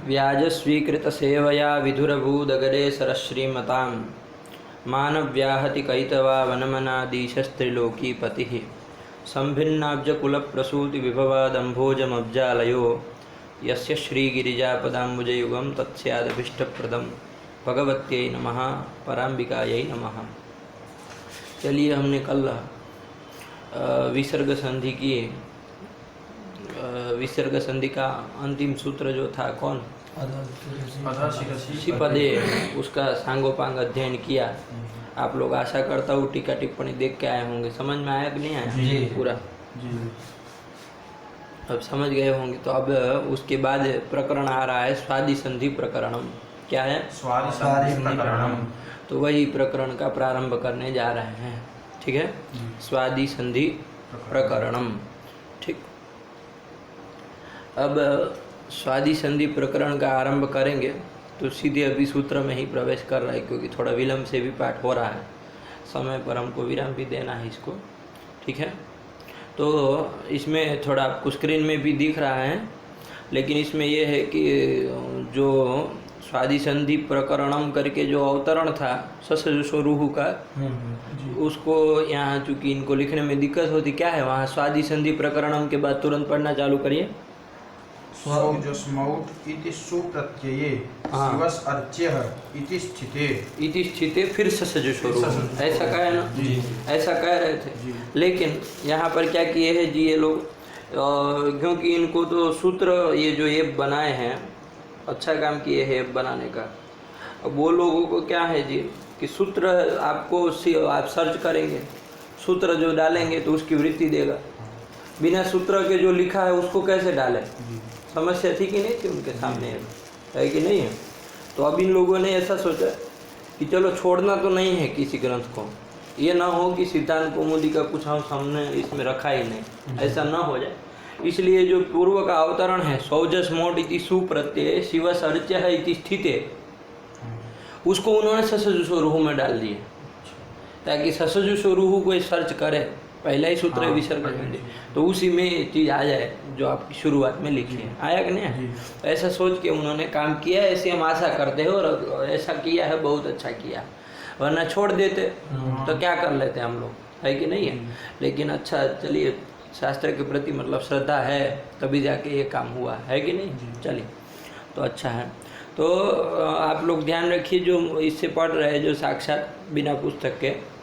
व्याजस्वीकृतसेवया विधुरभूदगरे सरश्रीमतां मानव्याहति कैतवा वनमनादीशस्त्रिलोकीपतिः संभिन्नाब्जकुलप्रसूतिविभवादम्भोजमब्जालयो यस्य श्रीगिरिजापदाम्बुजयुगं तत्स्यादभीष्टप्रदं भगवत्यै नमः पराम्बिकायै नमः। चलिए, हमने कल विसर्ग संधि की विसर्ग संधि का अंतिम सूत्र जो था कौन शिपदे, उसका सांगोपांग अध्ययन किया। आप लोग आशा करता हूँ टीका टिप्पणी देख के आए होंगे। समझ में आया कि नहीं आया पूरा? अब समझ गए होंगे। तो अब उसके बाद प्रकरण आ रहा है स्वादि संधि प्रकरणम। क्या है? स्वादि संधि प्रकरणम। तो वही प्रकरण का प्रारंभ करने जा रहे हैं। ठीक है, स्वादि संधि प्रकरणम। ठीक, अब स्वादि संधि प्रकरण का आरंभ करेंगे तो सीधे अभी सूत्र में ही प्रवेश कर रहा है, क्योंकि थोड़ा विलंब से भी पाठ हो रहा है। समय पर हमको विराम भी देना है इसको। ठीक है, तो इसमें थोड़ा आपको स्क्रीन में भी दिख रहा है, लेकिन इसमें यह है कि जो स्वादि संधि प्रकरणम करके जो अवतरण था ससजुषोरुहु का, उसको यहाँ चूँकि इनको लिखने में दिक्कत होती, क्या है वहाँ स्वादि संधि प्रकरणम के बाद तुरंत पढ़ना चालू करिए। सौजस्मौट इति सुप्रत्यये शिवस् अर्च्यः इति स्थिते फिर ससजुषोरुहु, ऐसा कहा है ना? ऐसा कह रहे थे। लेकिन यहाँ पर क्या किए हैं जी ये लोग, क्योंकि इनको तो सूत्र ये जो ऐप बनाए हैं, अच्छा काम किए हैं ऐप बनाने का। अब वो लोगों को क्या है जी कि सूत्र आपको आप सर्च करेंगे, सूत्र जो डालेंगे तो उसकी वृत्ति देगा। बिना सूत्र के जो लिखा है उसको कैसे डालें? समस्या थी कि नहीं थी उनके सामने, है कि नहीं है? तो अब इन लोगों ने ऐसा सोचा कि चलो छोड़ना तो नहीं है किसी ग्रंथ को, ये ना हो कि सिद्धांत कौमुदी का कुछ हम सामने इसमें रखा ही नहीं, ऐसा ना हो जाए। इसलिए जो पूर्व का अवतरण है सौजस्मोट इति सुप्रत्यय शिवस् अर्च्यः इति स्थिते, उसको उन्होंने ससजुषोरुहु में डाल दिए, ताकि ससजुषोरुहु को सर्च करे। पहला ही सूत्र है विसर्ग संधि, तो उसी में चीज़ आ जाए जो आपकी शुरुआत में लिखी है। आया कि नहीं? ऐसा सोच के उन्होंने काम किया, ऐसे हम आशा करते हैं, और ऐसा किया है, बहुत अच्छा किया। वरना छोड़ देते तो क्या कर लेते हम लोग, है कि नहीं है? लेकिन अच्छा, चलिए, शास्त्र के प्रति मतलब श्रद्धा है तभी जाके ये काम हुआ, है कि नहीं? चलिए, तो अच्छा है। तो आप लोग ध्यान रखिए, जो इससे पढ़ रहे हैं जो साक्षात बिना पुस्तक के,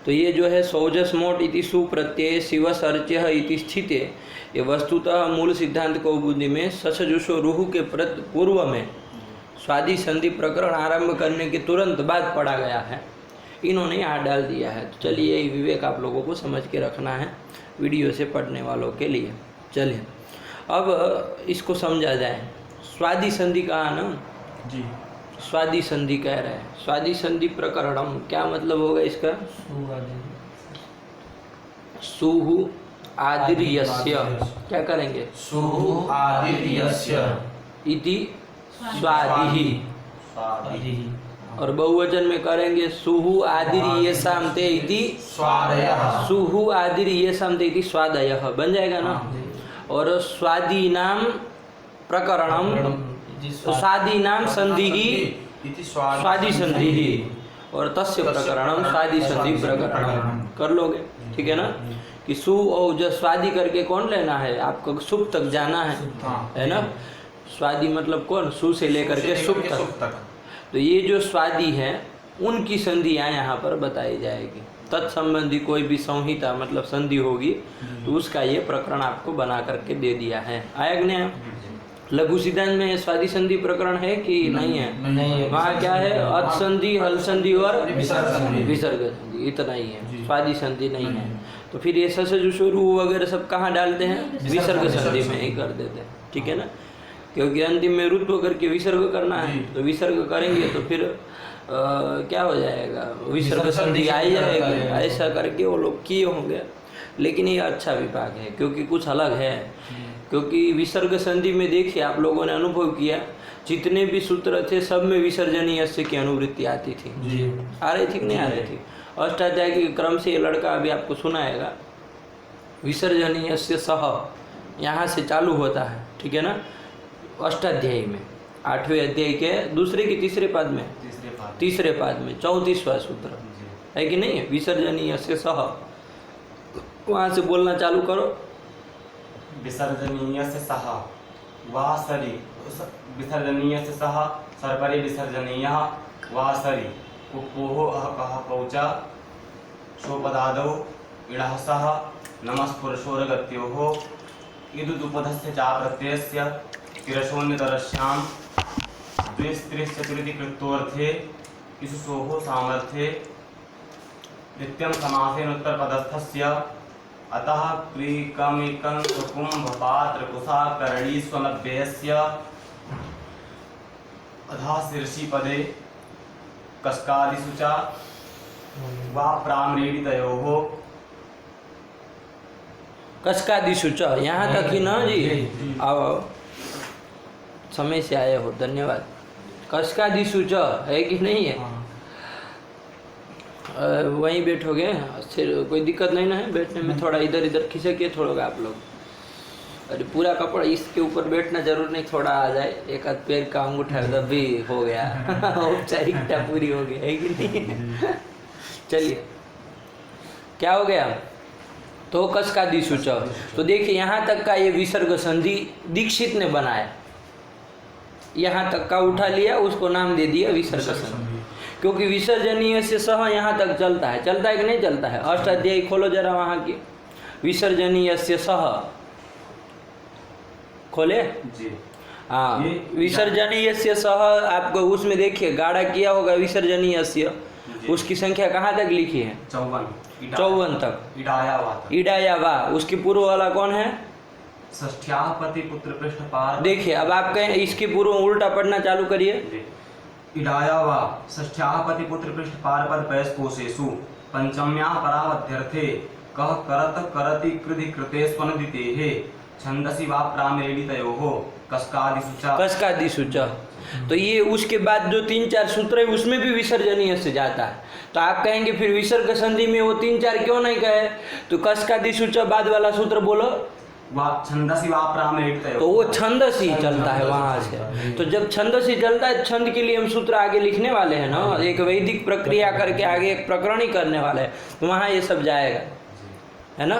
तो ये जो है सौजस्मोट इति सुप्रत्यय शिवस् अर्च्यः इति स्थिते, ये वस्तुतः मूल सिद्धांत कौमुदी में ससजुषोरुहु के पूर्व में स्वादि संधि प्रकरण आरंभ करने के तुरंत बाद पढ़ा गया है। इन्होंने यहाँ डाल दिया है। तो चलिए, ये विवेक आप लोगों को समझ के रखना है वीडियो से पढ़ने वालों के लिए। चलिए, अब इसको समझा जाए। स्वादि संधि कहा ना जी, स्वादि संधि कह रहे हैं। स्वादि संधि प्रकरणम क्या मतलब होगा इसका? सुहु आदिर्यस्य, क्या करेंगे? सुहु आदिर्यस्य इति स्वादिहि, और बहुवचन में करेंगे सुहु आदिर्येषां ते इति स्वादयः। सुहु आदिर्येषां ते इति स्वादयः बन जाएगा ना। और स्वादीनां प्रकरणम, स्वादीनां संधिः स्वादि संधि, और तस्य प्रकरणम स्वादि संधि प्रकरणम कर लोगे। ठीक है ना? कि सु और जो स्वादि करके कौन लेना है आपको? सुख तक जाना है ना? स्वादि मतलब कौन? सु से लेकर के सुख तक। तो ये जो स्वादि है उनकी संधियाँ यहाँ पर बताई जाएगी। तत्संबंधी कोई भी संहिता मतलब संधि होगी तो उसका ये प्रकरण आपको बना करके दे दिया है। आया कि नहीं? लघु सिद्धांत में स्वादि संधि प्रकरण है कि नहीं है? नहीं। वहाँ क्या है? अत संधि, हल संधि और विसर्ग संधि, इतना ही है। स्वादि संधि नहीं है। तो फिर ये ससजुषोरुहु वगैरह सब कहाँ डालते हैं? विसर्ग संधि में ही कर देते हैं। ठीक है ना? क्योंकि अंतिम में रुत्व करके विसर्ग करना है, तो विसर्ग करेंगे तो फिर क्या हो जाएगा? विसर्ग संधि आ ही जाएगी। ऐसा करके वो लोग किए होंगे। लेकिन ये अच्छा विभाग है, क्योंकि कुछ अलग है। क्योंकि विसर्ग संधि में देखिए, आप लोगों ने अनुभव किया, जितने भी सूत्र थे सब में विसर्जनीयस्य की अनुवृत्ति आती थी। आ रही थी कि नहीं आ रही थी? अष्टाध्याय के क्रम से ये लड़का अभी आपको सुनाएगा। विसर्जनीयस्य सह यहाँ से चालू होता है। ठीक है ना? अष्टाध्यायी में 8वें अध्याय के दूसरे की तीसरे पद में, तीसरे पद में 34वां सूत्र है कि नहीं है, विसर्जनीय से सह। वहाँ से बोलना चालू करो। विसर्जनीय से सह वासरी, विसर्जनीय से सह सर्परि विसर्जनीय वासरी कुपोह अह कह पौचा शोपदादौ इडः सह नमस्पुरुषोरगत्योः इदुदुपधस्य चा प्रत्ययस्य तिरशोन्यतरस्यां द्विस्त्रिश्चतुरिति कृत्वोऽर्थे इसुसोः सामर्थ्ये नित्यं समासेन उत्तरपदस्थस्य अतः क्रीकमिकं कुम्भपात्रकुशा करणी स्वनव्ययस्य अधः शीर्षिपदे कस्कादिषु च वा प्राम्रीडितयोः कस्कादिषु च, यहाँ तक ही ना जी। अब समय से आए हो, धन्यवाद। कस्कादिषु च है कि नहीं है? वहीं बैठोगे, फिर कोई दिक्कत नहीं ना है बैठने में? थोड़ा इधर इधर खिसकिए थोड़ा आप लोग। अरे पूरा कपड़ा इसके ऊपर बैठना जरूर नहीं, थोड़ा आ जाए, एक आध पैर का अंगूठा तब भी हो गया औपचारिकता पूरी हो गई, है कि नहीं? चलिए, क्या हो गया? तो कस्कादिषु च। तो देखिए यहाँ तक का ये विसर्ग संधि दीक्षित ने बनाया, यहाँ तक का उठा लिया, उसको नाम दे दिया विसर्ग संधि, क्योंकि विसर्जनीय से सह यहाँ तक चलता है कि नहीं चलता है? अष्टाध्यायी खोलो जरा वहाँ की, विसर्जनीय से सह खोले जी। हाँ, विसर्जनीय से सह आपको उसमें देखिए गाढ़ा किया होगा विसर्जनीय से, उसकी संख्या कहाँ तक लिखी है? 54 तक। इडाया वा, उसकी पूर्व वाला कौन है? षष्ठ्यापति पुत्र पृष्ठ पार। देखिए अब आप कहें इसकी पूर्व उल्टा पढ़ना चालू करिए। इडाया वा षष्ठ्यापति पुत्र पृष्ठ पार पद पैस कोशेषु पंचम्या परावध्यर्थे कह करत करति कृधि कृते स्वनदितेः छंदसि वा प्रामेडितयोः कस्कादिषु च। तो ये उसके बाद जो 3-4 सूत्र है उसमें भी विसर्जनीय से जाता है। तो आप कहेंगे फिर विसर्ग संधि में वो 3-4 क्यों नहीं कहे? तो कस्कादिषु च बाद वाला सूत्र बोलो, छंदसि वा प्रामेडितयोः। तो वो छंदस ही चलता है वहां से। तो जब छंदस ही चलता है, छंद के लिए हम सूत्र आगे लिखने वाले हैं ना, एक वैदिक प्रक्रिया करके आगे एक प्रकरण करने वाले हैं, तो वहाँ ये सब जाएगा, है ना?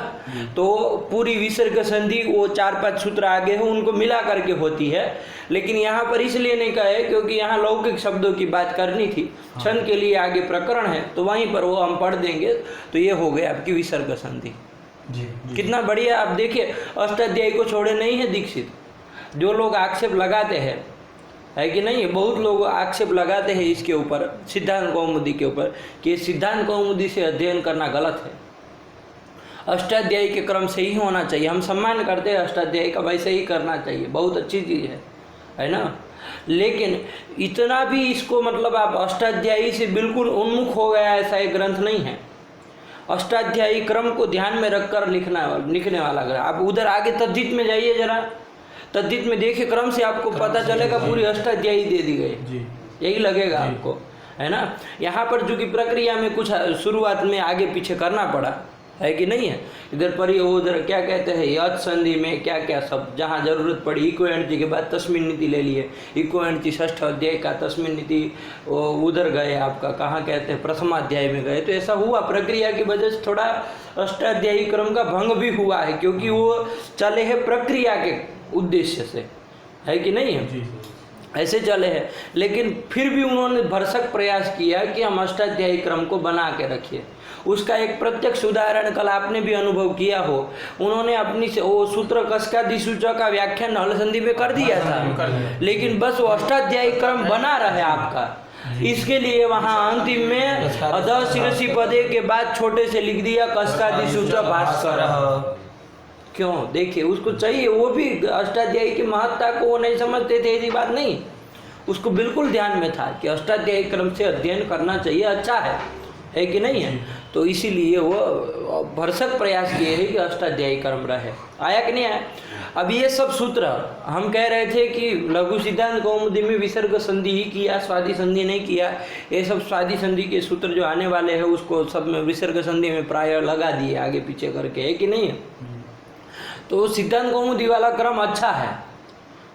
तो पूरी विसर्ग संधि वो 4-5 सूत्र आगे हो उनको मिला करके होती है, लेकिन यहाँ पर इसलिए नहीं कहे क्योंकि यहाँ लौकिक शब्दों की बात करनी थी, छंद के लिए आगे प्रकरण है, तो वहीं पर वो हम पढ़ देंगे। तो ये हो गया आपकी विसर्ग संधि। जी। कितना बढ़िया। आप देखिए अष्टाध्यायी को छोड़े नहीं है दीक्षित। जो लोग आक्षेप लगाते हैं, है कि नहीं, बहुत लोग आक्षेप लगाते हैं इसके ऊपर, सिद्धांत कौमुदी के ऊपर, कि सिद्धांत कौमुदी से अध्ययन करना गलत है, अष्टाध्यायी के क्रम से ही होना चाहिए। हम सम्मान करते हैं अष्टाध्यायी का, वैसे ही करना चाहिए, बहुत अच्छी चीज़ है ना? लेकिन इतना भी इसको मतलब आप अष्टाध्यायी से बिल्कुल उन्मुख हो गया ऐसा एक ग्रंथ नहीं है। अष्टाध्यायी क्रम को ध्यान में रखकर लिखने वाला ग्रंथ। आप उधर आगे तद्धित में जाइए जरा, तद्धित में देखिए क्रम से आपको पता चलेगा पूरी अष्टाध्यायी दे दी गई, यही लगेगा आपको, है ना? यहाँ पर जो कि प्रक्रिया में कुछ शुरुआत में आगे पीछे करना पड़ा, है कि नहीं है? इधर पर ही उधर क्या कहते हैं यथ संधि में क्या क्या सब जहाँ जरूरत पड़ी, इको एंटी के बाद तस्मिन नीति ले लिए, इको एंटी 6ठ अध्याय का तस्मिन नीति उधर गए, आपका कहाँ कहते हैं प्रथमाध्याय में गए। तो ऐसा हुआ, प्रक्रिया की वजह से थोड़ा अष्टाध्यायी क्रम का भंग भी हुआ है, क्योंकि वो चले हैं प्रक्रिया के उद्देश्य से, है कि नहीं है? ऐसे चले हैं, लेकिन फिर भी उन्होंने भरसक प्रयास किया कि हम अष्टाध्यायी क्रम को बना के रखिए। उसका एक प्रत्यक्ष उदाहरण कल आपने भी अनुभव किया हो, उन्होंने अपनी से वो सूत्र कस्कादिषु च का व्याख्यान हल संधि में कर दिया था, लेकिन बस वो अष्टाध्यायी क्रम बना रहे आपका। इसके लिए वहाँ अंतिम में अधः शीर्षि पदे के बाद छोटे से लिख दिया कस्कादिषु च भास्कर। क्यों? देखिए उसको चाहिए, वो भी अष्टाध्यायी की महत्ता को वो नहीं समझते थे, ऐसी बात नहीं, उसको बिल्कुल ध्यान में था कि अष्टाध्यायी क्रम से अध्ययन करना चाहिए, अच्छा है कि नहीं है? तो इसीलिए वो भरसक प्रयास किए हैं कि अष्टाध्यायी क्रम रहे। आया कि नहीं आया? अब ये सब सूत्र हम कह रहे थे कि लघु सिद्धांत कौमुदी में विसर्ग संधि ही किया, स्वादि संधि नहीं किया। ये सब स्वादि संधि के सूत्र जो आने वाले हैं उसको सब में विसर्ग संधि में प्राय लगा दिए आगे पीछे करके, है कि नहीं है? तो सिद्धांत कौमुदी वाला क्रम अच्छा है,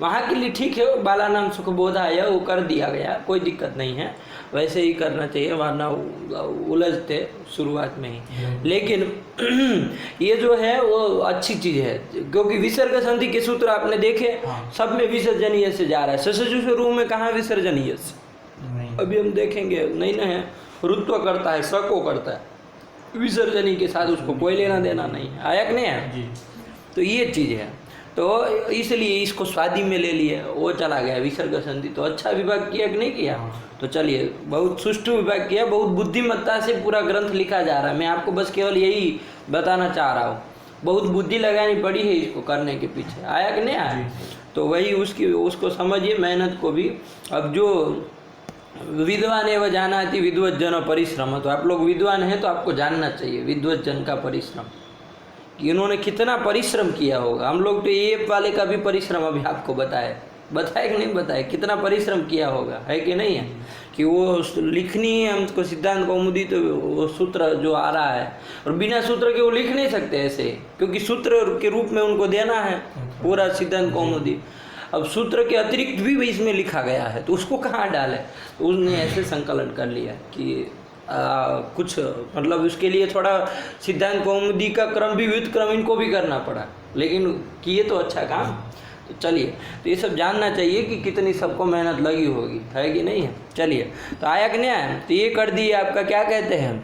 वहाँ के लिए ठीक है, बालानाम सुखबोधाय वो कर दिया गया, कोई दिक्कत नहीं है, वैसे ही करना चाहिए, वरना उलझते शुरुआत में ही। लेकिन ये जो है वो अच्छी चीज़ है, क्योंकि विसर्ग संधि के सूत्र आपने देखे, सब में विसर्जनीय से जा रहा है। ससजुष रूप में कहाँ विसर्जनीय से, अभी हम देखेंगे, नहीं ना है, रुत्व करता है, सको करता है, विसर्जनी के साथ उसको कोई लेना देना नहीं है, आया कि नहीं है? तो ये चीज़ है, तो इसलिए इसको स्वादी में ले लिए, वो चला गया विसर्ग संधि। तो अच्छा विभाग किया कि नहीं किया? तो चलिए, बहुत सुष्ठु विभाग किया, बहुत बुद्धिमत्ता से पूरा ग्रंथ लिखा जा रहा है। मैं आपको बस केवल यही बताना चाह रहा हूँ, बहुत बुद्धि लगानी पड़ी है इसको करने के पीछे, आया कि नहीं आया? तो वही उसको समझिए, मेहनत को भी। अब जो विद्वान एवं जानाति विद्वज्जन परिश्रम, तो आप लोग विद्वान हैं तो आपको जानना चाहिए विद्वज्जन का परिश्रम, कि इन्होंने कितना परिश्रम किया होगा। हम लोग तो ये वाले का भी परिश्रम अभी आपको बताया कि नहीं बताया, कितना परिश्रम किया होगा, है कि नहीं है? कि वो लिखनी है हमको सिद्धांत कौमुदी, तो वो सूत्र जो आ रहा है, और बिना सूत्र के वो लिख नहीं सकते ऐसे, क्योंकि सूत्र के रूप में उनको देना है पूरा सिद्धांत कौमुदी। अब सूत्र के अतिरिक्त भी इसमें लिखा गया है, तो उसको कहाँ डाले? तो उसने ऐसे संकलन कर लिया कि कुछ मतलब उसके लिए थोड़ा सिद्धांत कौमुदी का क्रम भी, व्युत्क्रम इनको भी करना पड़ा, लेकिन किए तो अच्छा काम। तो चलिए, तो ये सब जानना चाहिए कि कितनी सबको मेहनत लगी होगी, है कि नहीं है? चलिए, तो आया कि नहीं आया? तो ये कर दिए आपका, क्या कहते हैं,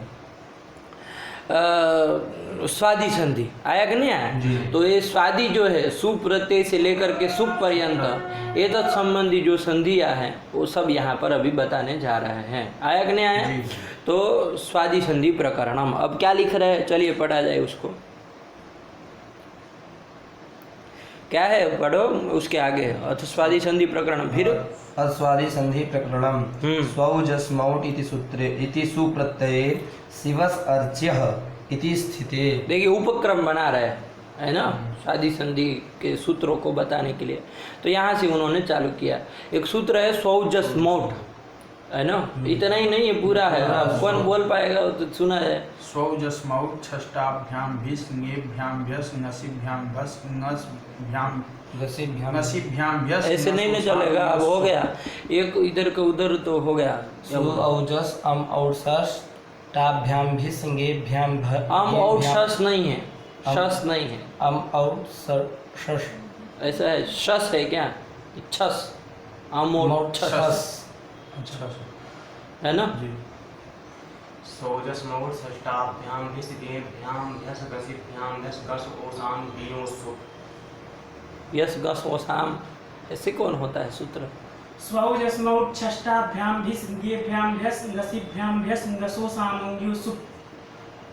स्वादि संधि, आया कि नहीं आया? तो ये स्वादि जो है, सुप्रत्यय से लेकर के सुप पर्यंत ये तत् संबंधी जो संधियाँ हैं वो सब यहाँ पर अभी बताने जा रहे हैं, आया कि नहीं आया? तो स्वादि संधि प्रकरणम, अब क्या लिख रहे हैं, चलिए पढ़ा जाए उसको। क्या है, पढ़ो उसके आगे, अथ स्वादि संधि प्रकरण, फिर अस्वादि संधि प्रकरणम स्वौजस्मौट इति सूत्रे इति सुप्रत्यये शिवस् अर्च्यः इति स्थिते। देखिए उपक्रम बना रहे है ना, स्वादि संधि के सूत्रों को बताने के लिए। तो यहाँ से उन्होंने चालू किया, एक सूत्र है स्वौजस्मौट, है ना, इतना ही नहीं है, पूरा है, कौन बोल पाएगा? तो सुना है, स्वौजस्मौट षष्ठाभ्याम भिस् ङेभ्याम भ्यस् नसिभ्याम भस् नसभ्याम नसिभ्याम भ्यस्। ऐसे नहीं ना चलेगा, अब हो गया एक इधर का उधर, तो हो गया। औजस अम और शस टाभ्याम भी संगेभ्याम अम और शस नहीं है, शस नहीं है, अम और शस, ऐसा है, शस है क्या? छस, अम और छस, है ना? सौजस्मौट षष्ठाभ्याम भिस् ङेभ्याम भ्यस् गसिभ्याम भ्यस् गस ओसाम गियोसु। यस गस ओसाम, ऐसे कौन होता है सूत्र? स्वौजस्मौट षष्ठाभ्याम भिस् ङेभ्याम भ्यस् गसिभ्याम भ्यस् गसोसाम अंग्योसुप।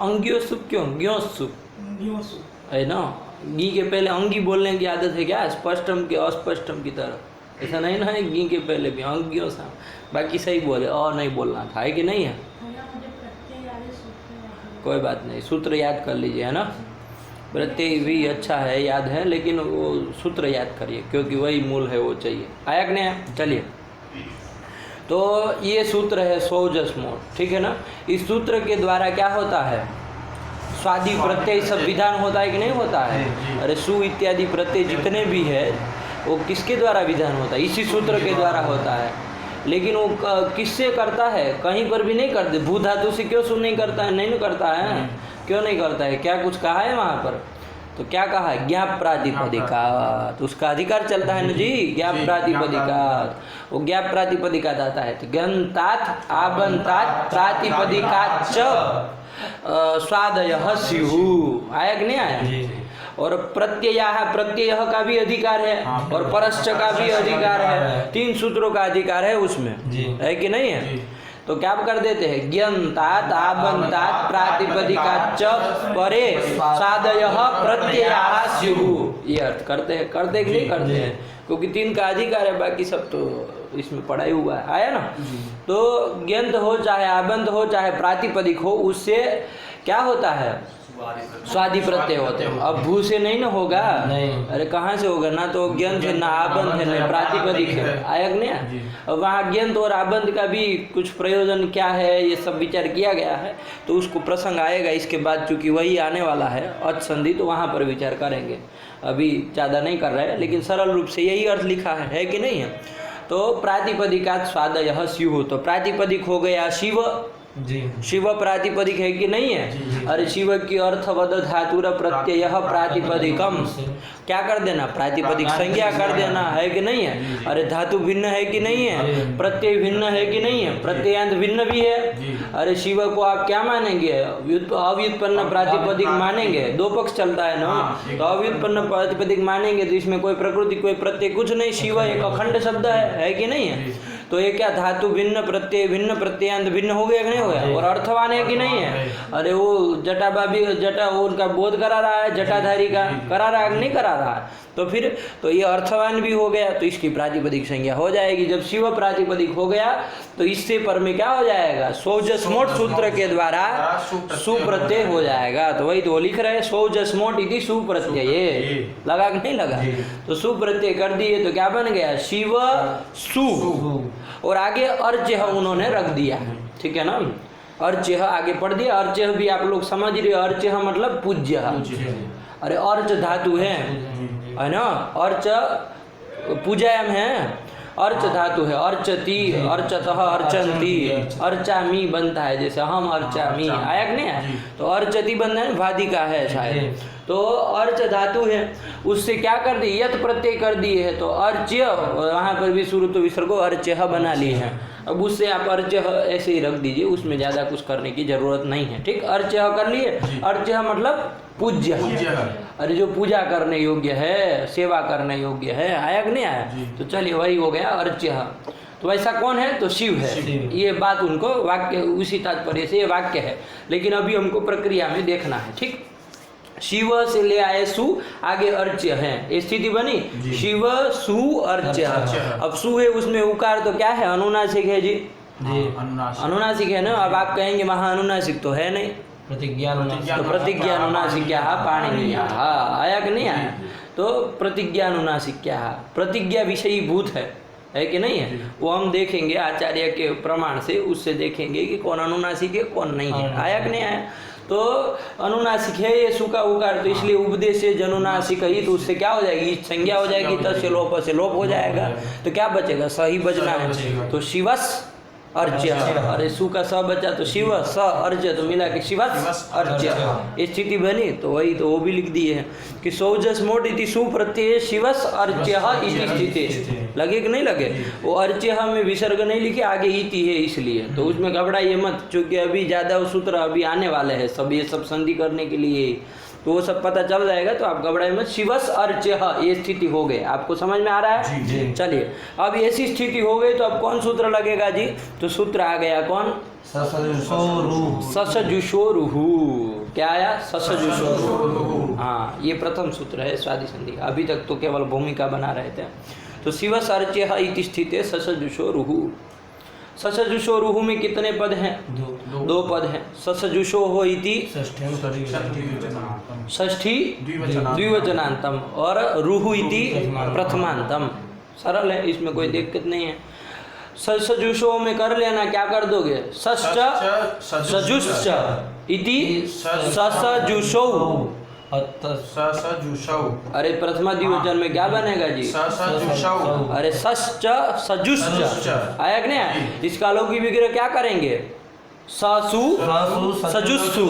अंग्योसुप क्यों? ग्योसुप अंग्योसुप है ना, गी के पहले अंगी बोलने की आदत है क्या? स्पष्टम के अस्पष्टम की तरह, ऐसा नहीं ना है, गी के पहले भी अंग्योसाम, बाकी सही बोले, और नहीं बोलना था, है कि नहीं है? कोई बात नहीं, सूत्र याद कर लीजिए, है ना। प्रत्यय भी अच्छा है, याद है, लेकिन वो सूत्र याद करिए, क्योंकि वही मूल है, वो चाहिए। आया कि नहीं? चलिए, तो ये सूत्र है स्वौजस्मौट, ठीक है ना। इस सूत्र के द्वारा क्या होता है? स्वादि प्रत्यय सब विधान होता है कि नहीं होता है? अरे सु इत्यादि प्रत्यय जितने भी है वो किसके द्वारा विधान होता है? इसी सूत्र के द्वारा होता है। लेकिन वो किससे करता है? कहीं पर भी नहीं करते। भू धातु से क्यों सुन नहीं करता है? नहीं करता है, क्यों नहीं करता है? क्या कुछ कहा है वहाँ पर? तो क्या कहा है? ज्ञाप प्रातिपदिकात, उसका अधिकार चलता है ना जी, ज्ञाप प्रातिपदिकात। वो ज्ञाप प्रातिपदिकात आता है तो गंतात आबंतात प्रातिपदिकात च स्वादयः स्युः। आया कि नहीं आया? और प्रत्यय का भी अधिकार है और परश्च का भी अधिकार है, 3 सूत्रों का अधिकार है उसमें, है कि नहीं है? तो क्या कर देते हैं? ज्ञन्तात आबन्तात प्रातिपदिकात च परे सादयः प्रत्ययाः स्युः, ये अर्थ करते हैं। करते कि नहीं करते हैं? क्योंकि 3 का अधिकार है, बाकी सब तो इसमें पढ़ा ही हुआ है, आया ना। तो ज्ञंत हो चाहे आबंध हो चाहे प्रातिपदिक हो, उससे क्या होता है? स्वादि प्रत्यय होते हैं। अब भू से नहीं ना होगा, नहीं। अरे कहाँ से होगा? ना तो ज्ञंत है, ना आबंध है, ना प्रातिपदिक है, आया कि नहीं? अब वहाँ ज्ञंत और आबंध का भी कुछ प्रयोजन क्या है, ये सब विचार किया गया है, तो उसको प्रसंग आएगा इसके बाद, चूंकि वही आने वाला है अच संधि, तो वहाँ पर विचार करेंगे। अभी ज़्यादा नहीं कर रहे हैं, लेकिन सरल रूप से यही अर्थ लिखा है कि नहीं है। तो प्रातिपदिकात् स्वादयः स्युः, तो प्रातिपदिक हो गया शिव। जी शिव प्रातिपदिक है कि नहीं है? अरे शिव की अर्थवद धातुर प्रत्यय प्रातिपदिकम, क्या कर देना? प्रातिपदिक संज्ञा कर देना, है कि नहीं है? अरे धातु भिन्न है कि नहीं है? प्रत्यय भिन्न है कि नहीं है? प्रत्ययांत भिन्न भी है। अरे शिव को आप क्या मानेंगे? अव्युत्पन्न प्रातिपदिक मानेंगे? दो पक्ष चलता है ना, तो अव्युत्पन्न प्रातिपदिक मानेंगे तो इसमें कोई प्रकृति कोई प्रत्यय कुछ नहीं, शिव एक अखंड शब्द है कि नहीं है? तो ये क्या धातु भिन्न प्रत्यय भिन्न प्रत्ययांत भिन्न हो गया कि नहीं हो गया? और अर्थवान है कि नहीं है? अरे वो जटाभावी जटा वो उनका बोध करा रहा है, जटाधारी का करा रहा है कि नहीं करा रहा है? तो फिर तो ये अर्थवान भी हो गया, तो इसकी प्रातिपदिक संज्ञा हो जाएगी। जब शिव प्रातिपदिक हो गया तो इससे पर में क्या हो जाएगा? सौजस्मोट सूत्र के द्वारा सुप्रत्यय हो जाएगा। तो वही तो लिख रहे हैं, सौजस्मोट इति सुप्रत्यय, लगा कि नहीं लगा? तो सुप्रत्यय कर दिए तो क्या बन गया? शिव सु, और आगे अर्च्य उन्होंने रख दिया, ठीक है ना? अर्च्य आगे पढ़ दिया। अर्च्य भी आप लोग समझ रहे हो, अर्च्य मतलब पूज्य। अरे अर्च धातु है ना, अर्च पूजायाम है, अर्च धातु है, अर्चति अर्चतः अर्चन्ति, अर्चामी बनता है, जैसे हम अर्चामी, आया कि नहीं आया? तो अर्चति बनता है, वादिका है शायद, तो अर्च धातु है, उससे क्या कर दिए? यत प्रत्यय कर दिए है, तो अर्च्य, वहाँ पर भी शुरू तो विसर्गो अर्च्य बना लिए हैं। अब उससे आप अर्च्य ऐसे ही रख दीजिए, उसमें ज़्यादा कुछ करने की जरूरत नहीं है, ठीक? अर्च्य कर लिए, अर्च्य मतलब पूज्य। अरे जो पूजा करने योग्य है, सेवा करने योग्य है, आया कि नहीं आया? तो चलिए वही हो गया अर्च्य। तो ऐसा कौन है? तो शिव है। ये बात उनको वाक्य उसी तात्पर्य से ये वाक्य है, लेकिन अभी हमको प्रक्रिया में देखना है, ठीक? शिव से ले आए सु, आगे अर्च्य है, ये स्थिति बनी। शिव सु अर्च्य, अब सु है उसमें उकार तो क्या है? अनुनासिक है जी, अनुनासिक है ना। अब आप कहेंगे महा अनुनासिक तो है नहीं, प्रतिज्ञा तो प्रतिज्ञा अनुनासिक क्या है? पाणिनीय, आया कि नहीं आया? तो प्रतिज्ञा अनुनासिक क्या है? प्रतिज्ञा विषयी भूत है कि नहीं है? वो हम देखेंगे आचार्य के प्रमाण से, उससे देखेंगे कि कौन अनुनासिक है कौन नहीं है, आया कि नहीं आया? तो अनुनासिक है ये सुका उकार, तो इसलिए उपदेश से जनुनासिक ही, तो उससे क्या हो जाएगी? संज्ञा हो जाएगी, तस्य लोप से लोप हो जाएगा, तो क्या बचेगा? सही बचना है। तो शिवस अर्च्य, अरे सु का स बचा तो शिव स अर्च्य, तो मिला कि शिवस अर्च्य, ये स्थिति बनी। तो वही तो वो भी लिख दिए हैं कि सौजस्मोट इति सुप्रत्यय शिवस अर्च्य इति स्थिति, लगे कि नहीं लगे? वो अर्च्य में विसर्ग नहीं लिखे, आगे इति है इसलिए, तो उसमें घबराइए मत, क्योंकि अभी ज़्यादा वो सूत्र अभी आने वाले हैं सब, ये सब संधि करने के लिए, तो वो सब पता चल जाएगा, तो आप घबराइए मत। शिवस अर्च्य ये स्थिति हो गई, आपको समझ में आ रहा है? चलिए, अब ऐसी स्थिति हो गई तो अब कौन सूत्र लगेगा जी? तो सूत्र आ गया कौन? ससजुषोरुहु। क्या आया? ससजुषोरुहु। हाँ, ये प्रथम सूत्र है स्वादि संधि, अभी तक तो केवल भूमिका बना रहे थे। तो शिवस अर्च्य इति स्थिते ससजुषोरुहु। ससजुषोरुहु में कितने पद हैं? दो पद हैं। ससजुषो हो इति षष्ठी द्विवचनांतम, और रुहु इति प्रथमांतम। सरल है, इसमें कोई दिक्कत नहीं है। ससजुषो में कर लेना, क्या कर दोगे? सश्च सजुश्च इति ससजुषो। अरे प्रथमा द्विवचन में क्या बनेगा जी? अरे सश्च सजुश्च, आया कि नहीं? इसका लौकिक विग्रह क्या करेंगे? ससु सजुस्सु,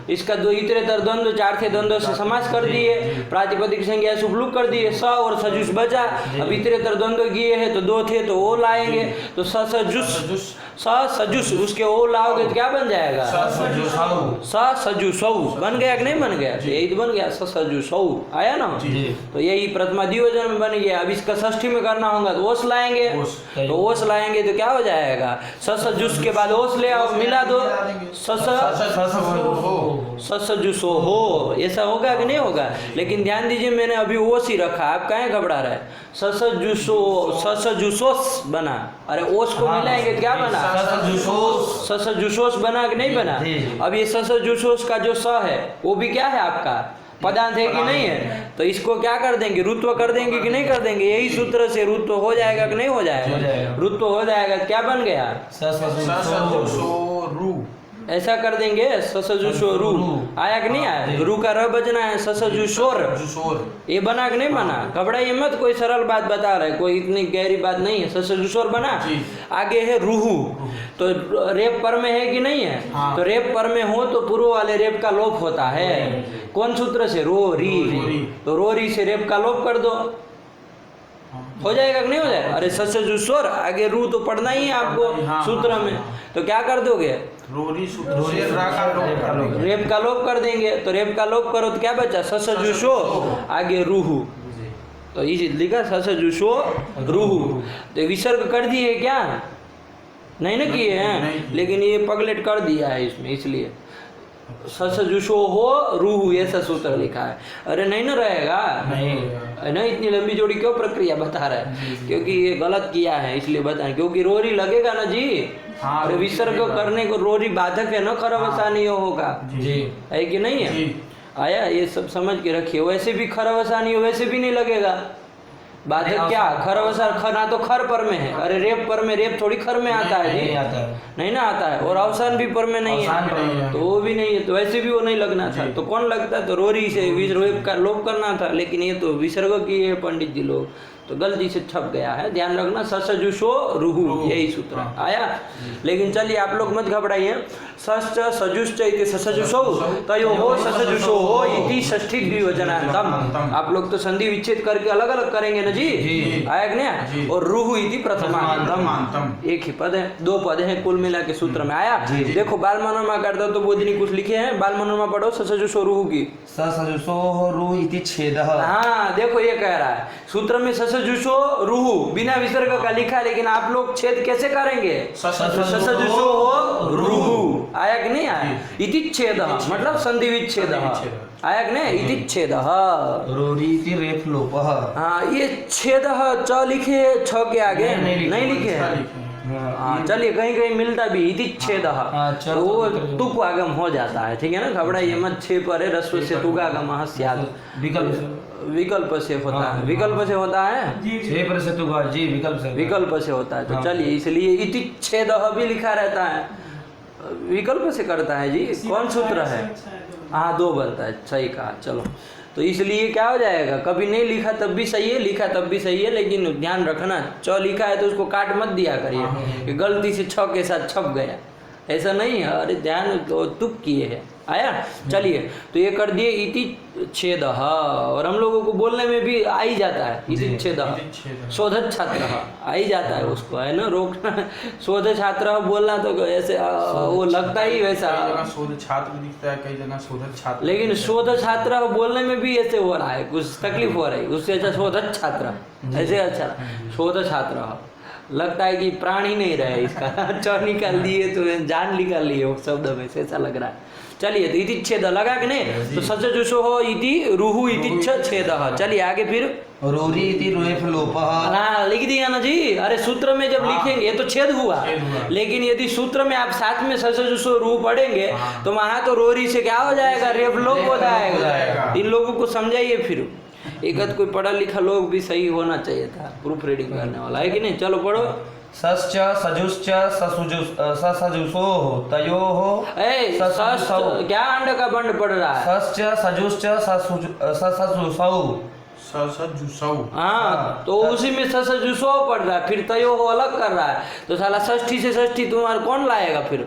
इसका दो इतरेतर द्वंद्व चार थे द्वंद्व से समास कर दिए, प्रातिपदिक संज्ञा सुबलुक कर दिए, स और सजुस बचा। अब इतरेतर द्वंद्व किए हैं तो दो थे तो ओ लाएंगे, तो सजुस सजुस, उसके ओ लाओगे तो क्या बन जाएगा? सजुसौ बन गया कि नहीं बन गया? तो यही तो बन गया, सजुसौ, आया ना? तो यही प्रथमा द्विवचन में बन गया। अब इसका षष्ठी में करना होगा तो ओस लाएंगे, तो ओस लाएंगे तो क्या हो जाएगा? सजुस के बाद ओस ले आओ, मिला दो, ससजुसो हो, ऐसा होगा कि नहीं होगा? लेकिन ध्यान दीजिए, मैंने अभी ओस ही रखा, आप कहें घबरा रहे? ससजुसोस बना, अरे ओस को मिलाएंगे क्या बना? ससजुसोस बना कि नहीं बना? अब ये ससजुसोस का जो स है वो भी क्या है आपका? पदांत है कि नहीं है? तो इसको क्या कर देंगे? रुत्व कर देंगे कि नहीं कर देंगे? यही सूत्र से रुत्व हो जाएगा कि नहीं हो जाएगा? रुत्व हो जाएगा, क्या बन गया? ऐसा कर देंगे ससजुसो रू, आया कि नहीं आया? रू का र बजना है ससजुसोर, ये बना कि नहीं बना? घबराइए मत, कोई सरल बात बता रहे, कोई इतनी गहरी बात नहीं है। ससजुसोर बना। आगे है रूहू, तो रेप पर में है कि नहीं है? तो रेप पर में हो तो पूर्व वाले रेप का लोप होता है। कौन सूत्र से? रो री, तो रो री से रेप का लोप कर दो, हो जाएगा कि नहीं हो जाएगा? अरे ससजुसोर, आगे रू तो पढ़ना ही है आपको सूत्र में, तो क्या कर दोगे? रेप का लोप कर देंगे, तो रेप का लोप करो तो क्या बचा? ससजुसो, आगे रूहू, तो इसी लिखा ससजुसो रूहू। तो विसर्ग कर दिए क्या? नहीं ना किए हैं, लेकिन ये पगलेट कर दिया है इसमें, इसलिए ससजुसो हो रूहू ऐसा सूत्र लिखा है। अरे नहीं ना रहेगा, नहीं इतनी लंबी जोड़ी क्यों प्रक्रिया बता रहा है? क्योंकि ये गलत किया है इसलिए बताएं, क्योंकि रोरी लगेगा ना जी। अरे विसर्ग करने को रोरी बाधक है ना, खरवसानी होगा है कि नहीं है? आया, ये सब समझ के रखिए। वैसे भी खरवसानी वैसे भी नहीं लगेगा, बाधक क्या? खरवसा ना तो खर पर में है। अरे रेप पर में, रेप थोड़ी खर में आता है जी, नहीं ना आता है। और अवसान भी पर में नहीं है, तो वो भी नहीं है, तो वैसे भी वो नहीं लगना था। तो कौन लगता है? तो रोरी से रेप का लोप करना था, लेकिन ये तो विसर्ग किए पंडित जी लोग, तो गलती से छप गया है, ध्यान रखना। ससजुसो रूहू, यही सूत्र आया। लेकिन चलिए आप लोग मत घबराइए। सश्च सजुश्च इति ससजुसो तयोः ससजुसोः इति षष्ठी द्विवचनान्तम। आप लोग तो संधि विच्छेद करके अलग अलग करेंगे ना जी, आया कि नहीं? और रूहू इति प्रथमान्तम, एक ही पद है, दो पद है कुल मिला के सूत्र में आया। देखो बाल मनोरमा करता तो बोधिनी कुछ लिखे हैं, बाल मनोरमा पढ़ो ससजुसो रूहू की। ससजुसोः रूह इति छेदः। हाँ देखो ये कह रहा है सूत्र में ससजुसो रूहू बिना विसर्ग का लिखा, लेकिन आप लोग छेद कैसे करेंगे? ससजुसो रूहू, आया कि नहीं आया? इति छेद मतलब संधि विच्छेद, आया कि नहीं? इति छेद रोरी इति रेफ लोपः। हाँ, ये छेद च लिखे, छ के आगे नहीं लिखे हैं। हाँ चलिए, कहीं कहीं मिलता भी इति छेद, तो वो तुक आगम हो जाता है, ठीक है ना? घबराइए मत। छे पर रस्व से तुगागम स्यात्, विकल्प से होता है, विकल्प से होता है छे पर से तुगा जी, विकल्प से होता है। तो चलिए, इसलिए इति छेद भी लिखा रहता है, विकल्प से करता है जी। कौन सूत्र है? हाँ, दो बनता है, सही कहा। चलो, तो इसलिए क्या हो जाएगा? कभी नहीं लिखा तब भी सही है, लिखा तब भी सही है, लेकिन ध्यान रखना च लिखा है तो उसको काट मत दिया करिए कि गलती से छ के साथ छप गया, ऐसा नहीं है। अरे ध्यान तो तुक किए है, आया। चलिए, तो ये कर दिए इति छेद, और हम लोगों को बोलने में भी आ ही जाता है इति छेद, शोधक छात्र आ ही जाता है उसको, है ना? रोकना शोध छात्र बोलना तो ऐसे वो लगता ही वैसा, शोध छात्र दिखता है, कई जगह शोधक छात्र, लेकिन शोध छात्र बोलने में भी ऐसे हो रहा है, कुछ तकलीफ हो रही है। उससे अच्छा शोधक छात्र, ऐसे अच्छा शोध छात्र लगता है कि प्राण ही नहीं रहे इसका। च निकाल दिए तो जान निकाल लिए वो शब्द में से, ऐसा लग रहा है। चलिए, तो इति छेद लगा कि नहीं? तो ससजुसो हो इति रूहू इति छेद। चलिए आगे फिर रोरी इति रेफ लोपः। हाँ, लिख दिया ना जी। अरे सूत्र में जब लिखेंगे ये तो छेद हुआ, लेकिन यदि सूत्र में आप साथ में ससजुसो रूह पढ़ेंगे तो वहां तो रोरी से क्या हो जाएगा? रेफ लोप हो जाएगा। इन लोगों को समझाइए फिर। एक कोई पढ़ा लिखा लोग भी सही होना चाहिए था, प्रूफ रीडिंग करने वाला, है कि नहीं? चलो पढ़ो। सश्च सजुश्च ससजुसोः तयोः क्या अंड का बंड पड़ रहा है? सश्च सजुश्च ससजुसौ। हाँ, तो उसी में ससजुसो पड़ रहा है, फिर तयो हो अलग कर रहा है, तो साला षष्ठी से षष्ठी तुम्हारा कौन लाएगा फिर?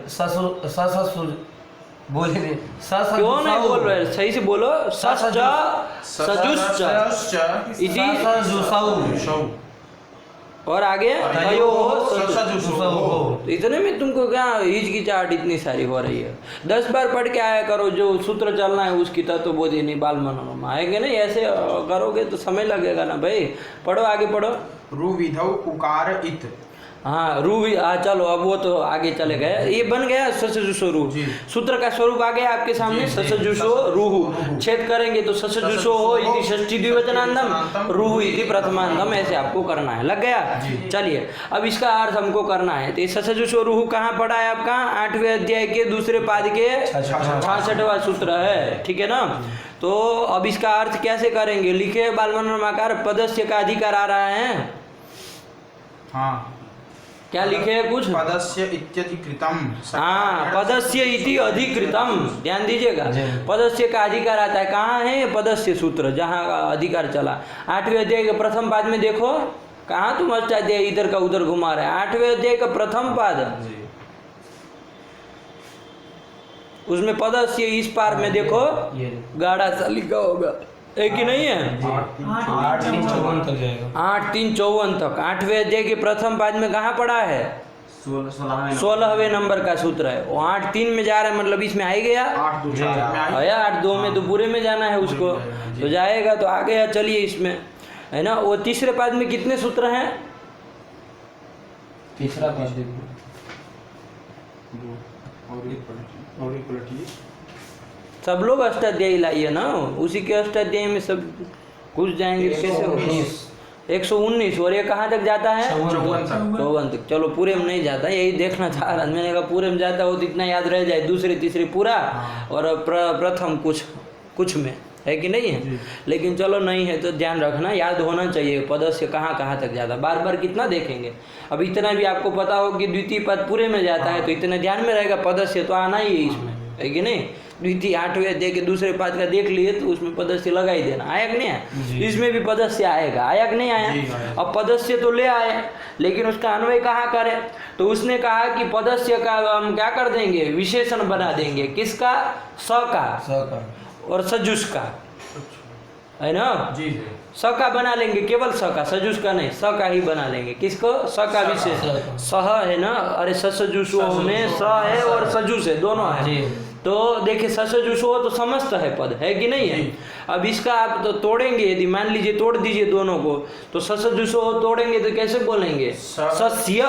बोले क्यों नहीं बोल रहे? सही से बोलो। सश्च सजुश्च इति ससजुसौ, और आगे तयो हो ससजुसौ। तो इतने में तुमको क्या हिचकिचाहट इतनी सारी हो रही है? 10 बार पढ़ के आया करो, जो सूत्र चलना है उसकी तत्वबोधिनी बाल मनोरमा, है कि नहीं? ऐसे करोगे तो समय लगेगा ना भाई। पढ़ो, आगे पढ़ो। रुविधौ उकार इत। हाँ, रू भी चलो, अब वो तो आगे चले गए। ये बन गया ससजुसो रूह। सूत्र का स्वरूप आ गया आपके सामने, ससजुसो रूह। छेद करेंगे तो ससजुसो हो इति षष्ठी द्विवचनान्तम रूह इति प्रथमान्तम, ऐसे आपको करना है। लग गया? चलिए, अब इसका अर्थ हमको करना है। तो ससजुसो रूह कहाँ पढ़ा है आपका? 8वें अध्याय के दूसरे पाद के 66वां सूत्र है, ठीक है ना? तो अब इसका अर्थ कैसे करेंगे? लिखे बाल मनोरमाकार, पदस्य का अधिकार आ रहा है। हाँ, क्या लिखे है कुछ? पदस्य इत्यधिकृतम। हाँ, पदस्य इति अधिकृतम, ध्यान दीजिएगा। पदस्य का अधिकार आता है कहाँ है? ये पदस्य सूत्र जहाँ अधिकार चला 8वें अध्याय के प्रथम पाद में देखो, कहाँ तुम अष्टाध्याय इधर का उधर घुमा रहे हैं। 8वें अध्याय का प्रथम पाद, उसमें पदस्य इस पार में देखो गाढ़ा सा लिखा होगा, है कि नहीं है? 8-3-54 तक जाएगा। 8-3-54 तक 8वें अध्याय के प्रथम पाद में कहाँ पड़ा है? 16वें नंबर का सूत्र है। वो 8-3 में जा रहा है, मतलब इसमें आ ही गया। 8-2 में तो पूरे में जाना है उसको, तो जाएगा तो आ गया। चलिए इसमें है ना, वो तीसरे पाद में कितने सूत्र हैं? तीसरा पाद देखो, सब लोग अष्टाध्यायी लाइए ना, उसी के अष्टाध्यायी में सब घुस जाएंगे, कैसे हो? 119। और ये कहाँ तक जाता है? 54 तक। चलो पूरे में नहीं जाता, यही देखना चाह रहा, मैंने कहा पूरे में जाता हो तो इतना याद रह जाए, दूसरे तीसरे पूरा और प्रथम कुछ में, है कि नहीं है? लेकिन चलो नहीं है तो ध्यान रखना, याद होना चाहिए पदस्य कहाँ कहाँ तक जाता है। बार बार कितना देखेंगे? अब इतना भी आपको पता हो कि द्वितीय पद पूरे में जाता है तो इतना ध्यान में रहेगा, पदस्य तो आना ही है इसमें, है कि नहीं? द्वितीय 8वें अध्याय के दूसरे पाद का देख लिए तो उसमें पदस्य लगा ही देना। आया कि नहीं आया? इसमें भी पदस्य आएगा, आया कि नहीं आया? अब पदस्य तो ले आए, लेकिन उसका अन्वय कहाँ करें? तो उसने कहा कि पदस्य का हम क्या कर देंगे? विशेषण बना देंगे। किसका? स का और सजुष का, है ना? जी स का बना लेंगे, केवल स का, सजुष का नहीं, स का ही बना लेंगे। किसको? स का विशेष सह है ना। अरे सजुषो में स है और सजुष है, दोनों है। तो देखिए सजुषो तो समस्त है पद, है कि नहीं है? अब इसका आप तो तोड़ेंगे, यदि मान लीजिए तोड़ दीजिए दोनों को, तो सजुषो तोड़ेंगे तो कैसे बोलेंगे? सस्य।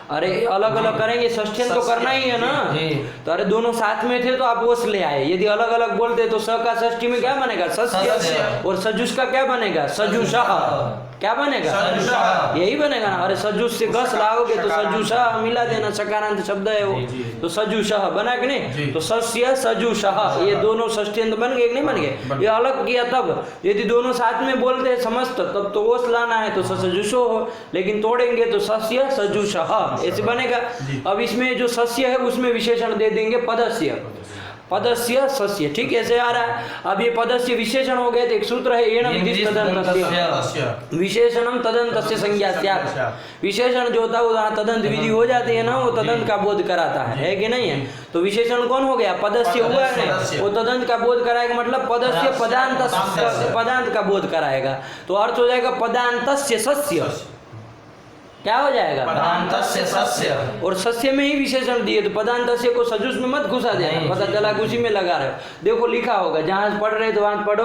अरे अलग अलग करेंगे, षष्ठ्यन तो करना ही है ना। तो अरे दोनों साथ में थे तो आप ओस ले आए, यदि अलग अलग बोलते तो स का षष्ठी में क्या बनेगा? सस्य। और सजुष का क्या बनेगा? सजुषः। क्या बनेगा? यही बनेगा ना। अरे सजुष से गस लाओगे तो सजुषः मिला देना, सकारांत शब्द है वो, तो सजुषः बना कि नहीं? तो सस्य सजुषः, ये दोनों षष्ठ्यंत बन गए कि नहीं बन गए? ये अलग किया तब, यदि दोनों साथ में बोलते हैं समस्त तब तो ओस लाना है तो सजुषो हो, लेकिन तोड़ेंगे तो सस्य सजुषः ऐसे बनेगा। अब इसमें जो सस्य है उसमें विशेषण दे देंगे पदस्य, पदस्य सस्य, ठीक ऐसे आ रहा है। अब ये पदस्य विशेषण हो गए तो एक सूत्र है एण विधि तदंतस्य, विशेषणम तदंतस्य संज्ञा स्यात्। विशेषण जो होता है वो तदंत विधि हो जाती है ना, वो तदंत का बोध कराता है कि नहीं है? तो विशेषण कौन हो गया? पदस्य हुआ है, वो तदंत का बोध कराएगा, मतलब पदस्य पदांत का बोध कराएगा। तो अर्थ हो जाएगा पदांतस्य सस्य। क्या हो जाएगा? पदांतस्य सस्य। और सस्य में ही विशेषण दिए तो पदांतस्य को सजुष में मत घुसा देना, पता चला उसी में लगा रहे हो। देखो लिखा होगा, जहाँ पढ़ रहे थे वहां पढ़ो।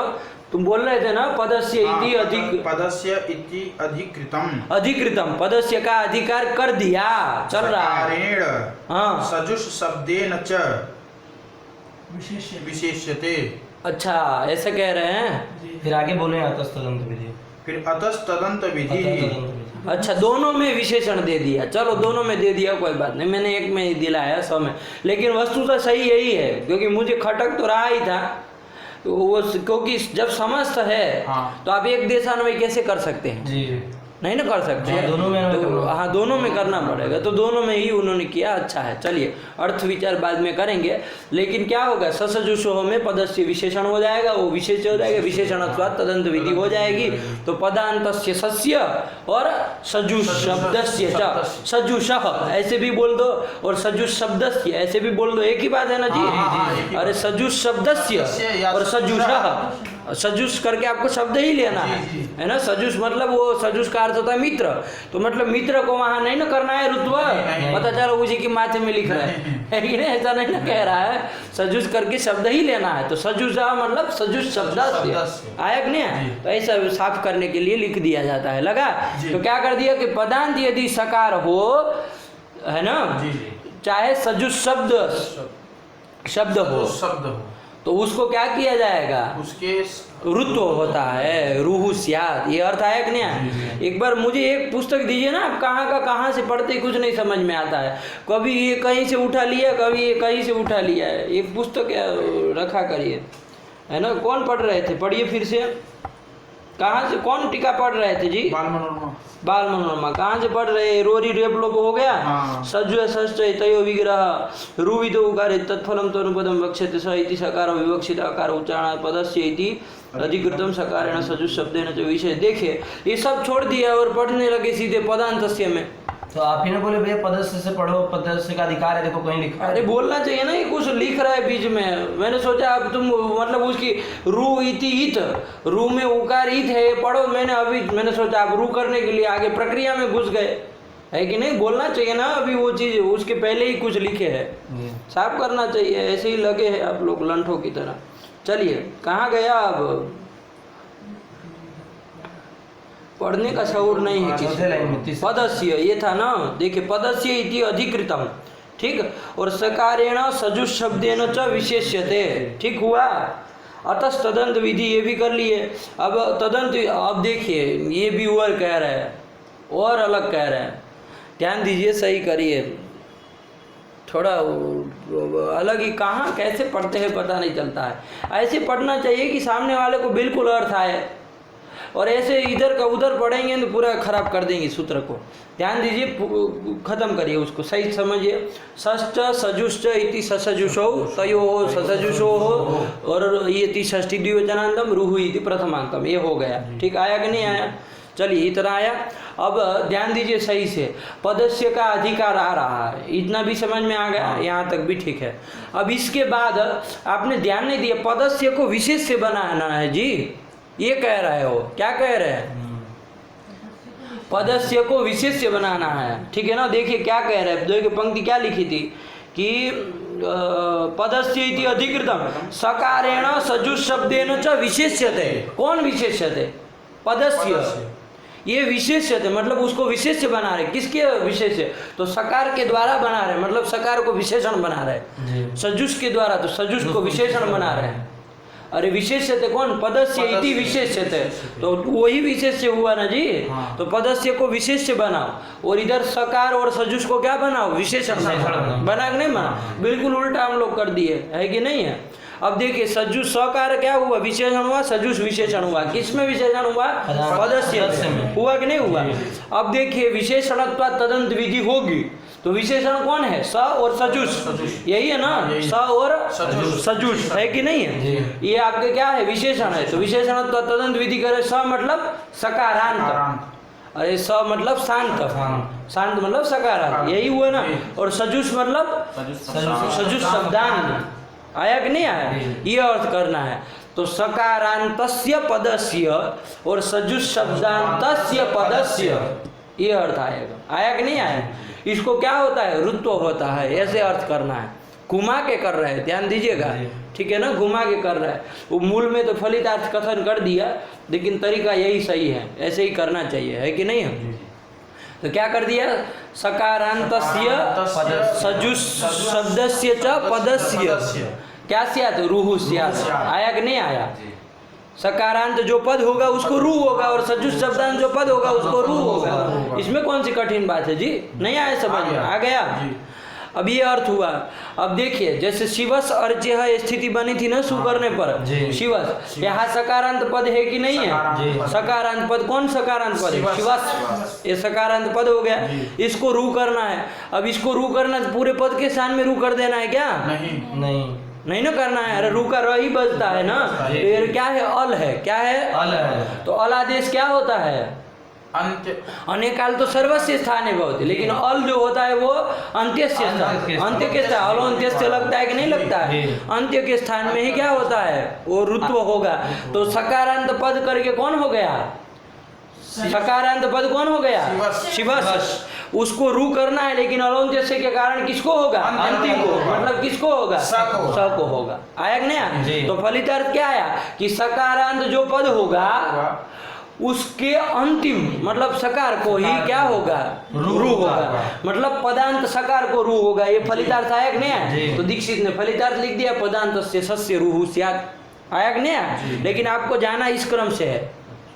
तुम बोल रहे थे ना पदस्य इति अधिक, पदस्य इति अधिकृतम, अधिकृतम, पदस्य का अधिकार कर दिया, चल रहा है। हाँ, सजुष शब्देन च विशेष्य विशेष्यते। अच्छा ऐसा कह रहे हैं। फिर आगे बोले अतस्तदंत विधि, फिर अतस्तदंत विधि। अच्छा दोनों में विशेषण दे दिया, चलो दोनों में दे दिया कोई बात नहीं, मैंने एक में ही दिलाया 100 में, लेकिन वस्तु तो सही यही है, क्योंकि मुझे खटक तो रहा ही था वो, क्योंकि जब समस्त है तो आप एक देशान्वय कैसे कर सकते हैं? जी नहीं ना कर सकते, दोनों में तो हाँ दोनों में करना पड़ेगा, तो दोनों में ही उन्होंने किया। अच्छा है, चलिए अर्थ विचार बाद में करेंगे। लेकिन क्या होगा? ससजुषो में पदस्य विशेषण हो जाएगा, वो विशेष हो जाएगा, विशेषणत्वात् तदंत विधि हो जाएगी। तो पदांतस्य सस्य और सजुष शब्दस्य च, सजुषः ऐसे भी बोल दो और सजुष शब्दस्य ऐसे भी बोल दो, एक ही बात है ना जी। अरे सजुष शब्दस्य और सजुषः, सजुष करके आपको शब्द ही लेना है ना। सजुष मतलब वो सजुष का अर्थ होता है मित्र, तो मतलब मित्र को वहां नहीं ना करना है रुत्व, पता चला उसी के माथे में लिख रहा है कि नहीं, ऐसा नहीं ना कह रहा है। सजुष करके शब्द ही लेना है, तो सजुषा मतलब सजुष शब्द आया कि नहीं? तो ऐसा साफ करने के लिए लिख दिया जाता है, लगा? तो क्या कर दिया कि पदांत यदि सकार हो, है ना, चाहे सजुष शब्द हो तो उसको क्या किया जाएगा? उसके रुत्व होता है, रूहु स्यात्। ये अर्थ आया कि नहीं? एक बार मुझे एक पुस्तक दीजिए ना, आप कहाँ का कहाँ से पढ़ते कुछ नहीं समझ में आता है, कभी ये कहीं से उठा लिया, कभी ये कहीं से उठा लिया है। एक पुस्तक रखा करिए, है ना। कौन पढ़ रहे थे? पढ़िए फिर से, कहाँ से कौन टीका पढ़ रहे थे जी? बाल मनोरमा। बाल मनोरमा कहाँ से पढ़ रहे? रोरी रेपलोप हो गया। हाँ। सज्जु षष्ठ तयो विग्रह रूवित उकार तत्फलम तनुपदम वक्ष्यते स इति सकार विवक्षित आकार उच्चारण पदस्य इति अधिकृतम सकारेण सज्जु शब्देन च विषय। देखिए ये सब छोड़ दिया और पढ़ने लगे सीधे पदांतस्य में। तो आप ही ने बोले भैया पदस्य से पढ़ो, पदस्य का अधिकार है, देखो कहीं लिखा है। अरे बोलना चाहिए ना, ये कुछ लिख रहा है बीच में। मैंने सोचा अब तुम मतलब उसकी रू इति इत, रू में उकार इत है, ये पढ़ो। मैंने सोचा आप रू करने के लिए आगे प्रक्रिया में घुस गए, है कि नहीं? बोलना चाहिए ना अभी वो चीज, उसके पहले ही कुछ लिखे है, साफ करना चाहिए। ऐसे ही लगे हैं आप लोग लंठों की तरह। चलिए कहाँ गया अब? पढ़ने का शऊर नहीं है किसी। पदस्य ये था ना, देखिए पदस्य इति अधिकृतम, ठीक, और सकारेण सजुष शब्देन च विशेष्यते, ठीक हुआ। अतः तदंत विधि ये भी कर लिए। अब तदंत, अब देखिए ये भी और कह रहा है और अलग कह रहा है, ध्यान दीजिए, सही करिए, थोड़ा अलग ही। कहाँ कैसे पढ़ते हैं पता नहीं चलता है। ऐसे पढ़ना चाहिए कि सामने वाले को बिल्कुल अर्थ आए, और ऐसे इधर का उधर पढ़ेंगे तो पूरा खराब कर देंगे सूत्र को। ध्यान दीजिए, खत्म करिए उसको, सही समझिए। षष्ठ सजुष्ट इति ससजुषो तयो ससजुषो और ये ति षष्ठी द्विवचनांतम रुहु इति प्रथमांतम, ये हो गया। ठीक आया कि नहीं आया? चलिए इतना आया। अब ध्यान दीजिए सही से, पदस्य का अधिकार आ रहा है, इतना भी समझ में आ गया, यहाँ तक भी ठीक है। अब इसके बाद आपने ध्यान नहीं दिया, पदस्य को विशेष से बनाना है जी, ये कह रहे हो। क्या कह रहे हैं? पदस्य को विशेष्य बनाना है, ठीक है ना? देखिए क्या कह रहे हैं, देखिए पंक्ति क्या लिखी थी कि पदस्य इति अधिकृतम सकारेण सजुष शब्देन च विशेष्यते। कौन विशेष्यते? पदस्य, ये विशेष्यते मतलब उसको विशेष्य बना रहे। किसके विशेष्य? तो सकार के द्वारा बना रहे, मतलब सकार को विशेषण बना रहे। सजुष के द्वारा तो सजुष को विशेषण बना रहे हैं। अरे विशेष्यते कौन? पदस्य इति विशेष्यते, तो वही विशेष्य हुआ ना जी। हाँ। तो पदस्य को विशेष्य बनाओ और इधर सकार और सजुष को क्या बनाओ? विशेषण बना के नहीं बना, बिल्कुल उल्टा हम लोग कर दिए, है कि नहीं है? अब देखिए सजुष सकार क्या हुआ? विशेषण हुआ, सजुष विशेषण हुआ। किसमें विशेषण हुआ? पदस्य में हुआ कि नहीं हुआ? अब देखिए विशेषणत्वा तदंत विधि होगी, तो विशेषण कौन है? स और सजुष, यही है ना? स और सजुष, है कि नहीं है? ये आपके क्या है? विशेषण है। तो विशेषण तो तदंत विधि करे। स मतलब सकारांत, अरे स मतलब शांत, शांत मतलब सकारांत, यही हुआ ना? और सजुष मतलब सजुष शब्दांत, आया कि नहीं आया? ये अर्थ करना है। तो सकारांतस्य पदस्य और सजुष शब्दांतस्य पदस्य, ये अर्थ आएगा। आया कि नहीं आया? इसको क्या होता है? रुत्व होता है, ऐसे अर्थ करना है। घुमा के कर रहे हैं, ध्यान दीजिएगा, ठीक है ना? घुमा के कर रहा है। वो मूल में तो फलितार्थ कथन कर दिया, लेकिन तरीका यही सही है, ऐसे ही करना चाहिए, है कि नहीं है? तो क्या कर दिया? सकारांतस्य सजुष शब्दस्य च पदस्य क्या स्यात्? रुहु स्यात्। आया कि नहीं आया? सकारांत जो पद होगा उसको रू होगा, और सजुष शब्दांत जो पद होगा उसको रू होगा। इसमें कौन सी कठिन बात है जी? नहीं आया समझ में? आ गया? अब ये अर्थ हुआ। अब देखिए जैसे शिवस अर्च्य स्थिति बनी थी ना सु करने पर, शिवस, यहाँ सकारांत पद है कि नहीं है? सकारांत पद, कौन सकारांत पद है? शिवस, ये सकारांत पद हो गया। इसको रू करना है। अब इसको रू करना, पूरे पद के स्थान में रू कर देना है क्या? नहीं ना करना है। अरे रू का र ही बजता है ना, तो ये क्या है? अल है। क्या है? अल है। तो अल आदेश क्या होता है? अनेकाल तो सर्वस्य स्थाने भवति, लेकिन अल जो होता है वो अंत्यस्य स्थान, अंत्य के स्थान, अलो अंत्यस्य लगता है कि नहीं लगता है? अंत्य के स्थान में ही क्या होता है? वो रुत्व होगा। तो सकारांत पद करके कौन हो गया? सकारांत पद कौन हो गया? शिवस। उसको रू करना है, लेकिन अलोन्त्यस्य के कारण किसको होगा? अंतिम को, मतलब किसको होगा? स को होगा। आया कि नहीं? तो फलितार्थ क्या आया कि सकारांत जो पद होगा उसके अंतिम मतलब सकार को ही क्या होगा? रू होगा। मतलब पदांत सकार को रू होगा। ये फलितार्थ आया कि नहीं आया? तो दीक्षित ने फलितार्थ लिख दिया पदांत से सस्य रूहु स्यात्। आया कि नहीं आया? लेकिन आपको जाना इस क्रम से है,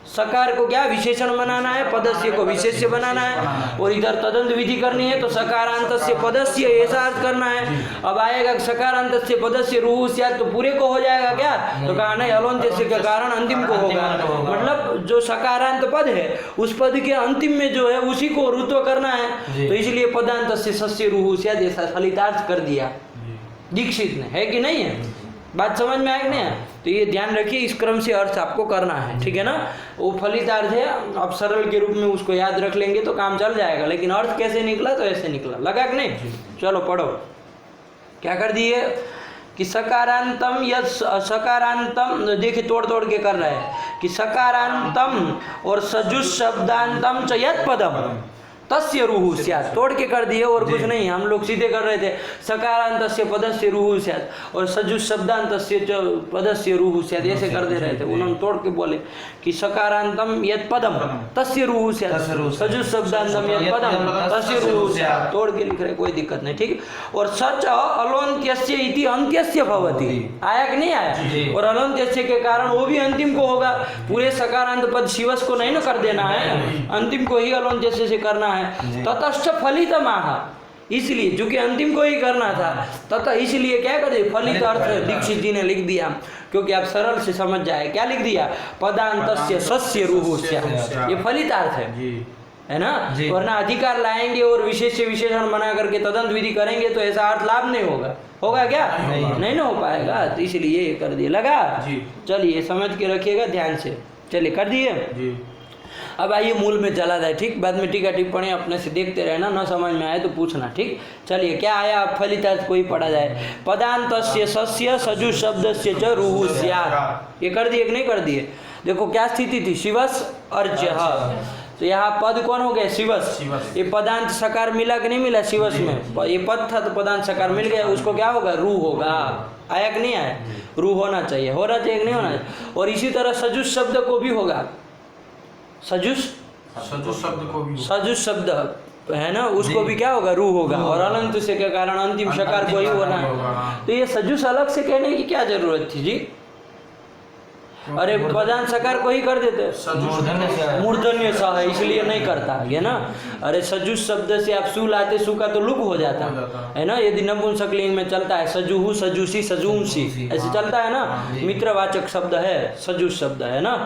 सकार को क्या विशेषण बनाना है, पदस्य को विशेष्य बनाना है, और इधर तदंत विधि करनी है तो सकारांतस्य पदस्य ऐसा अर्थ करना है। अब आएगा सकारांतस्य पदस्य रूह स्यात् तो पूरे को हो जाएगा क्या, तो कहा नहीं अलोन्त्यस्य के कारण अंतिम को होगा, मतलब जो सकारांत पद है उस पद के अंतिम में जो है उसी को रुत्व करना है, तो इसलिए पदांतस्य सस्य रूह स्यात् ऐसा फलितार्थ कर दिया दीक्षित ने, है कि नहीं है? बात समझ में आएगी नहीं? तो ये ध्यान रखिए, इस क्रम से अर्थ आपको करना है, ठीक है ना? वो फलितार्थ है, आप सरल के रूप में उसको याद रख लेंगे तो काम चल जाएगा, लेकिन अर्थ कैसे निकला तो ऐसे निकला, लगा कि नहीं? चलो पढ़ो, क्या कर दिए कि सकारांतम यद सकारांतम, देखिए तोड़ तोड़ के कर रहा है कि सकारांतम और सजुष शब्दांतम च यत् पदम तस्य रूह स्यात्, तोड़ के कर दिए और कुछ नहीं, हम लोग सीधे कर रहे थे सकारांतस्य पदस्य रूह स्यात् और सजुष शब्दांतस्य च पदस्य रूह स्यात्, ऐसे कर दे रहे थे, उन्होंने तोड़ के बोले कि सकारांतम यत् पदम तस्य रूह स्यात्, सजुष शब्दांतम यत् पदम तस्य रूह स्यात्, तोड़ के लिख रहे, कोई दिक्कत नहीं, ठीक। और सच अलोन्त्यस्य इति अंत्यस्य भवति, आया कि नहीं आया? और अलोन्त्यस्य के कारण वो भी अंतिम को होगा, पूरे सकारांत पद शिवस को नहीं ना कर देना है, अंतिम को ही अलोन्त्यस्य से करना है। ततश्च फलितमाह, इसलिए चूंकि अंतिम को ही करना था तथा इसलिए क्या कर दिया फलित अर्थ दीक्षित जी ने लिख दिया, क्योंकि आप सरल से समझ जाए, क्या लिख दिया पदांतस्य सस्य रूह स्यात्, ये फलितार्थ है ना? वरना अधिकार लाएंगे और विशेष विशेषण बना करके तदंत विधि करेंगे तो ऐसा अर्थ लाभ नहीं होगा, होगा क्या? नहीं ना हो पाएगा, तो इसलिए ये कर दिए, लगा? चलिए समझ के रखिएगा ध्यान से, चलिए कर दिए। अब आइए मूल में चला जाए, ठीक? बाद में टीका टिप्पणी अपने से देखते रहना, न समझ में आए तो पूछना, ठीक? चलिए क्या आया, अब फलितार्थ को ही पढ़ा जाए। पदांतस्य सस्य सजुष शब्दस्य च रूह स्यात्, ये कर दिए कि नहीं कर दिए? देखो क्या स्थिति थी, शिवस अर्च्यः, तो यहाँ पद कौन हो गया? शिवस। ये पदांत सकार मिला कि नहीं मिला शिवस में? ये पद था तो पदांत सकार मिल गया, उसको क्या होगा? रूह होगा, आया कि नहीं आया? रूह होना चाहिए, होना चाहिए कि नहीं होना चाहिए? और इसी तरह सजुष शब्द को भी होगा, सजुष शब्द को भी, सजुष शब्द है ना, उसको भी क्या होगा? रूह होगा, और अनंत से के कारण अंतिम शकार को ही होना है, तो ये सजुष अलग से कहने की क्या जरूरत थी जी? अरे पदांत सकार को ही कर देते, मूर्धन्य सा है इसलिए नहीं करता है ना। अरे सजुष शब्द से आप सु लाते, सु का तो लुक हो जाता है ना, यदि नपुंसकलिंग में चलता है सजुहु सजुसी सजूंसी ऐसे चलता है ना, मित्रवाचक शब्द है सजुष शब्द, है ना।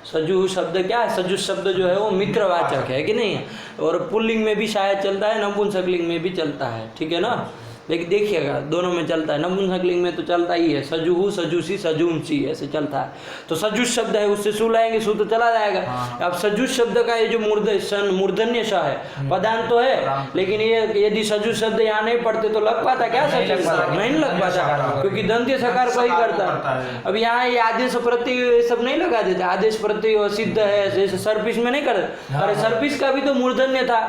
सजुह शब्द क्या है? सजुष शब्द जो है वो मित्रवाचक है कि नहीं है, और पुल्लिंग में भी शायद चलता है, नपुंसकलिंग में भी चलता है, ठीक है ना। लेकिन देखिएगा दोनों में चलता है, नपुंसकलिंग में तो चलता ही है सजुहु सजुसी सजूंसी ऐसे चलता है, तो सजुष शब्द है उससे सु लाएंगे, सु तो चला जाएगा। अब सजुष शब्द का ये जो मूर्धन्य श है पदांत तो है, लेकिन ये यदि सजुष शब्द यहाँ नहीं पढ़ते तो लग पाता क्या? नहीं लग पाता, क्योंकि दंत्य सकार को ही करता है। अब यहाँ ये आदेश प्रत्यय सब नहीं लगा देते, आदेश प्रत्यय सिद्ध है जैसे सर्पिस में नहीं करते। अरे सर्पिस का भी तो मूर्धन्य था,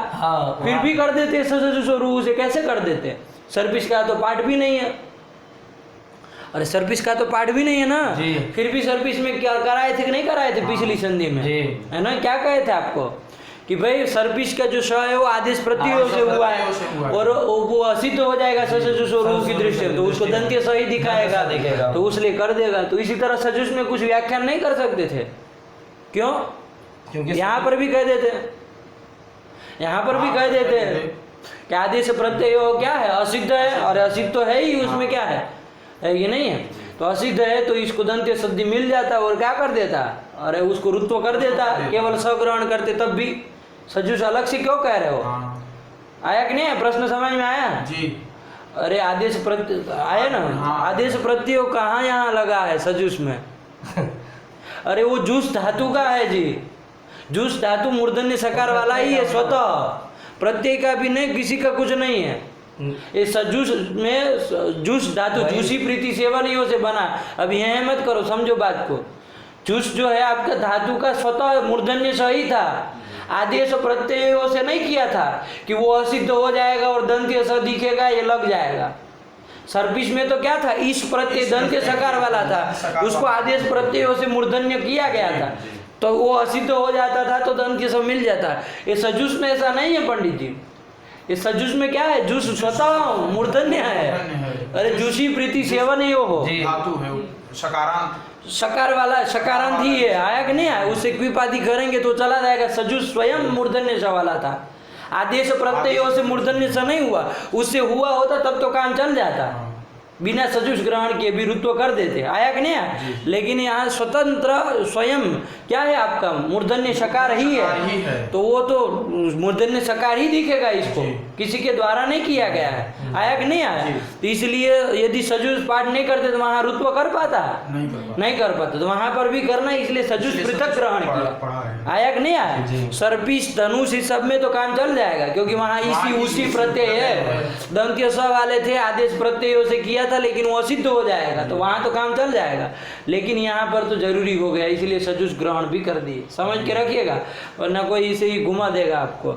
फिर भी कर देते सजुष और रूह से, कैसे कर देते? सर्पिस का तो पाठ भी नहीं है, अरे सर्पिस का तो पाठ भी नहीं है ना, फिर भी सर्पिस में क्या कराए थे कि नहीं कराए थे पिछली संधि में, है ना। क्या कहे थे आपको कि भाई सर्पिस का जो श है वो आदेश प्रत्यय से हुआ है, और वो असिद्ध हो जाएगा सजुष और रूह की दृष्टि से, तो उसको दंत्य स ही दिखाएगा, तो उसलिए कर देगा। तो इसी तरह सजुष में कुछ व्याख्यान नहीं कर सकते थे, क्यों? क्योंकि यहाँ पर भी कह देते, यहाँ पर भी कह देते क्या आदेश प्रत्यय क्या है? असिद्ध है, और असिद्ध तो है ही, उसमें क्या है ये नहीं है, तो असिद्ध है तो इसको दंत्य सद्धि मिल जाता और क्या कर देता? अरे उसको रुत्व कर देता, केवल सग्रहण करते, तब भी सजुष अलग से क्यों कह रहे हो? आया कि नहीं है? प्रश्न समझ में आया जी? अरे आदेश प्रत्यय आया ना, आदेश प्रत्यय कहाँ यहाँ लगा है सजुष में? अरे वो जूस धातु का है जी, जूस धातु मूर्धन्य सकार वाला ही है स्वतः, प्रत्यय का भी नहीं, किसी का कुछ नहीं है। ये सजुष में जूस धातु जूसी प्रीति सेवनियों से बना। अब यह मत करो, समझो बात को। जूस जो है आपका धातु का स्वतः मूर्धन्य सही था, आदेश प्रत्ययों से नहीं किया था कि वो असिद्ध हो जाएगा और दंत्य स दिखेगा, ये लग जाएगा। सर्पिस में तो क्या था? इस प्रत्यय दंत्य सकार वाला था, उसको आदेश प्रत्ययों से मूर्धन्य किया गया था, तो वो असिद्ध हो जाता था तो दंत्य सब मिल जाता। ये सजुष में ऐसा नहीं है पंडित जी, ये सजुष में क्या है? जूस स्वतः मूर्धन्य है। अरे जूसी प्रीति सेवन ही हो धातु है, सकारांत सकार वाला सकारांत ही है, आया कि नहीं आया? उससे क्विपादी करेंगे तो चला जाएगा। सजु स्वयं मूर्धन्य स वाला था, आदेश प्रत्ययों से मूर्धन्य स नहीं हुआ, उससे हुआ होता तब तो काम चल जाता, बिना सजुष ग्रहण किए भी रुत्व कर देते, आया कि नहीं आया? लेकिन यहाँ स्वतंत्र स्वयं क्या है आपका मूर्धन्य सकार ही है, तो वो तो मूर्धन्य सकार ही दिखेगा इसको, किसी के द्वारा नहीं किया गया है, आया कि नहीं आया? तो इसलिए यदि सजुष पाठ नहीं करते तो वहाँ रुत्व कर पाता, नहीं कर पाता, तो वहाँ पर भी करना, इसलिए सजुष पृथक ग्रहण किया, आया कि नहीं आया? सर्पिस धनुष इस सब में तो काम चल जाएगा, क्योंकि वहाँ इसी उसी प्रत्यय है, दंत्य स वाले थे, आदेश प्रत्ययों से किया था, लेकिन वो असिद्ध हो जाएगा, तो वहाँ तो काम चल जाएगा। लेकिन यहाँ पर तो जरूरी हो गया, इसलिए सजुष ग्रहण भी कर दिए, समझ के रखिएगा, वरना कोई इसे ही घुमा देगा आपको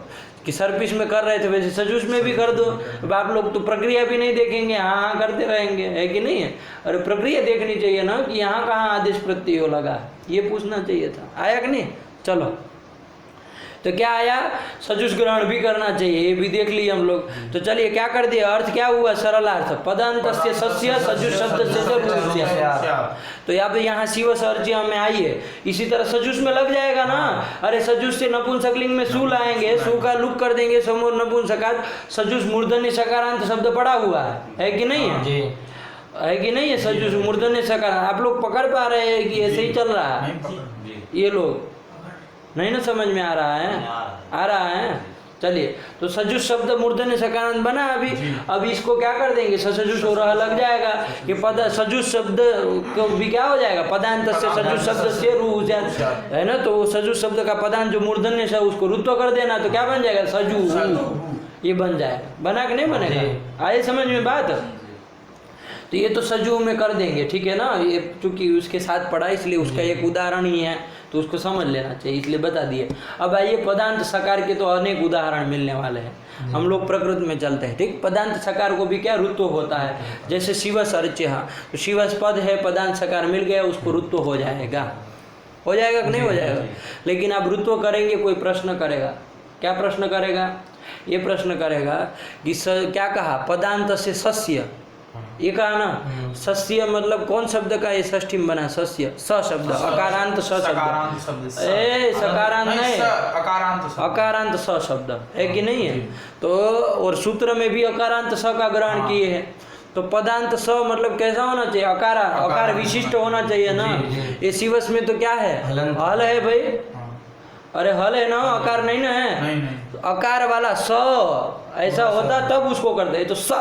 कि सर्पिस में कर रहे थे वैसे सजुष में भी कर दो। अब आप लोग तो प्रक्रिया भी नहीं देखेंगे, हाँ हाँ करते रहेंगे, है कि नहीं है? अरे प्रक्रिया देखनी चाहिए ना कि यहाँ कहाँ आदेश प्रत्यय लगा, ये पूछना चाहिए था, आया कि नहीं? चलो, तो क्या आया? सजुष ग्रहण भी करना चाहिए, ये भी देख लिए हम लोग। तो चलिए क्या कर दिया, अर्थ क्या हुआ? सरल अर्थ, पदांतस्य सस्य सजुष शब्द से तो यहाँ शिव सर्ज्य में आई है, इसी तरह सजुष में लग जाएगा ना। अरे सजुष से नपुंसकलिंग में सु लाएंगे, सु का लुक कर देंगे समूह नपुंसकात, सजुष मूर्धन्य सकारांत शब्द पड़ा हुआ है कि नहीं है? है कि नहीं है? सजुष मूर्धन्य सकारांत आप लोग पकड़ पा रहे हैं कि ऐसे ही चल रहा है? ये लोग नहीं ना समझ में आ रहा है? आ रहा है। चलिए, तो सजुष शब्द मूर्धन्य सकारांत बना अभी, अब इसको क्या कर देंगे? सजुष हो रहा लग जाएगा कि पद सजुष शब्द को भी क्या हो जाएगा? पदांत से सजुष शब्द से रू है ना, तो सजुष शब्द का पदांत जो मूर्धन्य से उसको रुत्व कर देना, तो क्या बन जाएगा? सजु, ये बन जाएगा। बना कि नहीं बनेगा? आए समझ में बात? तो ये तो सजु में कर देंगे, ठीक है ना? ये चूंकि उसके साथ पढ़ा इसलिए उसका एक उदाहरण ही है, तो उसको समझ लेना चाहिए, इसलिए बता दिए। अब आइए पदांत सकार के तो अनेक उदाहरण मिलने वाले हैं, हम लोग प्रकृत में चलते हैं, ठीक? पदांत सकार को भी क्या रुत्व होता है? जैसे शिवस अर्च्य, तो शिवस पद है, पदांत सकार मिल गया, उसको रुत्व हो जाएगा, हो जाएगा कि नहीं हो जाएगा? लेकिन आप रुत्व करेंगे, कोई प्रश्न करेगा, क्या प्रश्न करेगा? ये प्रश्न करेगा कि क्या कहा? पदांत से सस्य, ये कहा ना, सस्य मतलब कौन शब्द का ये षष्ठी में बना? सस्य, स शब्द, अकारांत स शब्द, सकारांत नहीं, अकारांत स शब्द है कि नहीं है? तो और सूत्र में भी अकारांत स का ग्रहण किए हैं, तो पदांत स मतलब कैसा होना चाहिए? अकार विशिष्ट होना चाहिए ना। ये शिवस में तो क्या है? हल है भाई, अरे हल है ना, अकार नहीं ना है, तो अकार वाला स ऐसा होता तब उसको करते, तो स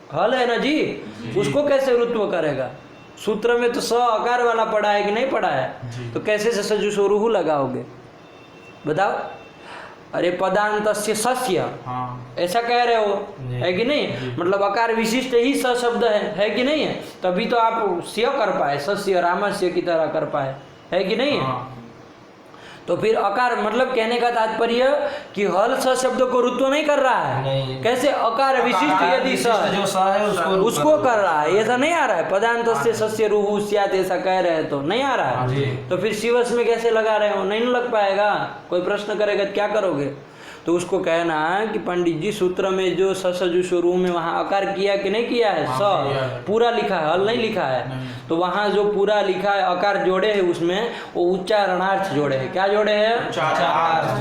हल है ना जी, उसको कैसे रुत्व करेगा? सूत्र में तो स अकार वाला पड़ा है कि नहीं पड़ा है? तो कैसे से सजुषोरुहु लगाओगे बताओ? अरे पदांतस्य सस्य, ऐसा कह रहे हो, है कि नहीं? मतलब अकार विशिष्ट ही स शब्द है कि नहीं है? तभी तो आप स्य कर पाए, सस्य रामस्य की तरह कर पाए, है कि नहीं है? तो फिर अकार मतलब कहने का तात्पर्य कि हल स शब्द को रुत्व नहीं कर रहा है, कैसे? अकार विशिष्ट यदि स है उसको कर रहा है, ऐसा नहीं आ रहा है। पदांत से सस्य रुहु स्यात् ऐसा कह रहे हैं तो नहीं आ रहा है, तो फिर शिवस में कैसे लगा रहे हो? नहीं लग पाएगा। कोई प्रश्न करेगा तो क्या करोगे? तो उसको कहना है कि पंडित जी सूत्र में जो सजुषोरु में वहाँ अकार किया कि नहीं किया है? स पूरा लिखा है, हल नहीं लिखा है, तो वहाँ जो पूरा लिखा है अकार जोड़े है, उसमें वो उच्चारणार्थ जोड़े है। क्या जोड़े है?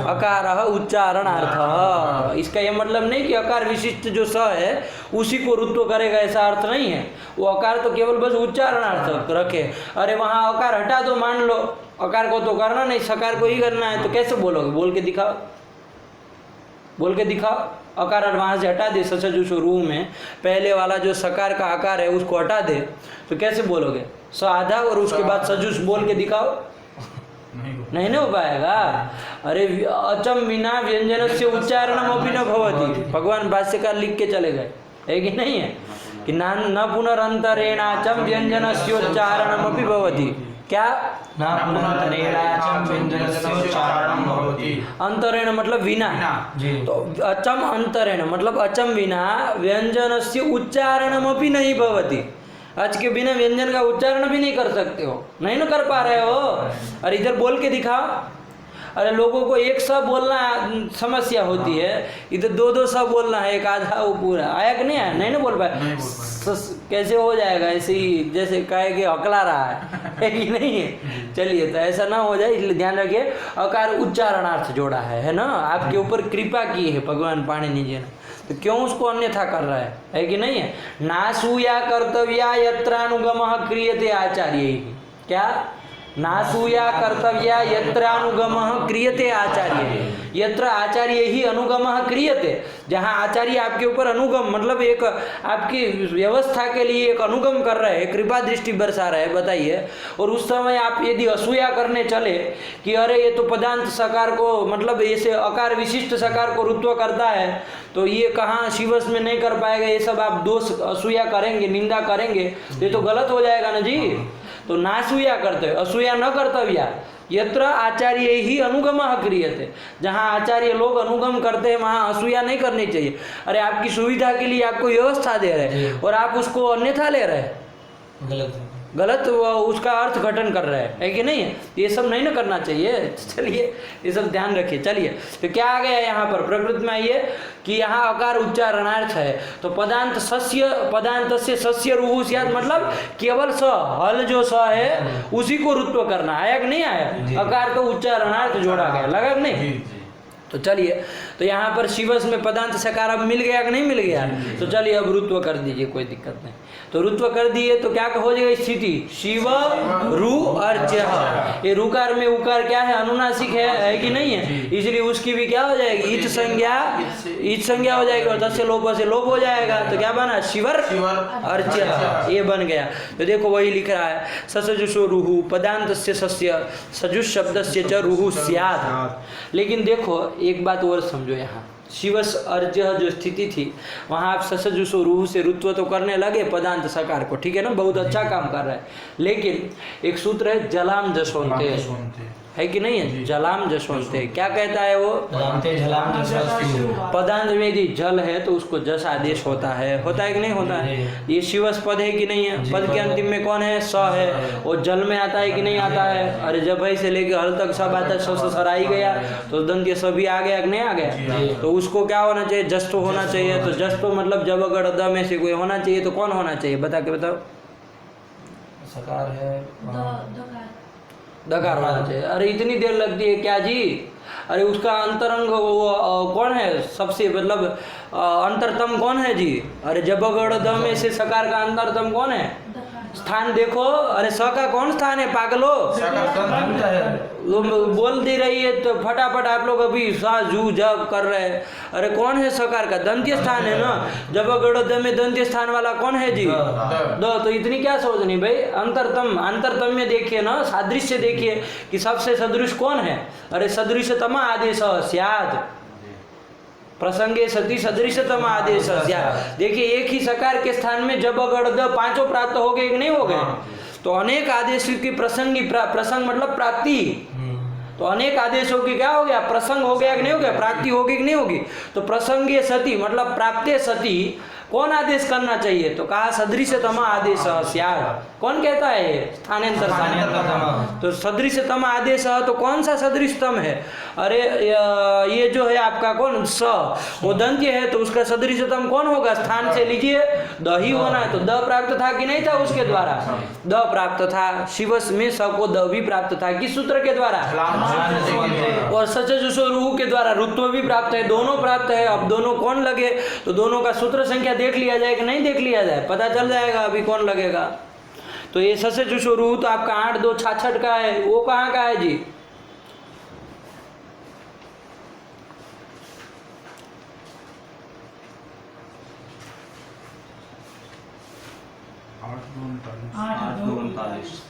अकार उच्चारणार्थ। इसका ये मतलब नहीं कि अकार विशिष्ट जो स है उसी को रुत्व करेगा, ऐसा अर्थ नहीं है। वो अकार तो केवल बस उच्चारणार्थ रखे। अरे वहाँ अकार हटा दो, मान लो अकार को तो करना नहीं, सकार को ही करना है, तो कैसे बोलोगे? बोल के दिखाओ, बोल के दिखाओ। अकार वहाँ से हटा दे, सजुषोरु में पहले वाला जो सकार का आकार है उसको हटा दे, तो कैसे बोलोगे? स आधा और उसके बाद सजुष बोल के दिखाओ, नहीं ना हो पाएगा। अरे अचम विना व्यंजन से उच्चारणम अपि न भवति, भगवान भाष्यकार लिख के चले गए, है कि नहीं है? कि न पुनरंतरेणाचम व्यंजन से उच्चारणम अपि भवति। क्या? अंतरेण मतलब बिना, तो अचम अंतरेण मतलब अचम बिना व्यंजन से उच्चारणम अपि नहीं भवति। आज के बिना व्यंजन का उच्चारण भी नहीं कर सकते हो, नहीं ना कर पा रहे हो। अरे इधर बोल के दिखाओ। अरे लोगों को एक सा बोलना समस्या होती है, इधर दो दो सा बोलना है, एक आधा वो पूरा। आया कि नहीं आया? नहीं ना बोल पाए, कैसे हो जाएगा? ऐसे ही जैसे कहे कि हकला रहा है, है कि नहीं है। चलिए, तो ऐसा ना हो जाए इसलिए ध्यान रखिए, अकार उच्चारणार्थ जोड़ा है ना, आपके ऊपर कृपा की है भगवान पाणिनि जी ने, तो क्यों उसको अन्यथा कर रहा है कि नहीं है। नासूया कर्तव्या यत्रानुगमः क्रियते आचार्य, क्या नासूया कर्तव्या यत्रानुगमः क्रियते आचार्य, यत्र आचार्य ही अनुगमः क्रियते, जहाँ आचार्य आपके ऊपर अनुगम मतलब एक आपकी व्यवस्था के लिए एक अनुगम कर रहे हैं, कृपा दृष्टि बरसा रहे हैं, बताइए। और उस समय आप यदि असूया करने चले कि अरे ये तो पदांत सकार को मतलब ऐसे अकार विशिष्ट सकार को रुत्व करता है, तो ये कहाँ शिवस में नहीं कर पाएगा, ये सब आप दोष असूया करेंगे, निंदा करेंगे, ये तो गलत हो जाएगा ना जी। तो नासूया करते असूया न कर्तव्या यत्र आचार्य ही अनुगमः क्रियते, जहाँ आचार्य लोग अनुगम करते हैं वहाँ असूया नहीं करनी चाहिए। अरे आपकी सुविधा के लिए आपको व्यवस्था दे रहे हैं और आप उसको अन्यथा ले रहे हैं, गलत उसका अर्थ घटन कर रहे हैं, है कि नहीं है। ये सब नहीं ना करना चाहिए। चलिए, ये सब ध्यान रखिए। चलिए, तो क्या आ गया यहाँ पर प्रकृति में आइए कि यहाँ अकार उच्चारणार्थ है, तो पदांत सस्य पदांत से सस्य रुहु स्यात् मतलब केवल स हल जो स है उसी को रुत्व करना, आया कि नहीं आया, अकार का उच्चारणार्थ जोड़ा गया, लगा कि नहीं। तो चलिए, तो यहाँ पर शिवस में पदांत सकार अब मिल गया कि नहीं मिल गया, तो चलिए अब रुत्व कर दीजिए, कोई दिक्कत नहीं। तो रुत्व कर दिए तो क्या हो जाएगा स्थिति, शिव रु अर्च्य, ये रुकार में उकार क्या है, अनुनासिक है कि नहीं है, इसलिए उसकी भी क्या हो जाएगी, इच संज्ञा हो जाएगी, और तस्य लोप से लोप हो जाएगा, तो क्या बना शिवर अर्च्य, ये बन गया। तो देखो वही लिख रहा है, ससजुषो रुहु पदांत से सस्य सजुष शब्द से च रुहु स्यात्। लेकिन देखो एक बात और समझो, यहाँ शिवस अर्ज्य जो स्थिति थी वहाँ आप ससजुषो रुहु से रुत्व तो करने लगे पदांत सकार को, ठीक है ना, बहुत अच्छा काम कर रहा है। लेकिन एक सूत्र है जलाम जसोन्ते, है कि नहीं है, जलाम जसोन्ते, क्या कहता है वो, पदांत में यदि जल है तो उसको जस आदेश होता है कि नहीं होता है। ये शिवस पद है कि नहीं है, पद के अंतिम में कौन है, स है, और जल में आता है कि नहीं आता है। अरे जब भाई से लेके हल तक सब आता है, स सराई गया तो दंत्य सभी आ गया कि नहीं आ गया, तो उसको क्या होना चाहिए, जस तो होना चाहिए। तो जस तो मतलब जब अगर द में से कोई होना चाहिए तो कौन होना चाहिए, बता के बताओ। सकार है, दकार होना चाहिए। अरे इतनी देर लगती है क्या जी, अरे उसका अंतरंग वो कौन है सबसे मतलब अंतरतम कौन है जी, अरे जबगढ़ द में से सकार का अंतरतम कौन है, स्थान देखो, अरे स का कौन स्थान है पागलो, बोल दे रही है तो फटाफट आप लोग अभी सा जू जब कर रहे हैं। अरे कौन है सकार का, दंत्य स्थान है ना, जबगढ़ द में दंत्य स्थान वाला कौन है जी, दो। तो इतनी क्या सोचनी भाई, अंतरतम में देखिए ना, सादृश्य देखिए कि सबसे सदृश कौन है। अरे सदृशतम आदेश स्यात्, प्रसंगे सती सदृशतम आदेश। देखिए एक ही सकार के स्थान में जब अगर द पांचों प्राप्त हो गए कि नहीं हो गए, तो अनेक आदेशों की प्रसंग मतलब प्राप्ति, तो अनेक आदेशों की क्या हो गया, प्रसंग हो गया कि नहीं हो गया, प्राप्ति होगी कि नहीं होगी। तो प्रसंगे सती मतलब प्राप्ते सती कौन आदेश करना चाहिए, तो कहा सदृशतम आदेश स्यात्। कौन कहता है ये, स्थानेंतर। तो सदृशतम आदेश तो कौन सा सदृशतम है, अरे ये जो है आपका कौन स, वो दंत्य है, तो उसका सदृशतम कौन होगा, स्थान से लीजिए द ही होना है। तो द प्राप्त था कि नहीं था उसके द्वारा, द प्राप्त था, शिवस में स को द भी प्राप्त था, किस सूत्र के द्वारा, और सचजुषो रुहु के द्वारा रुत्व भी प्राप्त है, दोनों प्राप्त है। अब दोनों कौन लगे, तो दोनों का सूत्र संख्या देख लिया जाए कि नहीं देख लिया जाए, पता चल जाएगा अभी कौन लगेगा। तो ये ससजुषो रुहु तो आपका 8 2 66 का है, वो कहाँ का है जी,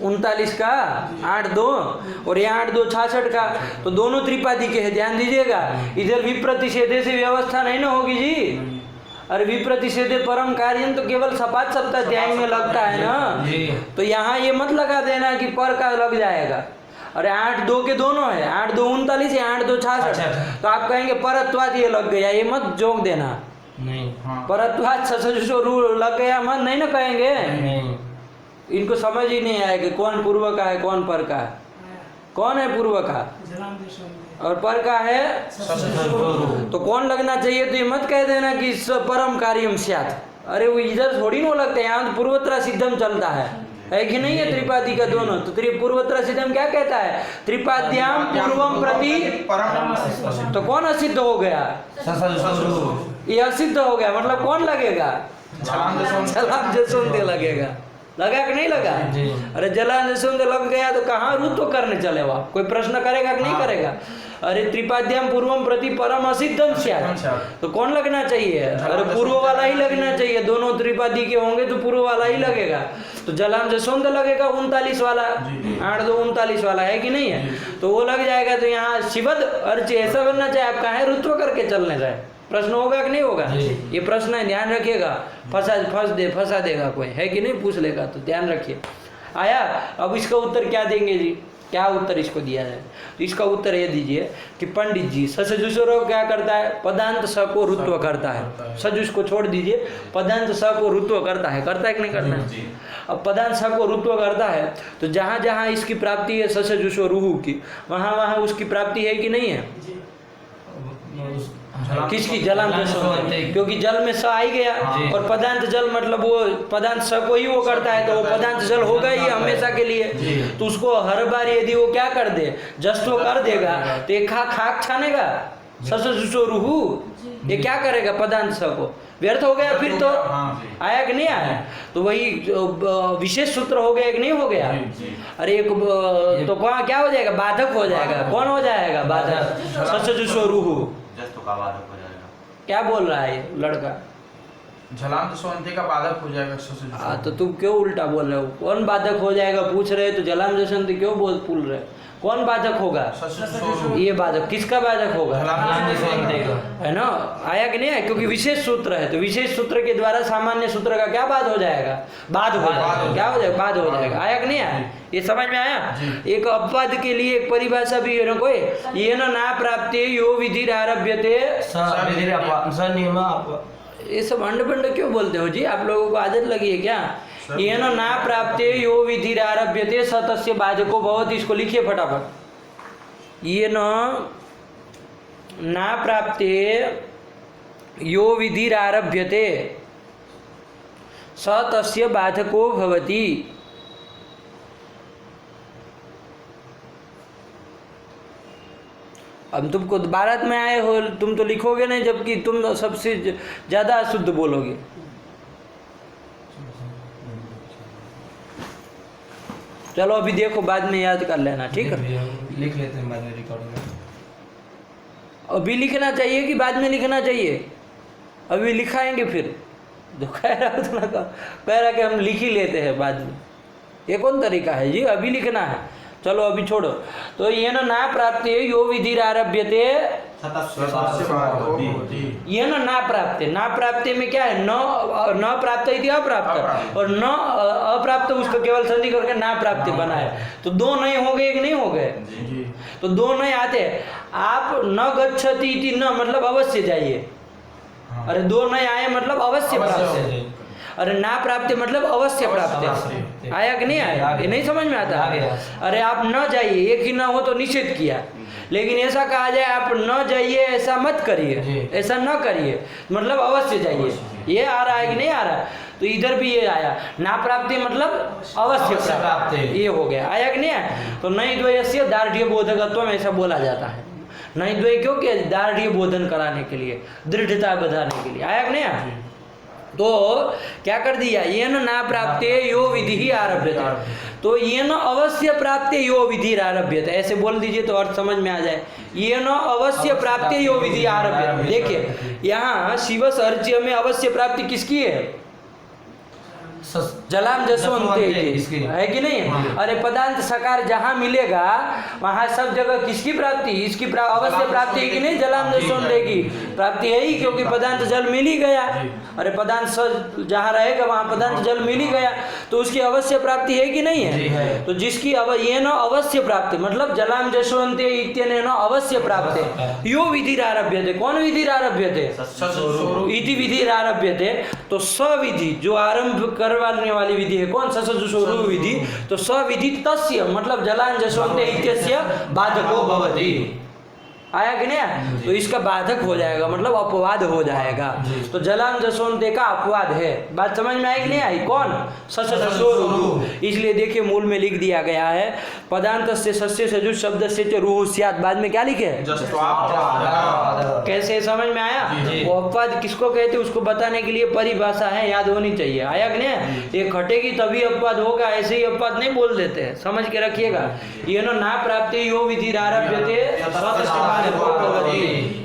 उनतालीस का 8 2 और ये 8 2 66 का, तो दोनों त्रिपादी के हैं, ध्यान दीजिएगा। इधर विप्रतिषेधे से व्यवस्था नहीं ना होगी जी, अरे विप्रतिषेधे परम कार्य तो केवल सपाट सप्ताध्याय में लगता है ना, तो यहाँ ये मत लगा देना कि पर का लग जाएगा। अरे 8 2 के दोनों है, 8 2 39 या 8 2 66, तो आप कहेंगे परत्वाद ये लग गया, ये मत जोक देना, नहीं परत्वाद ससजुषो रुहु लग गया मत नहीं ना कहेंगे, नहीं, इनको समझ ही नहीं आएगा कौन पूर्व का है कौन पर का है, कौन है पूर्व का और पर का है, तो कौन लगना चाहिए। तो ये मत कह देना कि परम कार्यम स्यात्, अरे वो इधर थोड़ी ना लगता है, यहाँ तो पूर्वोत्तरा सिद्धम चलता है, है कि नहीं है त्रिपादी का दोनों? तो पूर्वोत्तर सिद्धम क्या कहता है? त्रिपाद्याम पूर्वम प्रति परम तो कौन असिद्ध हो गया? ये असिद्ध हो गया, मतलब कौन लगेगा? जलाम जसवंत लगेगा। लगा कि नहीं लगा? अरे जलाम जसवंत लग गया तो कहाँ रुत्व करने चले वो? कोई प्रश्न करेगा कि नहीं करेगा? अरे त्रिपाद्याम पूर्वम प्रति परम असिद्धम स्यात्, तो कौन लगना चाहिए? अरे पूर्व वाला ही लगना चाहिए। दोनों त्रिपादी के होंगे तो पूर्व वाला ही लगेगा। तो जलाम जसवंत लगेगा 39 वाला, 8 2 39 वाला, है कि नहीं है? तो वो लग जाएगा। तो यहाँ शिवद अर्चे ऐसा बनना चाहिए। आप कहाँ रुत्व करके चलने जाए? प्रश्न होगा कि नहीं होगा? ये प्रश्न है, ध्यान रखिएगा। फंसा देगा कोई, है कि नहीं? पूछ लेगा, तो ध्यान रखिए। आया? अब इसका उत्तर क्या देंगे जी? क्या उत्तर इसको दिया जाए? तो इसका उत्तर ये दीजिए कि पंडित जी ससजुषरो क्या करता है? पदांत स को रुत्व करता है। सजुष को छोड़ दीजिए, पदांत स को रुत्व करता है कि नहीं करता है? अब पदांत स को रुत्व करता है तो जहाँ जहाँ इसकी प्राप्ति है ससजुषो रुहु की, वहाँ वहाँ उसकी प्राप्ति है कि नहीं है? किसकी? जलाम जसवंत, क्योंकि जल में स आ ही गया। और पदांत जल मतलब वो पदांत स को ही वो करता है, तो वो पदांत जल होगा ही हमेशा के लिए। तो उसको हर बार यदि वो क्या कर दे, जस्तो कर देगा, तो ये खाक छानेगा ससजुषो रुहु, ये क्या करेगा? पदांत स को व्यर्थ हो गया। फिर तो आया कि नहीं आया? तो वही विशेष सूत्र हो गया कि नहीं हो गया? अरे एक तो क्या हो जाएगा? बाधक हो जाएगा। कौन हो जाएगा बाधक? ससजुषो रुहु का बाधक हो जाएगा। क्या बोल रहा है लड़का? जलाम जसवंती का बाधक हो जाएगा। तो तुम क्यों उल्टा बोल रहे हो? कौन बाधक हो जाएगा पूछ रहे, तो जलाम जसवंती क्यों बोल रहे? कौन बाधक होगा? ये बाधक किसका बाधक होगा? है ना? आया कि नहीं है? क्योंकि विशेष सूत्र है, तो विशेष सूत्र के द्वारा सामान्य सूत्र का क्या बाध हो जाएगा? बाध हो जाएगा। क्या हो जाएगा? बाध हो जाएगा। आया कि नहीं आया? ये समझ में आया? एक अपवाद के लिए एक परिभाषा भी है ना कोई, ये ना प्राप्ति यो विधि आरभ्यते। ये सब अंड क्यों बोलते हो जी? आप लोगों को आदत लगी है क्या? ये ना प्राप्ते यो विधि आरभ्यते स तस्य बाधको भवति। इसको लिखिए फटाफट। ये ना प्राप्ते यो विधि आरभ्यते स तस्य बाधको भवति। अब तुमको भारत में आए हो, तुम तो लिखोगे नहीं, जबकि तुम सबसे ज्यादा शुद्ध बोलोगे। चलो अभी देखो, बाद में याद कर लेना, ठीक है? लिख लेते हैं बाद में रिकॉर्डिंग में। अभी लिखना चाहिए कि बाद में लिखना चाहिए? अभी लिखाएंगे फिर। जो कह रहा कि हम लिख ही लेते हैं बाद में, ये कौन तरीका है जी? अभी लिखना है। चलो अभी छोड़ो। तो ये ना प्राप्ति यो विधि आरभ्यते, ये ना प्राप्ति। ना प्राप्ति में क्या है? न प्राप्त इति अप्राप्त, और न अप्राप्त उसको केवल संधि करके ना प्राप्ति बना है। तो दो नहीं हो गए कि नहीं हो गए? तो दो नहीं आते। आप न गच्छति इति न मतलब अवश्य जाइए। अरे दो नहीं आए मतलब अवश्य प्राप्त। अरे ना प्राप्ति मतलब अवश्य प्राप्ति। आया कि नहीं आया? ये नहीं समझ में आता? अरे आप न जाइए, एक ही न हो तो निषेध किया, लेकिन ऐसा कहा जाए आप न जाइए, ऐसा मत करिए, ऐसा न करिए, मतलब अवश्य जाइए। ये आ रहा है कि नहीं आ रहा? तो इधर भी ये आया, ना प्राप्ति मतलब अवश्य प्राप्ति, ये हो गया। आया कि नहीं आया? तो नहीं द्वयस्य दार्ढ्य बोधकत्व ऐसा बोला जाता है। नहीं द्वय क्यों? कि दार्ढ्य बोधन कराने के लिए, दृढ़ता बढ़ाने के लिए। आया कि नहीं आया? तो क्या कर दिया? ये ना प्राप्ते यो विधि आरभ्यते। तो ये न अवश्य प्राप्ते यो विधि आरभ्यते, ऐसे बोल दीजिए तो अर्थ समझ में आ जाए। ये न अवश्य प्राप्ते यो विधि आरभ्यते। देखिए यहाँ शिवस अर्च्य में अवश्य प्राप्ति किसकी है? जलाम जसवंत है कि नहीं? अरे पदांत सकार जहाँ मिलेगा वहाँ सब जगह किसकी प्राप्ति? इसकी अवश्य प्राप्ति है कि नहीं? जलाम जसवंत की प्राप्ति है ही, क्योंकि पदांत जल मिल ही गया। अरे पदांत जहाँ रहेगा वहाँ पदांत जल मिल ही गया, तो उसकी अवश्य प्राप्ति है कि नहीं है? तो जिसकी ये न अवश्य प्राप्ति मतलब जलाम जसवंत इत्यने न अवश्य प्राप्ति यो विधि आरभ्यते। कौन विधि आरभ्यते? इति विधि आरभ्यते। तो सविधि जो आरंभ करवाने वाली विधि है कौन? ससजुषो विधि। तो सविधि तस्य मतलब जलाम जसवंत इत्यस्य बाधको भवति। आया कि नहीं? तो इसका बाधक हो जाएगा, मतलब अपवाद हो जाएगा। तो जलाम जसोंते का अपवाद है। बात समझ में आई कि नहीं आई? कौन? ससजसोरुः। इसलिए देखिए मूल में लिख दिया गया है पदांत से सस्य सजुष शब्द से रुः स्यात्। बाद में क्या लिखे? कैसे समझ में आया? वो अपवाद किसको कहते उसको बताने के लिए परिभाषा है, याद होनी चाहिए। आया कि नहीं? ये खटेगी तभी अपवाद होगा, ऐसे ही अपवाद नहीं बोल देते हैं, समझ के रखिएगा। ये ना प्राप्ति यो विधिरारभ्यते स्वतः।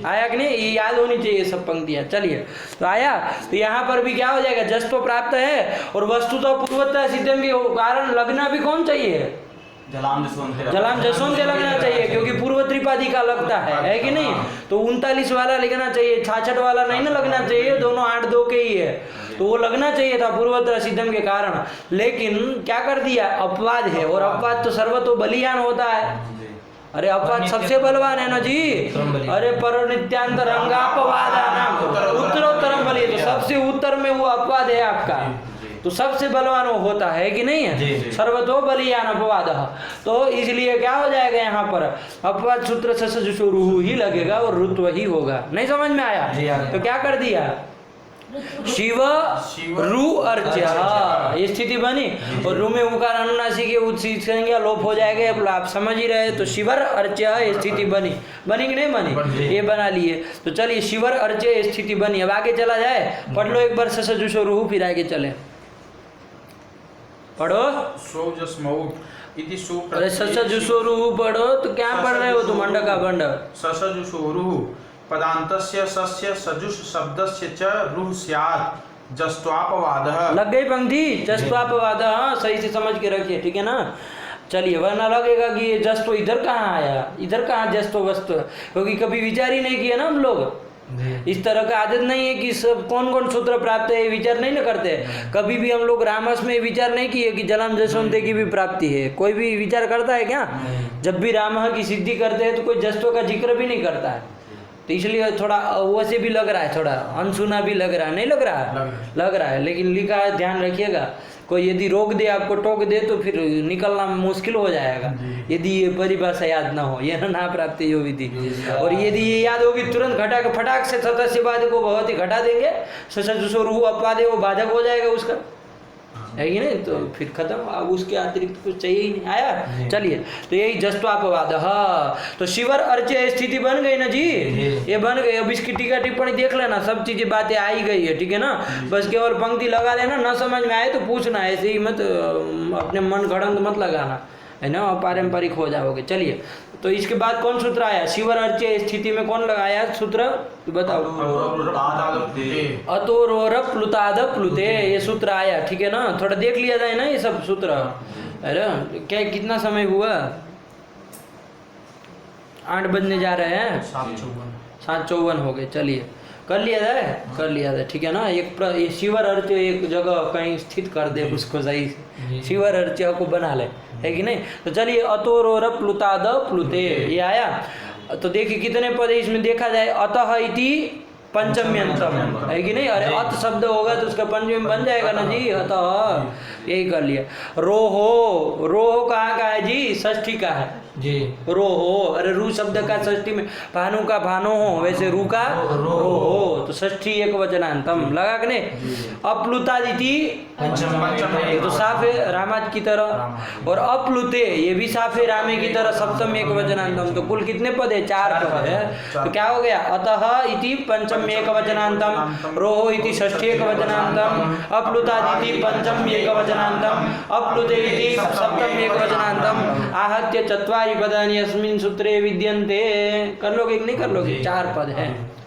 आया कि नहीं? ये याद होनी चाहिए सब पंक्तियां। चलिए तो आया, तो यहाँ पर भी क्या हो जाएगा? जस तो प्राप्त है और वस्तु तो पूर्वता सिद्धम के कारण लगना भी कौन चाहिए? जलाम जसोंते लगना चाहिए, क्योंकि पूर्व त्रिपादी का लगता है कि नहीं? तो 39 वाला लिखना चाहिए, 66 वाला नहीं ना लगना चाहिए, दोनों 8-2 के ही है, तो वो लगना चाहिए था पूर्वत्र सिद्धम के कारण। लेकिन क्या कर दिया? अपवाद है, और अपवाद तो सर्वतो बलियान होता है। अरे अपवाद सबसे बलवान है ना जी। अरे पर नित्यांतर अंगापवादानाम उत्तरोत्तरम बलिय, तो सबसे उत्तर में वो अपवाद है आपका, तो सबसे बलवान वो होता है कि नहीं है? सर्वतो बलियान अपवाद। तो इसलिए क्या हो जाएगा यहाँ पर? अपवाद सूत्र ससजुषोरुः ही लगेगा और रुत्व ही होगा। नहीं समझ में आया? तो क्या कर दिया? शिव रु अर्च्य, ये स्थिति बनी। और रु में उकार अनुनासिक के उच्च संज्ञा लोप हो जाएगा, आप समझ ही रहे। तो शिवर अर्च्य ये स्थिति बनी कि नहीं बनी? ये बना लिए। तो चलिए शिवर अर्च्य ये स्थिति बनी। अब आगे चला जाए, पढ़ लो एक बार ससजुषोरुः, फिर आगे चले। पढ़ो। अरे ससजुषोरुः पढ़ो, तो क्या पढ़ रहे हो तुम? अंड का बंड। ससजुषोरुः पदान्तस्य सस्य सजुष शब्दस्य च रुः स्यात् जस्त्वापवादः। लग गई पंक्ति? जस्त्वापवादः। हाँ, सही से समझ के रखिए, ठीक है ना? चलिए, वरना लगेगा कि ये जस तो इधर कहाँ आया, इधर कहाँ जस तो वस्तु, क्योंकि कभी विचार ही नहीं किया ना हम लोग। इस तरह का आदत नहीं है कि सब कौन कौन सूत्र प्राप्त है, विचार नहीं ना करते। कभी भी हम लोग रामस में विचार नहीं किए कि जलाम जसोंते की भी प्राप्ति है। कोई भी विचार करता है क्या? जब भी राम की सिद्धि करते हैं तो कोई जस्तों का जिक्र भी नहीं करता है। तो इसलिए थोड़ा वैसे भी लग रहा है, थोड़ा अनसुना भी लग रहा है, नहीं लग रहा है? लग रहा है, लेकिन लिखा है, ध्यान रखिएगा। कोई यदि रोक दे, आपको टोक दे, तो फिर निकलना मुश्किल हो जाएगा, यदि ये परिभाषा याद ना हो। यह ना प्राप्ति जो विधि, और यदि ये याद होगी तुरंत घटा के फटाक से सदस्यवाद को बहुत ही घटा देंगे, ससजुषोरुः अपवाद है, वो बाधक हो जाएगा उसका, है कि नहीं? तो फिर खत्म, अब उसके अतिरिक्त कुछ चाहिए ही नहीं। आया? चलिए, तो यही जस्त्वापवाद। तो शिवर अर्च्य स्थिति बन गई ना जी, ये बन गई। अब इसकी टीका टिप्पणी देख लेना, सब चीजें बातें आई गई है, ठीक है ना? बस केवल पंक्ति लगा लेना, न समझ में आए तो पूछना, ऐसे ही मत अपने मन गढ़ंत मत लगाना, है ना? पारंपरिक हो जाओगे। चलिए, तो इसके बाद कौन सूत्र आया? शिवर अर्च्य स्थिति में कौन लगाया सूत्र? तो बताओ। अतोरोर प्लुताद प्लुते, ये सूत्र आया, ठीक है ना? थोड़ा देख लिया जाए ना ये सब सूत्र। अरे क्या, कितना समय हुआ? 8 बजने जा रहे हैं, 7:54 हो गए। चलिए, कर लिया जाए, ठीक है ना? एक शिवर अर्च्य एक जगह कहीं स्थित कर दे उसको सही से, शिवर अर्च्य को बना ले, है कि नहीं? तो चलिए, अतोरोर प्लुताद प्लुते, ये आया। तो देखिए कितने पद इसमें देखा जाए। अतः इति पंचम्यंतम, है कि नहीं? अरे अत शब्द होगा तो उसका पंचमी बन जाएगा ना जी, अतः, यही कर लिया। रोहो कहाँ का है जी? षष्ठी का है जी, रोहो। अरे रू शब्द का षष्ठी में भानु का भानो हो, वैसे रू का रोहो, तो षष्ठी एक वचनांतम लगा कि नहीं? अप्लुतादिति ये तो साफ है रामाज की तरह, और अप्लुते ये भी साफ है रामे की तरह, सप्तम एक वचनांतम। तो कुल कितने पद है? 4 पद है। तो क्या हो गया? अतः इति पंचम एक वचनांतम, रोहो इति षष्ठी एक वचनांतम, अप्लुतादिति पंचम एक वचनांतम, अप्लुते इति सप्तम एक वचनांतम, आहत्य चत्वारि पदानि अस्मिन् सूत्रे विद्यन्ते। कर लोगे कि नहीं कर लोगे? 4 पद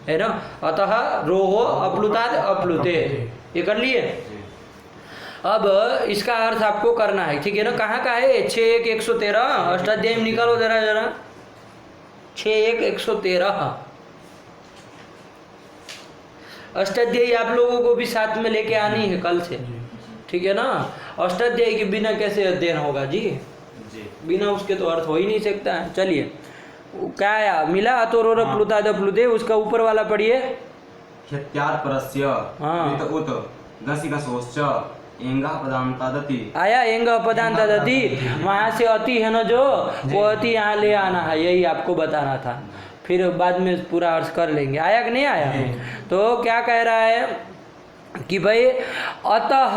है ना? अतः रोहो अप्लुताद अप्लुते, ये कर लिए। अब इसका अर्थ आपको करना है, ठीक है ना? कहाँ का है? 6-1 113 अष्टाध्यायी में निकालो जरा 6-1 113 अष्टाध्यायी आप लोगों को भी साथ में लेके आनी है कल से, ठीक है ना? अष्टाध्यायी के बिना कैसे अध्ययन होगा जी? बिना उसके तो अर्थ हो ही नहीं सकता है। चलिए, क्या आया? मिला अतोरोर प्लुताद प्लुते, उसका ऊपर वाला पढ़िए। आया एंग पदांतादति, वहां से अति है ना जो, वो अति यहाँ ले आना है, यही आपको बताना था। फिर बाद में पूरा अर्थ कर लेंगे। आया कि नहीं आया? तो क्या कह रहा है कि भाई अतः,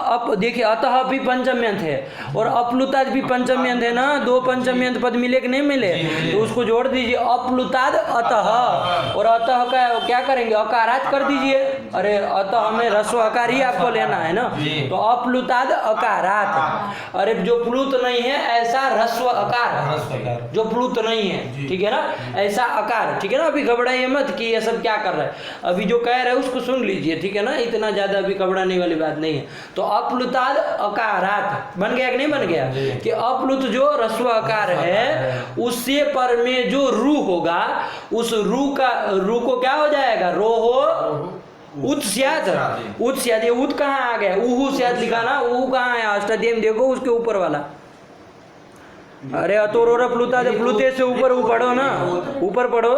अब देखिए अतः भी पंचम्यंत है और अपलुताद भी पंचम्यंत है ना, दो पंचम्यंत पद मिले कि नहीं मिले? तो उसको जोड़ दीजिए, अपलुताद अतः, और अतः का क्या करेंगे? अकारात कर दीजिए। अरे अतः में ह्रस्व अकार ही आपको लेना है ना, तो अपलुताद अकारात। अरे जो प्लुत नहीं है ऐसा ह्रस्व अकार, जो प्लुत नहीं है, ठीक है ना, ऐसा अकार, ठीक है ना। अभी घबराइए मत कि ये सब क्या कर रहा है, अभी जो कह रहा है उसको सुन लीजिए, ठीक है ना, इतना ज्यादा अभी घबराने वाली बात नहीं है। तो अपलुताद अकारात बन गया कि नहीं बन गया? कि अपलुत जो ह्रस्व अकार है उससे पर में जो रू होगा, उस रू को क्या हो जाएगा? रोहो उत स्यात्, उत स्यात्। ये उत कहाँ आ गया? उहु स्यात् लिखा ना, उहु कहाँ है? अष्टाध्यायी में देखो उसके ऊपर वाला। अरे अतोरोर प्लुताद, प्लुते से ऊपर पढ़ो ना, ऊपर पढ़ो।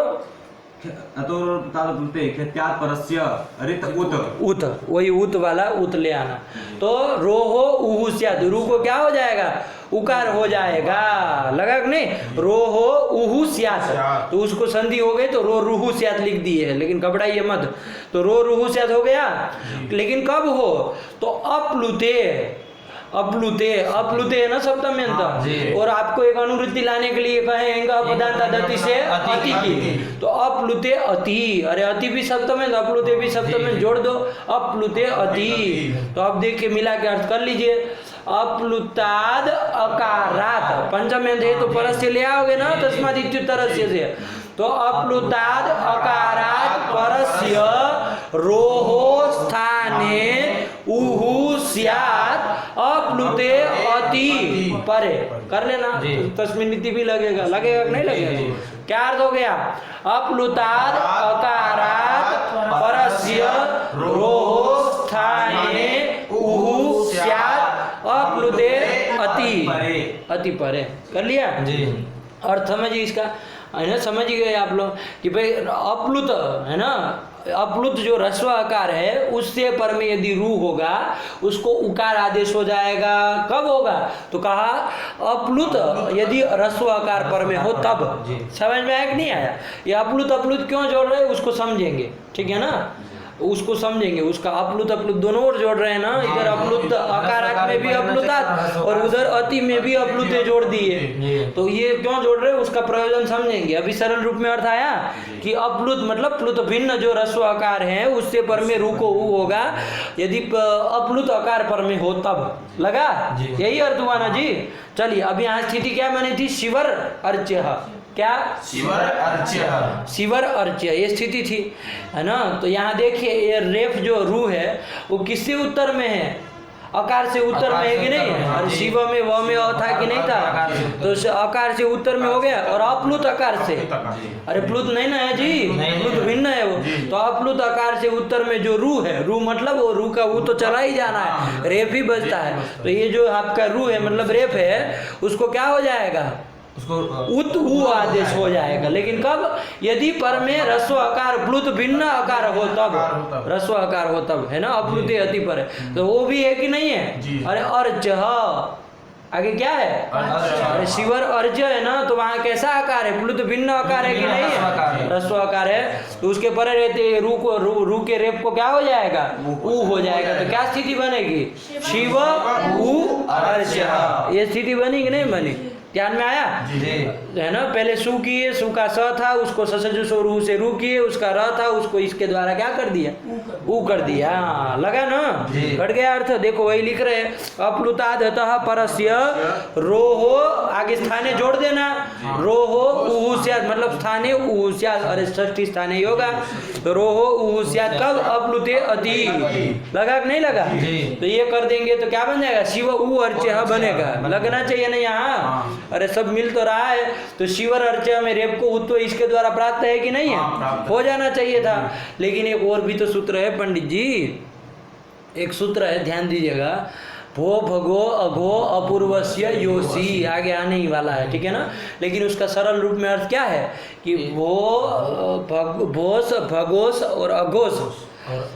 उत, वही उत वाला उत ले आना। तो रोहो उहु स्यात्, रू को क्या हो जाएगा? उकार हो जाएगा। लगा कि नहीं? रोहो उहु स्यात्, तो उसको संधि हो गई तो रो रुहु स्यात् लिख दिए है, लेकिन घबराइए मत। तो रो रुहु स्यात् हो गया, लेकिन कब हो? तो अपलुते, अपलुते, अपलुते है ना सप्तम्यंत। और आपको एक अनुवृत्ति लाने के लिए कहेंगे अपदान तदति से अति की, तो अपलुते अति। अरे अति भी सप्तम्यंत, अपलुते भी सप्तम्यंत, जोड़ दो अपलुते अति। तो अब देखिए मिला के अर्थ कर लीजिए। अपलुताद अकारात, पंचम्यंत है तो परस्य ले आओगे ना, तस्मात् इत्युत्तरस्य से। तो अपलुताद अकारात परस्य रोहो स्थाने उहु स्यात् अपलुते अति परे। कर लेना, तस्मिन् इति भी लगेगा, लगेगा कि नहीं लगेगा? क्या अर्थ हो गया? अपलुताद अकारात परस्य रोहो स्थाने उहु स्यात् अपलुते अति, अति परे। कर लिया जी? और समझिए इसका, है ना, समझ गए आप लोग कि भाई अपलुत है ना, अपलुत जो ह्रस्व आकार है उससे पर में यदि रू होगा उसको उकार आदेश हो जाएगा। कब होगा? तो कहा अपलुत यदि ह्रस्व आकार पर में हो तब। समझ में आया कि नहीं आया? ये अपलुत अपलुत क्यों जोड़ रहे हैं उसको समझेंगे, ठीक है ना, उसको समझेंगे। उसका अपलुत अपलुत दोनों ओर जोड़ रहे हैं ना, इधर अपलुत अकारात में भी अपलुतात और उधर अति में भी अपलुते जोड़ दिए। तो ये क्यों जोड़ रहे हैं उसका प्रयोजन समझेंगे। अभी सरल रूप में अर्थ आया कि अपलुत मतलब प्लुत भिन्न जो ह्रस्व आकार है उससे पर में रू को ऊ होगा, यदि अपलुत आकार पर में हो तब। लगा? यही अर्थ हुआ ना जी। चलिए अब यहाँ स्थिति क्या बनी थी? शिवर अर्च्य, क्या? शिवर अर्च्य, शिवर अर्च्य ये स्थिति थी, है ना। तो यहाँ देखिए ये रेफ जो रू है वो किससे उत्तर में है? अकार से उत्तर में है कि नहीं है? और शिव में व में अ था कि नहीं था? तो अकार से उत्तर में हो गया। और अपलुत अकार से, अरे प्लुत नहीं ना है जी, प्लुत भिन्न है वो। तो अपलुत अकार से उत्तर में जो रू है, रू मतलब वो रू का वो तो चला ही जाना है, रेफ ही बचता है। तो ये जो आपका रू है मतलब रेफ है, उसको क्या हो जाएगा? उसको उत ऊ आदेश हो जाएगा। लेकिन कब? यदि पर में ह्रस्व आकार प्लुत भिन्न आकार हो तब, ह्रस्व आकार हो तब, है ना। अपलुते अति पर है तो वो भी है कि नहीं है? अरे अर्च, आगे क्या है? अरे शिवर अर्च है ना, तो वहाँ कैसा आकार है? प्लुत भिन्न आकार है कि नहीं है? ह्रस्व आकार है, तो उसके परे रहते रू को, रू के रेप को क्या हो जाएगा? ऊ हो जाएगा। तो क्या स्थिति बनेगी? शिव ऊ अर्च, ये स्थिति बनी कि नहीं बनी? ध्यान में आया? है ना। पहले सु किए, सु का स था उसको ससजु सो रू से रू किए, उसका र था उसको इसके द्वारा क्या कर दिया? ऊ कर दिया। लगा ना? घट गया अर्थ। देखो वही लिख रहे हैं अपलुताद अतः परस्य रोहो, आगे स्थाने जोड़ देना, रोहो उहु स्यात् मतलब स्थाने उहु स्यात्। अरे षष्ठी स्थाने होगा तो रोहो उहु स्यात् कब? अपलुते अति। लगा कि नहीं लगा? तो ये कर देंगे तो क्या बन जाएगा? शिव ऊ अर्च्य बनेगा। लगना चाहिए ना यहाँ? अरे सब मिल तो रहा है। तो शिवर अर्च्य में रेप को उत्व इसके द्वारा प्राप्त है कि नहीं है? हो जाना चाहिए था। लेकिन एक और भी तो सूत्र है पंडित जी, एक सूत्र है, ध्यान दीजिएगा। भो भगो अघो अपूर्वस्य योसी, आगे आने ही वाला है, ठीक है ना। लेकिन उसका सरल रूप में अर्थ क्या है कि भोस भगोस और अघोस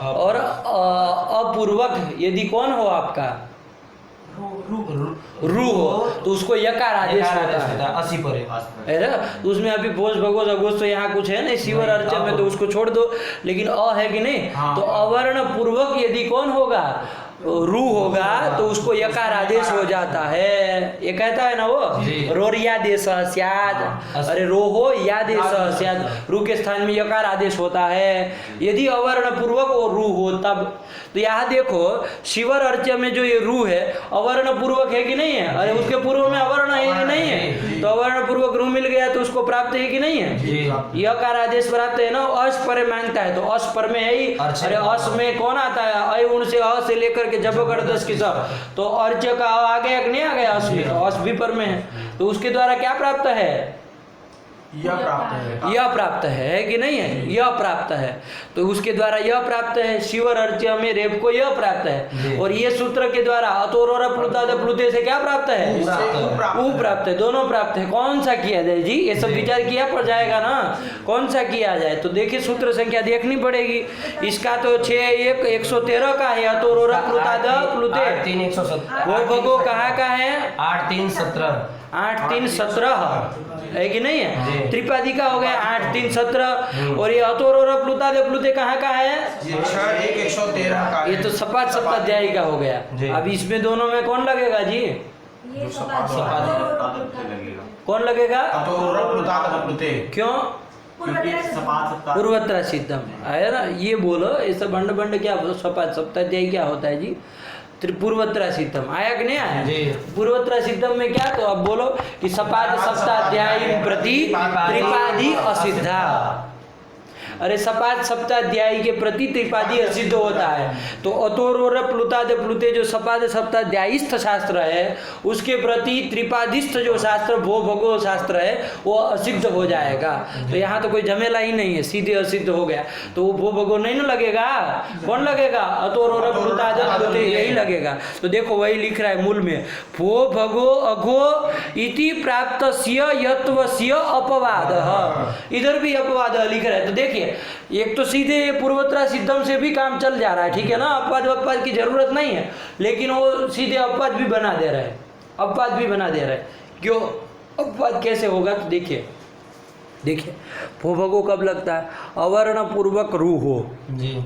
और अपूर्वक यदि कौन हो आपका? रू हो तो उसको यकार आदेश होता है। असी परे है ना, तो उसमें अभी भोज भगोज अगोज तो यहाँ कुछ है नहीं, शिवर अर्चन में तो उसको छोड़ दो, लेकिन अ है कि नहीं, तो अवर्ण पूर्वक यदि कौन होगा, रू होगा तो उसको यकार आदेश हो जाता है। ये कहता है ना वो रोरियादेश स्याद, अरे रो हो यादेश स्याद, रू के स्थान में यकार आदेश होता है यदि अवर्ण पूर्वक वो रू हो तब। तो यहाँ देखो शिवर अर्च में जो ये रू है अवर्ण पूर्वक है कि नहीं है, अरे उसके पूर्व में अवर्ण है कि नहीं है, तो अवर्ण पूर्वक रू मिल गया तो उसको प्राप्त है कि नहीं है, यकार आदेश प्राप्त है ना। अस पर मांगता है तो अस पर में है ही, अरे अस में कौन आता है, अय उन से अ से लेकर के जब कर दस की सब, तो अर्च का आ गया कि नहीं आ गया, अस में तो अस भी पर में है, तो उसके द्वारा क्या प्राप्त है, यह प्राप्त है, यह प्राप्त है कि नहीं है, यह प्राप्त है, तो उसके द्वारा यह प्राप्त है। शिवर अर्च्य में रेप को यह प्राप्त है, और ये सूत्र के द्वारा अतोर प्लुताद प्लुते से क्या प्राप्त है, ऊ प्राप्त है, दोनों प्राप्त है। कौन सा किया जाए जी, ये सब विचार किया पड़ जाएगा ना, कौन सा किया जाए, तो देखिए सूत्र संख्या देखनी पड़ेगी। इसका तो 113 का है, अतोर प्लुताद प्लुते 317 वो भगो कहाँ का है, 8 3 17 8 3 17 है कि नहीं है, त्रिपादी का हो गया 8 3 17, और ये अतोर प्लुताद प्लुते कहाँ का है, 6 1 113 का ये तो सपाट सप्ताध्यायी का हो गया। अब इसमें दोनों में कौन लगेगा जी, कौन लगेगा, अतोर प्लुताद प्लुते, क्यों, पूर्वत्र सिद्धम है ना, ये बोलो ऐसा बंड बंड क्या बोलो, सपाट सप्ताध्यायी क्या होता है जी, पूर्वत्र सिद्धम आया कि नहीं आया, पूर्वत्र सिद्धम में क्या, तो अब बोलो कि सपाद सप्ताध्यायी प्रति त्रिपादी असिद्धा, अरे सपाद सप्ताध्यायी के प्रति त्रिपादी असिद्ध होता है, तो अतोर प्लुताद प्लुते जो सपाद सप्ताध्यायीस्थ शास्त्र है उसके प्रति त्रिपादिस्थ जो शास्त्र भो भगो शास्त्र है वो असिद्ध हो जाएगा। तो यहाँ तो कोई झमेला ही नहीं है, सीधे असिद्ध हो गया, तो वो भो भगो नहीं ना लगेगा, कौन लगेगा, अतोर प्लुताद प्लुते यही लगेगा। तो देखो वही लिख रहा है मूल में, भो भगो अघो इति प्राप्तस्य यत्वस्य अपवाद, इधर भी अपवाद लिख रहा है। तो देखिए एक तो सीधे पूर्वोत्तरा सिद्धम से भी काम चल जा रहा है, ठीक है ना, अपवाद अपवाद की जरूरत नहीं है, लेकिन वो सीधे अपवाद भी बना दे रहा है, अपवाद भी बना दे रहा है। क्यों अपवाद कैसे होगा, तो देखिए भो भगो कब लगता है, अवर्ण पूर्वक रू हो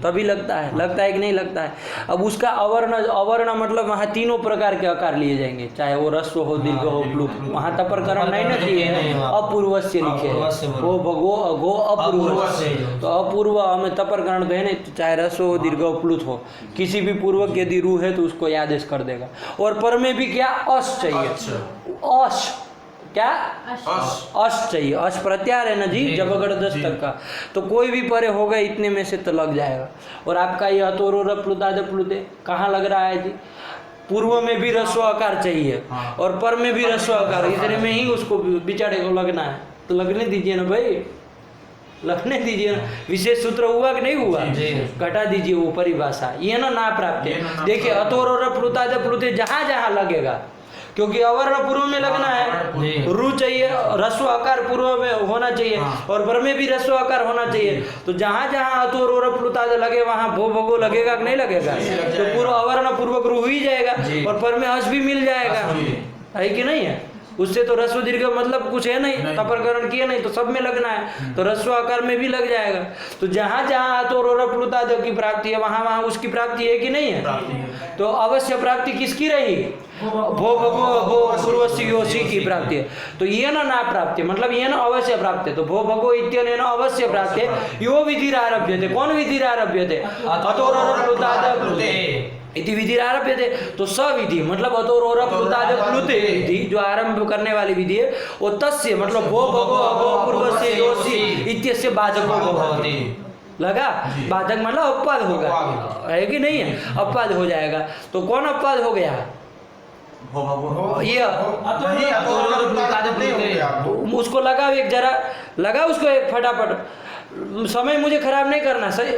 तभी लगता है कि नहीं लगता है। अब उसका अवर्ण मतलब वहाँ तीनों प्रकार के आकार लिए जाएंगे, चाहे वो रस्व हो दीर्घ हो प्लुत, वहाँ तपरकरण नहीं ना किए हैं, अपूर्वस्य लिखे हैं, भो भगो अघो अपूर्वस्य, तो अपूर्व हमें तपरकरण तो है नहीं, तो चाहे रस्व हो दीर्घ हो प्लुत हो, किसी भी पूर्वक यदि रू है तो उसको आदेश कर देगा। और पर में भी क्या अश चाहिए, अश क्या अश चाहिए, अश प्रत्यार है ना जी, जब अगर 10 तक का, तो कोई भी परे होगा इतने में से तो लग जाएगा। और आपका ये अतोर प्लुताद प्लुते कहाँ लग रहा है जी, पूर्व में भी रस्व आकार चाहिए और पर में भी रस्व आकार, इतने में ही उसको बिचारे को लगना है, तो लगने दीजिए ना भाई, लगने दीजिए ना, विशेष सूत्र हुआ कि नहीं हुआ, घटा दीजिए वो परिभाषा, ये ना प्राप्त है। देखिए अतोर प्लुताद प्लुते जहाँ जहाँ लगेगा, क्योंकि अवर्ण पूर्व में लगना है, रू चाहिए, रस्व आकार पूर्व में होना चाहिए और पर में भी रस्व आकार होना चाहिए, तो जहाँ जहाँ अतोर प्लुताद लगे वहाँ भो भगो लगेगा कि नहीं लगेगा, तो पूर्व अवर्ण पूर्वक रू ही जाएगा और पर में अश भी मिल जाएगा, है कि नहीं है, उससे तो रस्व दीर्घ मतलब कुछ है नहीं, तपरकरण किए नहीं, तो सब में लगना है, तो रस्व आकार में भी लग जाएगा। तो जहाँ जहाँ अतोर प्लुताद की प्राप्ति है वहाँ वहाँ उसकी प्राप्ति है कि नहीं है, तो अवश्य प्राप्ति किसकी रही, भो भगो भो पूर्वसी की प्राप्ति है। तो ये ना प्राप्ति मतलब ये ना अवश्य प्राप्ति है, तो भो भगो इत्यनेन अवश्य प्राप्ति है, यो विधिरारभ्यते, कौन विधिरारभ्यते, अतोर प्लुताद प्लुते इति विधि आरभ्य थे, तो सविधि मतलब अतोर प्लुताद प्लुते विधि जो आरंभ करने वाली विधि है, वो तस्य मतलब भो भगो अघो पूर्वस्य योषि इत्यस्य बाधको भवति, लगा, बाधक मतलब अपवाद होगा, है कि नहीं है, अपवाद हो जाएगा। तो कौन अपवाद हो गया, ये उसको लगा एक जरा लगा उसको एक फटाफट, समय मुझे खराब नहीं करना, सही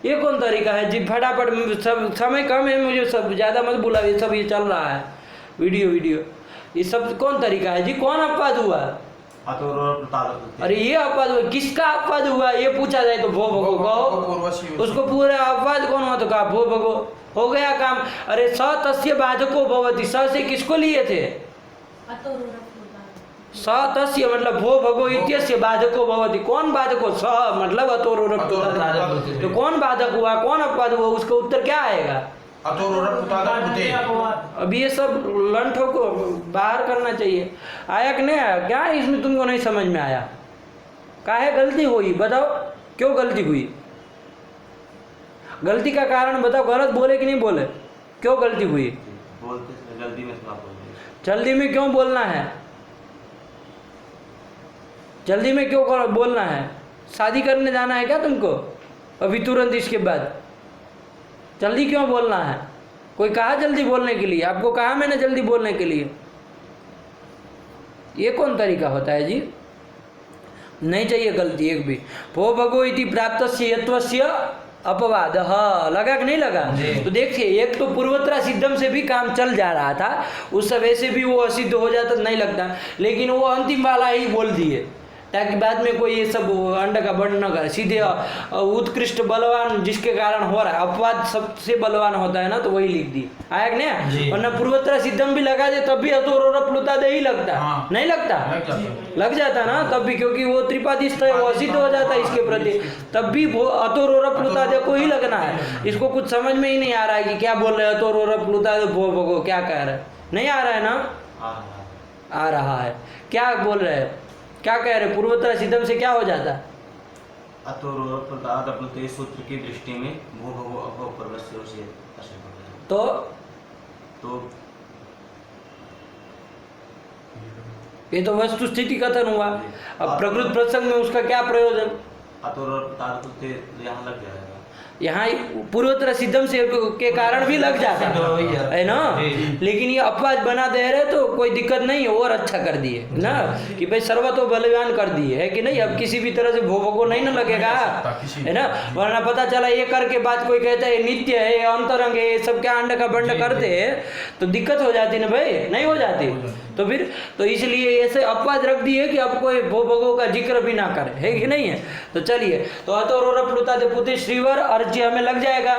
ये कौन तरीका है जी, फटाफट सब समय कम है, मुझे सब ज़्यादा मत बुला, ये सब ये चल रहा है वीडियो ये सब कौन तरीका है जी, कौन अपवाद हुआ, अरे ये अपवाद हुआ, किसका अपवाद हुआ ये पूछा जाए तो भो भगो कहो, पूर्वसी उसको पूरा अपवाद कौन हुआ तो कहा भो भगो, हो गया काम। अरे स तस्य बाधको भवति, स से किसको लिए थे? स तस्य मतलब भो भगो इत्यस्य बाधको भवति, कौन बाधको? स मतलब अतोरोरप, तो कौन बाधक हुआ, कौन अपवाद हुआ, उसका उत्तर क्या आएगा? अब ये सब लंठों को बाहर करना चाहिए। आया कि नहीं आया? क्या इसमें तुमको नहीं समझ में आया? काहे गलती हुई बताओ, क्यों गलती हुई? गलती का कारण बताओ, गलत बोले कि नहीं बोले? क्यों गलती हुई? जल्दी में क्यों बोलना है? जल्दी में क्यों बोलना है? शादी करने जाना है क्या तुमको अभी तुरंत इसके बाद? जल्दी क्यों बोलना है? कोई कहा जल्दी बोलने के लिए? आपको कहा मैंने जल्दी बोलने के लिए? ये कौन तरीका होता है जी? नहीं चाहिए गलती एक भी। भो भगो इति प्राप्तस्य यत्वस्य अपवाद, लगा कि नहीं लगा? तो देखिए, एक तो पूर्वोत्तरा सिद्धम से भी काम चल जा रहा था, उस समय से भी वो असिद्ध हो जाता नहीं लगता, लेकिन वो अंतिम वाला ही बोल दिए ताकि बाद में कोई ये सब अंड का बंड न करे। सीधे उत्कृष्ट बलवान जिसके कारण हो रहा है, अपवाद सबसे बलवान होता है ना, तो वही लिख दी। आया कि नहीं? वरना पूर्वोत्तरा सिद्धम भी लगा दे तब भी अतोरोरप प्लुतादे ही लगता। हाँ। नहीं लगता? लग जाता ना तब भी, क्योंकि वो त्रिपादिष्ट है, वो असिद्ध हो जाता है इसके प्रति, तब भी अतोरोरप प्लुतादे को ही लगना है। इसको कुछ समझ में ही नहीं आ रहा है कि क्या बोल रहे हैं, अतोरोरप प्लुतादे भो भगो क्या कह रहे हैं? नहीं आ रहा है ना? आ रहा है। क्या बोल रहे हैं, क्या कह रहे? पूर्वोत्तरा सिद्धम से क्या हो जाता? सूत्र की दृष्टि में भो भगो अभो पूर्वस्य से तो ये तो वस्तु स्थिति कथन हुआ। अब प्रकृत प्रसंग में उसका क्या प्रयोजन? यहाँ लग जाएगा, यहाँ पूर्वोत्तरा सिद्धम से के कारण भी लग जाता है ना, लेकिन ये अपवाद बना दे रहे तो कोई दिक्कत नहीं, और अच्छा कर दिए ना कि भाई सर्वतो बलवान कर दिए है कि नहीं। अब किसी भी तरह से भो भगो नहीं ना लगेगा, है ना? वरना पता चला ये करके बात कोई कहता है नित्य है, अंतरंग है, ये सब क्या अंड का बंड करते हैं तो दिक्कत हो जाती ना भाई, नहीं हो जाती? तो फिर तो इसलिए ऐसे अपवाद रख दिए कि अब कोई भो भगो का जिक्र भी ना करे, है कि नहीं है? तो चलिए, तो अतोरोरप प्लुतादे पुते श्रीवर अर्च्य हमें लग जाएगा।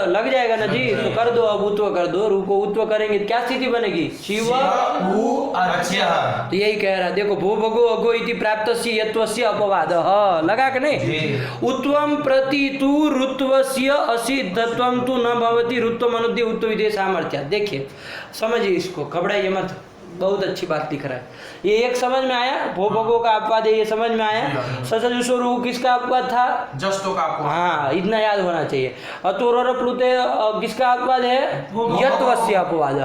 लग जाएगा ना जी? तो कर दो, अब उत्व कर दो। रू को उत्व करेंगे क्या स्थिति बनेगी? शिव अर्च्य। तो यही कह रहा, देखो भो भगो अगो इति प्राप्तस्य यत्वस्य अपवाद, लगा कि नहीं? उत्वम प्रति तु ऋत्वस्य असिद्धत्वम तु न भवति ऋत्वम अनुद्य उत्व विधेय सामर्थ्य। देखिए समझिए इसको, घबराइए मत, बहुत अच्छी बात दिख रहा है। ये एक समझ में आया, भो भगो का अपवाद है, ये समझ में आया। ससजुषोरु किसका अपवाद था? जस्तो का अपवाद। हाँ, इतना याद होना चाहिए। अतोरोरप प्लुते किसका अपवाद है? यत्वस्य अपवाद।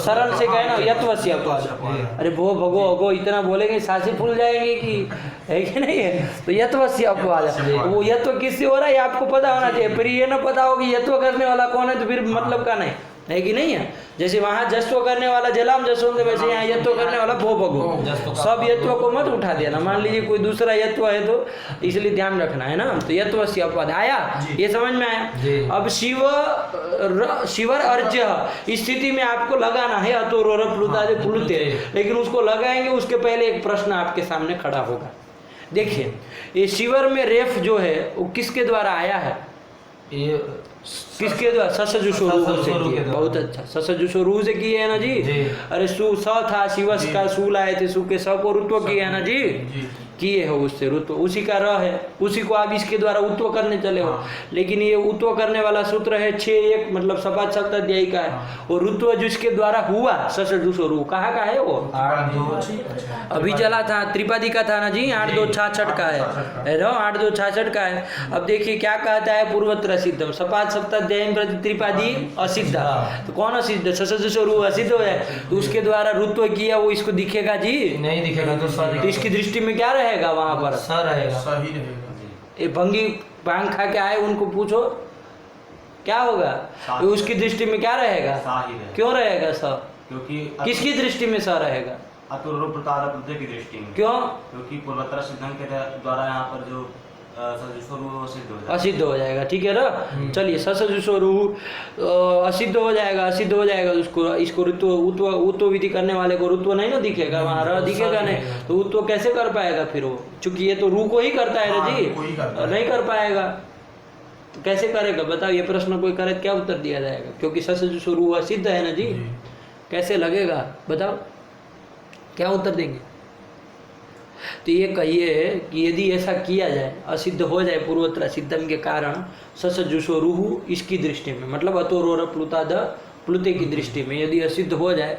सरल से कहना यत्वस्य अपवाद। अरे भो भगो अगो इतना बोलेंगे सांसें फूल जाएंगे कि, है कि नहीं है? तो यत्वस्य अपवाद, वो यत्व किससे हो रहा है आपको पता होना चाहिए। फिर ये ना पता हो कि यत्व करने वाला कौन है तो फिर मतलब का नहीं है कि नहीं है? जैसे वहाँ जस्व करने वाला जलाम जसवंत, वैसे यहाँ यत्व करने वाला भो भगो। सब यत्व को मत उठा देना, मान लीजिए कोई दूसरा यत्व है तो इसलिए ध्यान रखना है ना। तो यत्व से अपवाद आया, ये समझ में आया। अब शिवर अर्च्य स्थिति में आपको लगाना है अतोरोरप प्लुतादे प्लुते, लेकिन उसको लगाएंगे उसके पहले एक प्रश्न आपके सामने खड़ा होगा। देखिए, ये शिवर में रेफ जो है वो किसके द्वारा आया है? ये किसके द्वारा? ससजुषोरु से किए। बहुत अच्छा, ससजुषोरु से किए है ना जी? अरे सु स था, शिवस का सु लाए थे, सु के स को ऋत्व किए है ना जी? किए हो उससे ऋत्व, उसी का र है, उसी को आप इसके द्वारा उत्व करने चले हो। लेकिन ये उत्व करने वाला सूत्र है 6-1 मतलब सपाद सप्ताध्यायी का है, और ऋत्व जिसके द्वारा हुआ ससजुषोरु कहाँ का है? वो 8-2 अभी चला था, त्रिपादी का था ना जी, 8-2-66 का है ना, 8-2-66 का है। अब देखिए क्या कहता है पूर्वोत्तरा सिद्धम, सपाद सप्ताध्यायी प्रति त्रिपादी असिद्ध। तो कौन असिद्ध? ससजुषोरु असिद्ध है, तो उसके द्वारा ऋत्व किया वो इसको दिखेगा जी? नहीं दिखेगा। तो इसकी दृष्टि में क्या रहेगा? वहां पर स रहेगा, सही रहेगा। ये भंगी भांग खा के आए उनको पूछो क्या होगा? उसकी दृष्टि में क्या रहेगा? क्यों रहेगा स? क्योंकि किसकी दृष्टि में स रहेगा? अतुर्वृत्तादि की दृष्टि में। क्यों? क्योंकि पूर्वोत्तरा सिद्धम के द्वारा यहाँ पर जो ससजुषोरु सिद्ध हो जाएगा। असिद्ध हो जाएगा, ठीक है ना। चलिए ससजुषोरु असिद्ध हो जाएगा, असिद्ध हो जाएगा। उसको इसको ऋतु उत्व विधि करने वाले को ऋत्व नहीं ना दिखेगा, वहाँ र दिखेगा नहीं, तो उत्व कैसे कर पाएगा फिर वो, चूंकि ये तो रू को ही करता है ना जी, नहीं कर पाएगा तो कैसे करेगा बताओ। ये प्रश्न कोई करे क्या उत्तर दिया जाएगा, क्योंकि ससजुषोरु असिद्ध है ना जी, कैसे लगेगा बताओ, क्या उत्तर देंगे। तो ये कहिए कि यदि ऐसा किया जाए, असिद्ध हो जाए पूर्वोत्तर सिद्धम के कारण, ससजुषोरुहु इसकी दृष्टि में, मतलब अतोरोर प्लुताद प्लुते की दृष्टि में यदि असिद्ध हो जाए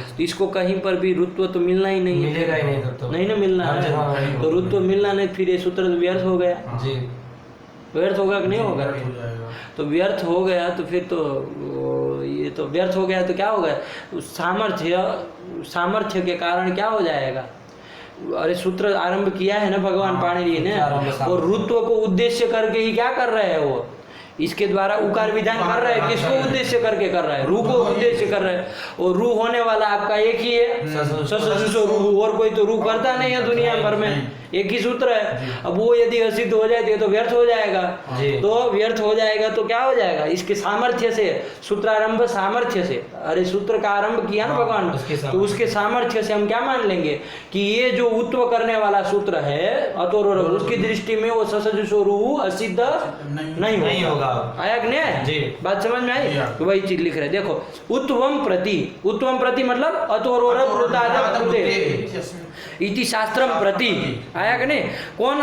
तो इसको कहीं पर भी ऋत्व तो मिलना ही नहीं है, मिलेगा ही नहीं तो नहीं ना मिलना है, तो ऋत्व मिलना नहीं, फिर ये सूत्र व्यर्थ हो गया जी, व्यर्थ होगा कि नहीं होगा। तो व्यर्थ हो गया तो फिर तो ये तो व्यर्थ हो गया तो क्या होगा, सामर्थ्य के कारण क्या हो जाएगा। अरे सूत्र आरंभ किया है ना भगवान पाणिनि ने, और ऋत्व को उद्देश्य करके ही क्या कर रहे हैं वो, इसके द्वारा उकार विधान कर रहा है, किसको उद्देश्य करके कर रहा है, रू को उद्देश्य कर रहा है, और रू होने वाला आपका एक ही है ससजुषो रू, और कोई तो रू करता नहीं है दुनिया भर में, एक ही सूत्र है। अब वो यदि असिद्ध हो जाए तो व्यर्थ हो जाएगा, तो व्यर्थ हो जाएगा तो क्या हो जाएगा, इसके सामर्थ्य से, सूत्रारंभ सामर्थ्य से, अरे सूत्र का आरंभ किया ना भगवान, तो उसके सामर्थ्य से हम क्या मान लेंगे कि ये जो उत्व करने वाला सूत्र है अतोरोर, उसकी दृष्टि में वो ससजुषो रू असिद्ध नहीं होगा। आया कि नहीं जी, बात समझ में आई। तो वही चीज लिख रहे, देखो उत्वम प्रति मतलब अतोरोर प्लुताद इति शास्त्रम प्रति, आया कि नहीं। कौन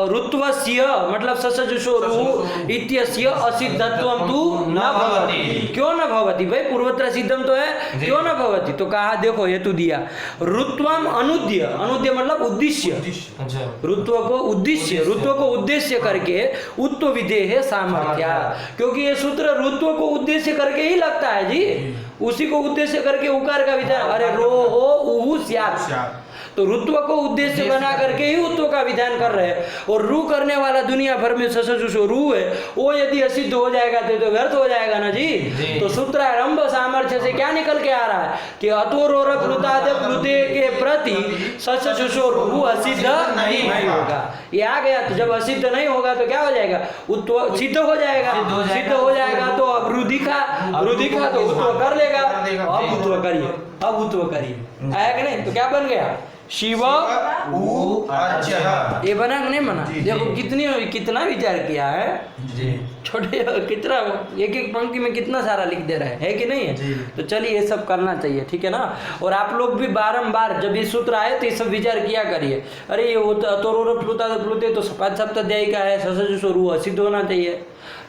ऋत्वस्य मतलब ससजुषोरु इत्यस्य असिद्धत्वम तु न भवति, क्यों न भवति भाई, पूर्वोत्तर सिद्धम तो है, क्यों न भवति। तो कहा देखो हेतु दिया, ऋत्वम अनुद्य, अनुद्य मतलब उद्देश्य, ऋत्व को उद्देश्य करके उत्व विधेय सामर्थ्य, क्योंकि ये सूत्र ऋत्व को उद्देश्य करके ही लगता है जी, उसी को उद्देश्य करके उकार का विधान, अरे रो हो उहु स्यात्, तो ऋत्व को उद्देश्य बना करके ही उत्व का विधान कर रहे हैं। और रू करने वाला दुनिया भर में ससजुषो रू है, वो यदि असिद्ध हो जाएगा तो व्यर्थ हो जाएगा ना जी। तो सूत्रारंभ सामर्थ्य से क्या निकल के आ रहा है कि अतोरोर प्लुताद प्लुते के प्रति ससजुषो रू असिद्ध नहीं होगा, ये आ गया। तो जब असिद्ध नहीं होगा तो क्या हो जाएगा, उत्व सिद्ध हो जाएगा, सिद्ध हो जाएगा तो अब रुदिखा तो उत्व कर लेगा, अब उत्व करिए, आया कि नहीं। तो क्या बन गया, शिव ये बना कि नहीं बना। देखो कितना विचार किया है जी, छोटे कितना एक एक पंक्ति में कितना सारा लिख दे रहा है कि नहीं है। तो चलिए ये सब करना चाहिए, ठीक है ना। और आप लोग भी बारंबार जब ये सूत्र आए तो ये सब विचार किया करिए, अरे ये अतोरोर प्लुताद प्लुते तो सप्ताध्यायी का है, ससजुषो रू असिद्ध होना चाहिए,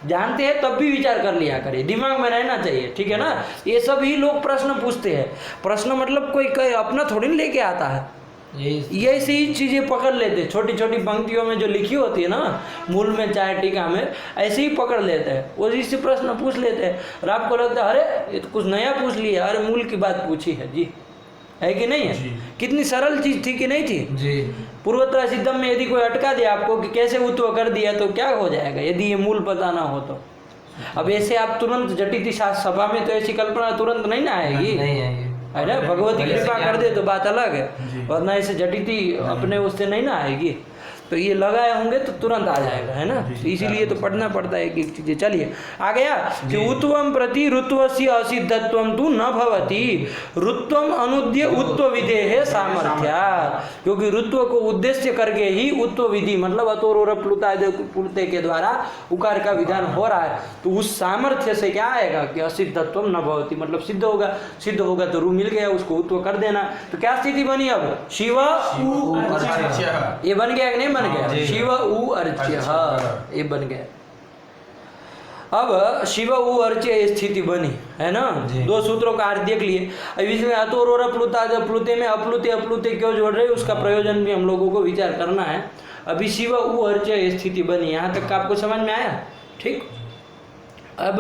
जानते हैं तब भी विचार कर लिया करिए, दिमाग में रहना चाहिए, ठीक है ना। ये सब ही लोग प्रश्न पूछते हैं, प्रश्न मतलब कोई अपना थोड़ी लेके आता है, ये ऐसी ही चीजें पकड़ लेते हैं, छोटी छोटी पंक्तियों में जो लिखी होती है ना, मूल में चाहे टीका में, ऐसे ही पकड़ लेते हैं, वो इसी प्रश्न पूछ लेते हैं। और आपको लगता है अरे ये तो कुछ नया पूछ लिया, अरे मूल की बात पूछी है जी, है कि नहीं है। कितनी सरल चीज थी कि नहीं थी जी। पूर्वोत्तर सिद्धम में यदि कोई अटका दिया आपको कि कैसे उत्व कर दिया तो क्या हो जाएगा, यदि ये मूल पता ना हो तो। अब ऐसे आप तुरंत जटिति सभा में तो ऐसी कल्पना तुरंत नहीं ना आएगी, नहीं आएगी, है ना। भगवती कृपा कर दे तो बात अलग है, वरना ऐसे जटिति अपने उससे नहीं ना आएगी। तो ये लगाए होंगे तो तुरंत आ जाएगा, है ना। तो इसीलिए तो पढ़ना पड़ता है एक चीजें। चलिए आ गया कि उत्वम प्रति ऋत्वस्य असिद्धत्वम तु न भवति, ऋत्वम अनुद्य उत्व विधेय सामर्थ्यात्, क्योंकि ऋत्व को उद्देश्य करके ही उत्व विधि मतलब अतोरोर प्लुताद प्लुते के द्वारा उकार का विधान हो रहा है। तो उस सामर्थ्य से क्या आएगा कि असिद्धत्वम न भवति, मतलब सिद्ध होगा तो रू मिल गया, उसको उत्व कर देना। तो क्या स्थिति बनी, अब शिव ये बन गया कि नहीं बन गया, शिव उ अर्च्य ये बन गया। अब शिव उ अर्च्य स्थिति बनी, है ना। दो सूत्रों का अर्थ देख लिए। अब इसमें अतोरोर प्लुताद प्लुते में अप्लुते क्यों जोड़ रहे, उसका प्रयोजन भी हम लोगों को विचार करना है। अभी शिव उ अर्च्य स्थिति बनी, यहाँ तक आपको समझ में आया, ठीक। अब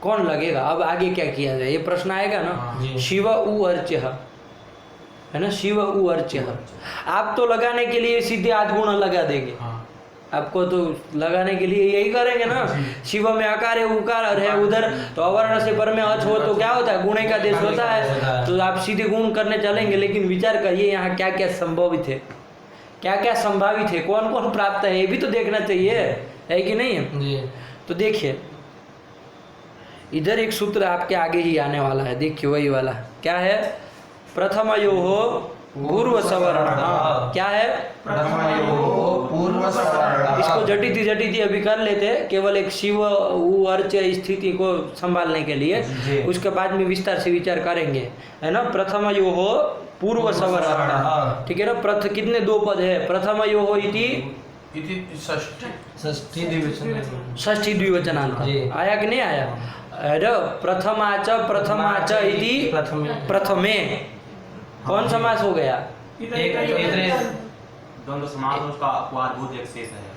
कौन लगेगा, अब आगे क्या किया जाए, ये प्रश्न आएगा ना। शिव उ अर्च्य है ना, शिव उ अर्च्य, आप तो लगाने के लिए सीधे आध गुण लगा देंगे, आपको तो लगाने के लिए यही करेंगे ना। शिव में आकार है, उकार है उधर, तो अवर्ण से पर में अच हो तो क्या होता है, गुणे का देश होता है, तो आप सीधे गुण करने चलेंगे। लेकिन विचार करिए यहाँ क्या क्या संभवित है, क्या क्या संभावित है, कौन कौन प्राप्त है, ये भी तो देखना चाहिए, है कि नहीं है। जी तो देखिए इधर एक सूत्र आपके आगे ही आने वाला है, देखिए वही वाला क्या है, प्रथमयोः पूर्व सवर्ण। हाँ, क्या है, प्रथमयोः पूर्व सवर्ण। इसको जटिति अभी कर लेते, केवल एक शिव उ अर्च स्थिति को संभालने के लिए, उसके बाद में विस्तार से विचार करेंगे, है ना। प्रथमयोः पूर्व सवर्ण, ठीक है ना। कितने दो पद है, प्रथमयोः इति षष्ठी द्विवचन, षष्ठी द्विवचनांत आया कि नहीं आया। अरे प्रथमाच इति प्रथमे कौन समास हो गया, द्वंद्व समास उसका अपवादभूत एक शेष है।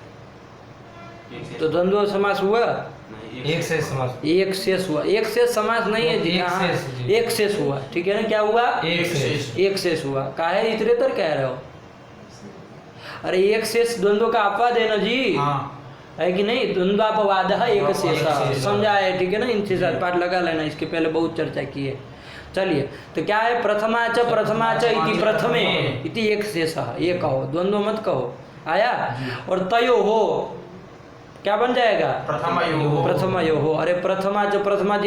तो द्वंद्व समास हुआ, एक से समास, एक शेष हुआ, एक शेष समास नहीं है जी, एक हाँ, शेष जी। एक शेष हुआ, ठीक है ना। क्या हुआ, एक शेष, एक शेष हुआ। काहे इतरेतर कह रहे हो, अरे एक शेष द्वंद्व का अपवाद है ना जी, है कि नहीं। द्वंद्वापवाद एक शेष समझा है, ठीक है ना। इनके साथ पाठ लगा लेना, इसके पहले बहुत चर्चा की है। चलिए तो क्या है, प्रथमाच इति प्रथमे इति एक शेष, ये कहो, द्वंद्व मत कहो, आया। और तयो हो क्या बन जाएगा, प्रथमयोः। अरे प्रथमा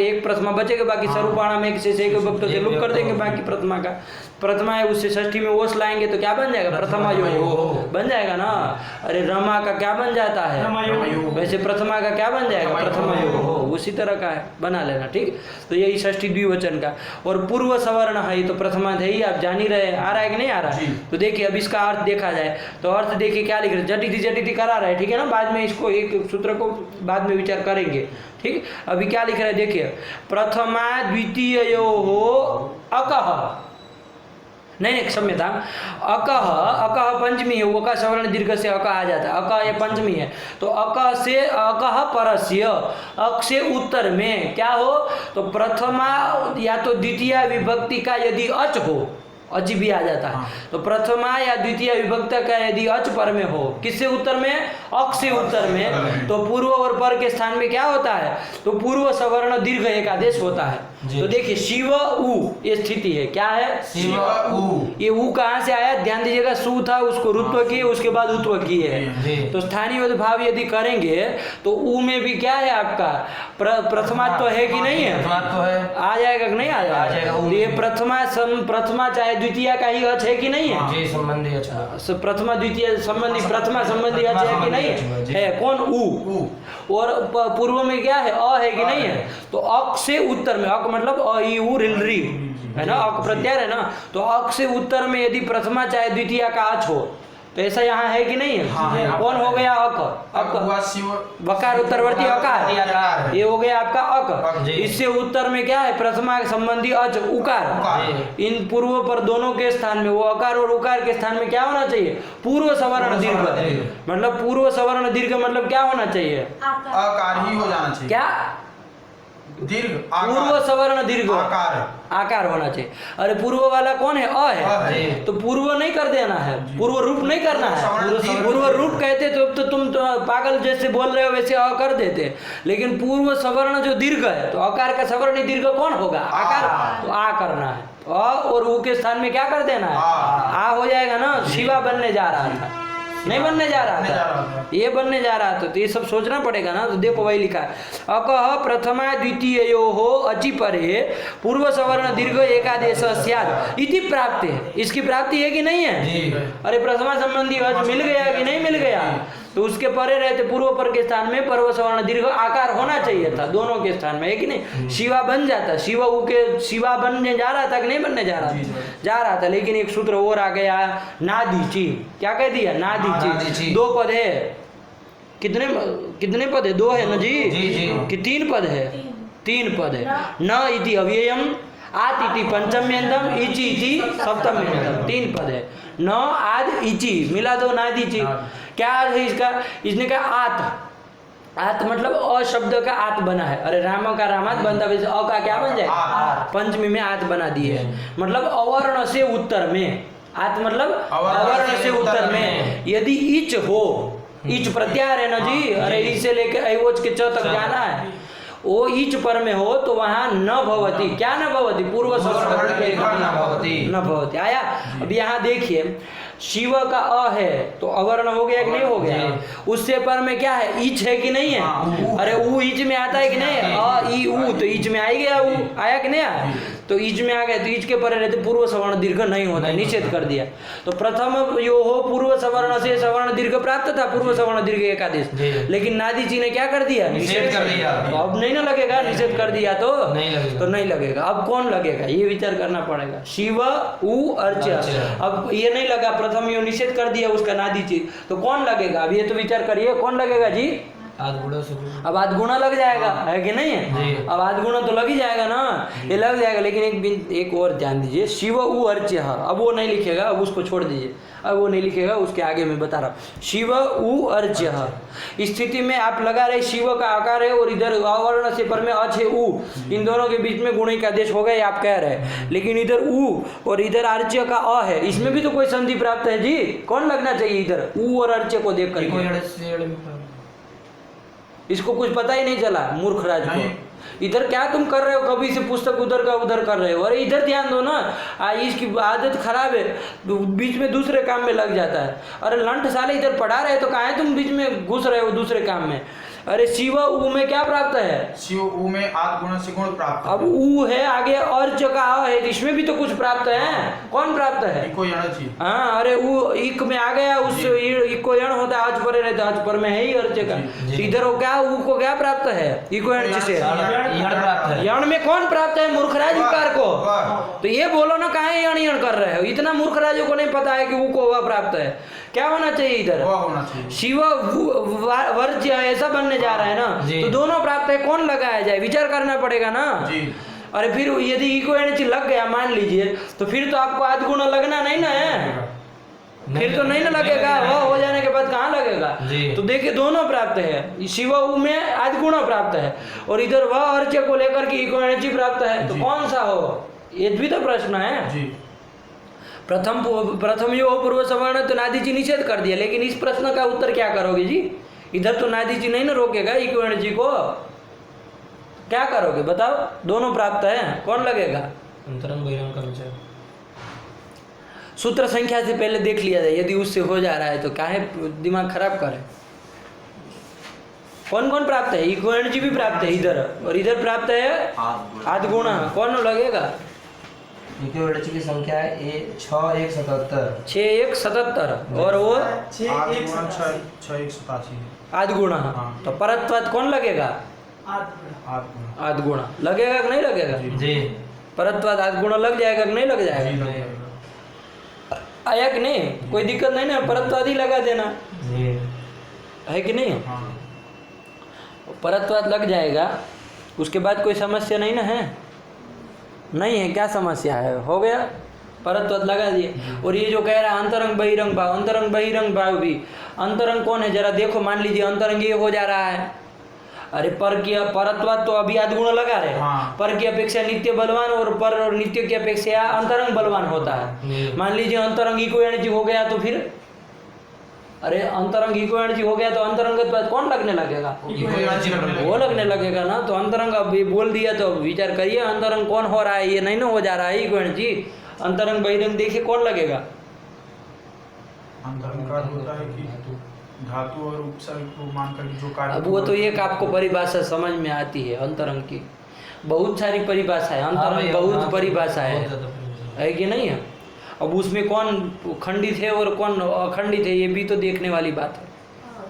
एक प्रथमा बचेगा, बाकी स्वरूपाणा में एक शेष एक विभक्त से लुप कर देंगे बाकी प्रथमा का। प्रथमा है उससे षष्ठी में ओस लाएंगे तो क्या बन जाएगा, प्रथमयोः बन जाएगा ना। अरे रमा का क्या बन जाता है, वैसे प्रथमा का क्या बन जाएगा, प्रथमयोः, उसी तरह का है, बना लेना, ठीक। तो यही षष्ठी द्विवचन का। और पूर्व सवर्ण है तो प्रथमा है ही, आप जान ही रहे, आ रहा है कि नहीं आ रहा है। तो देखिए अब इसका अर्थ देखा जाए तो अर्थ देखिए क्या लिख रहे, जटिति करा रहा है, ठीक है ना। बाद में इसको एक सूत्र को बाद में विचार करेंगे, ठीक। अभी क्या लिख रहा है देखिए, प्रथमा द्वितीययोः अकः, नहीं क्षम्यता, अकः पंचमी है, अक सवर्ण दीर्घ से अक आ जाता है, अक ये पंचमी है। तो अकः परस्य, अक से उत्तर में क्या हो, तो प्रथमा या तो द्वितीय विभक्ति का यदि अच हो, अच भी आ जाता है, तो प्रथमा या द्वितीय विभक्त का यदि अच पर में हो, किससे उत्तर में, अक से उत्तर में, तो पूर्व और पर के स्थान में क्या होता है, तो पूर्व सवर्ण दीर्घ एक आदेश होता है। तो देखिए शिव उ ये स्थिति है, क्या है, शिव उ, ये उ कहाँ से आया, ध्यान दीजिएगा, सु था उसको रुत्व किए, उसके बाद उत्व किए है। तो स्थानीय भाव यदि करेंगे तो उ में भी क्या है आपका प्रथमात्व है कि नहीं है, आ जाएगा कि नहीं आ जाएगा। ये प्रथमा चाहे द्वितीय का ही अच है कि नहीं है जी, संबंधी अच्छा, प्रथमा द्वितीय संबंधी प्रथमा संबंधी अच है कि नहीं है, कौन उ। और पूर्व में क्या है, अ है कि नहीं है। तो अक से उत्तर में, अक मतलब अ ई उ रिल री है ना, अक प्रत्यार है ना। तो अक से उत्तर में यदि प्रथमा चाहे द्वितीय का अच हो तो ऐसा यहाँ है कि नहीं है। हाँ, कौन हो गया, अक, वकार उत्तरवर्ती अकार, ये हो गया आपका अक। इससे उत्तर में क्या है, प्रथमा संबंधी अच उकार। इन पूर्व पर दोनों के स्थान में, वो अकार और उकार के स्थान में क्या होना चाहिए, पूर्व सवर्ण दीर्घ। मतलब पूर्व सवर्ण दीर्घ मतलब क्या होना चाहिए, आकार ही हो जाना चाहिए, क्या दीर्घ, पूर्व सवर्ण दीर्घ आकार होना चाहिए। अरे पूर्व वाला कौन है, अ है, तो पूर्व नहीं कर देना है, पूर्व रूप नहीं करना है। पूर्व रूप कहते तो तुम तो पागल जैसे बोल रहे हो वैसे अ कर देते, लेकिन पूर्व सवर्ण जो दीर्घ है तो अकार का सवर्ण दीर्घ कौन होगा, आकार, तो आ करना है। अ और उ के स्थान में क्या कर देना है, आ हो जाएगा ना। शिवा बनने जा रहा था, नहीं बनने जा रहा था, ये बनने जा रहा था। तो ये सब सोचना पड़ेगा ना। तो देखो वही लिखा है, अकः प्रथमा द्वितीययोः अचि परे पूर्व सवर्ण दीर्घ एकादेश स्यात् इति प्राप्ति है। इसकी प्राप्ति है कि नहीं है। अरे प्रथमा संबंधी अच मिल गया कि नहीं मिल गया, तो उसके परे रहते पूर्व पर के स्थान में पूर्व सवर्ण दीर्घ आकार होना चाहिए था, दोनों के स्थान में है कि नहीं। शिवा बन जाता, शिव उ के शिवा बनने जा रहा था कि नहीं बनने जा रहा था, लेकिन एक सूत्र और आ गया, नादीची। क्या कह दिया, नादीची। दो पद है, कितने पद है, दो है ना जी, कि तीन पद है, तीन पद है। न इति अव्ययम, आत इति पंचम्यंतम, इचि इति सप्तम्यंतम, तीन पद है। न आद इचि मिला दो, नादीची। क्या अर्थ है इसका, इसने कहा आत मतलब अ शब्द का आत बना है। अरे राम का रामात बनता, वैसे अ का क्या बन जाए, पंचमी में आत बना दिए है, मतलब अवर्ण से उत्तर में। आत मतलब अवर्ण से उत्तर में। यदि इच हो, इच प्रत्यार है ना जी, अरे ई से लेके ऐवोज के च तक जाना है, वो इच पर में हो तो वहां न भवती, क्या न भवती, पूर्व सवर्ण न भवती। आया। अब यहाँ देखिए शिव का अ है तो अवर्ण हो गया कि नहीं हो गया? उससे पर में क्या है? इच है कि नहीं है? अरे ऊ इच में आता है कि नहीं? अ ई ऊ तो इच में आ गया, ऊ आया कि नहीं आया? तो इच में आ गया तो इच के पर रहते पूर्व सवर्ण दीर्घ नहीं होता, निषेध कर दिया। तो प्रथम यो हो पूर्व सवर्ण से सवर्ण दीर्घ प्राप्त था, पूर्व सवर्ण दीर्घ एकादेश, लेकिन नादी जी ने क्या कर दिया? निषेध कर दिया। तो अब नहीं ना लगेगा, निषेध कर दिया तो नहीं लगेगा। अब कौन लगेगा ये विचार करना पड़ेगा। शिव उ अर्च, अब ये नहीं लगा, प्रथम यो निषेध कर दिया उसका नादी चीज, तो कौन लगेगा? अब ये तो विचार करिए कौन लगेगा जी? अब आध गुणा लग जाएगा, है कि नहीं है? अब आध गुणा तो लग ही जाएगा ना, ये लग जाएगा। लेकिन एक और ध्यान दीजिए, शिव उ अर्च्य, अब वो नहीं लिखेगा, अब उसको छोड़ दीजिए, अब वो नहीं लिखेगा, उसके आगे मैं बता रहा हूँ। शिव उ अर्च्य स्थिति में आप लगा रहे शिव का आकार है और इधर अवर्ण से पर में अच है उ, इन दोनों के बीच में गुणे का आदेश हो गए आप कह रहे हैं, लेकिन इधर उ और इधर अर्च्य का अ है, इसमें भी तो कोई संधि प्राप्त है जी। कौन लगना चाहिए इधर? उ और अर्च्य को देख कर इसको कुछ पता ही नहीं चला, मूर्ख राज को। इधर क्या तुम कर रहे हो? कभी से पुस्तक उधर का उधर कर रहे हो। अरे इधर ध्यान दो ना, इसकी आदत खराब है, बीच में दूसरे काम में लग जाता है। अरे लंठ साले इधर पढ़ा रहे तो कहाँ है तुम बीच में घुस रहे हो दूसरे काम में। अरे शिव उ में क्या प्राप्त है? शिव उ में आद गुण से गुण प्राप्त। अब उ है आगे और जगह है, इसमें भी तो कुछ प्राप्त है। कौन प्राप्त है? इको यण जी। हाँ, अरे उ इक में आ गया, उस इको यण होता है, आज पर रहता है, आज पर में है ही अर्च का। इधर हो क्या, उ को क्या प्राप्त है? इको यण से यण में कौन प्राप्त है? मूर्खराज उकार को। तो ये बोलो ना, कहाँ यण यण कर रहे हो? इतना मूर्खराजों को नहीं पता है कि उ को वह प्राप्त है। क्या होना चाहिए इधर? शिव वर्ज्य ऐसा बनने जा रहा है ना, तो दोनों प्राप्त है, कौन लगाया जाए? विचार करना पड़ेगा ना जी। अरे फिर यदि इको एनर्जी लग गया मान लीजिए, तो फिर तो आपको आध गुना लगना नहीं ना है, फिर तो नहीं ना लगेगा। वह हो जाने के बाद कहाँ लगेगा? तो देखिए दोनों प्राप्त है, शिव उ में आध गुना प्राप्त है और इधर वह अर्च्य को लेकर के इको एनर्जी प्राप्त है, तो कौन सा हो? ये भी तो प्रश्न है जी। प्रथम यो पूर्व सवर्ण तो नादी जी निषेध कर दिया, लेकिन इस प्रश्न का उत्तर क्या करोगे जी? इधर तो नादी जी नहीं ना रोकेगा इको एनर्जी को, क्या करोगे बताओ? दोनों प्राप्त है, कौन लगेगा? अंतरंग बहिरंग का विचार सूत्र संख्या से पहले देख लिया जाए, यदि उससे हो जा रहा है तो काहे दिमाग खराब करे। कौन कौन प्राप्त है? इको एनर्जी भी प्राप्त है इधर, और इधर प्राप्त है आध गुणा, कौन लगेगा? इको एनर्जी की संख्या है 6,1,77 और वो 6,1,87 आध गुणा। तो परत्वात कौन लगेगा? आध गुणा लगेगा कि नहीं लगेगा जी? परत्वात आध गुणा लग जाएगा कि नहीं लग जाएगा? आया कि नहीं? कोई दिक्कत नहीं ना, परत्वात ही लगा देना है कि नहीं? परत्वात लग जाएगा, उसके बाद कोई समस्या नहीं ना है? नहीं है, क्या समस्या है? हो गया, परत्वत लगा दिए। और ये जो कह रहा है अंतरंग बहिरंग भाव, अंतरंग बहिरंग भाव भी, अंतरंग कौन है जरा देखो, मान लीजिए अंतरंग ये हो जा रहा है, अरे पर की परत्वत तो अभी आध गुण लगा रहे, पर की अपेक्षा नित्य बलवान और पर और नित्य की अपेक्षा अंतरंग बलवान होता है। मान लीजिए अंतरंग इको एनर्जी हो गया तो फिर, अरे अंतरंग इको एनर्जी हो गया तो अंतरंग कौन लगने लगेगा? वो लगने लगेगा ना। तो अंतरंग अब बोल दिया तो विचार करिए, अंतरंग कौन हो रहा है? ये नहीं ना हो जा रहा है इको एनर्जी। अंतरंग बहिरंग देखिए कौन लगेगा? अंतरंग का होता है कि धातु और उपसर्ग को मानकर जो कार्य। अब वो तो एक आपको परिभाषा समझ में आती है अंतरंग की, बहुत सारी परिभाषा है अंतरंग, बहुत परिभाषा है कि नहीं है? अब उसमें कौन खंडित है और कौन अखंडित है, ये भी तो देखने वाली बात है।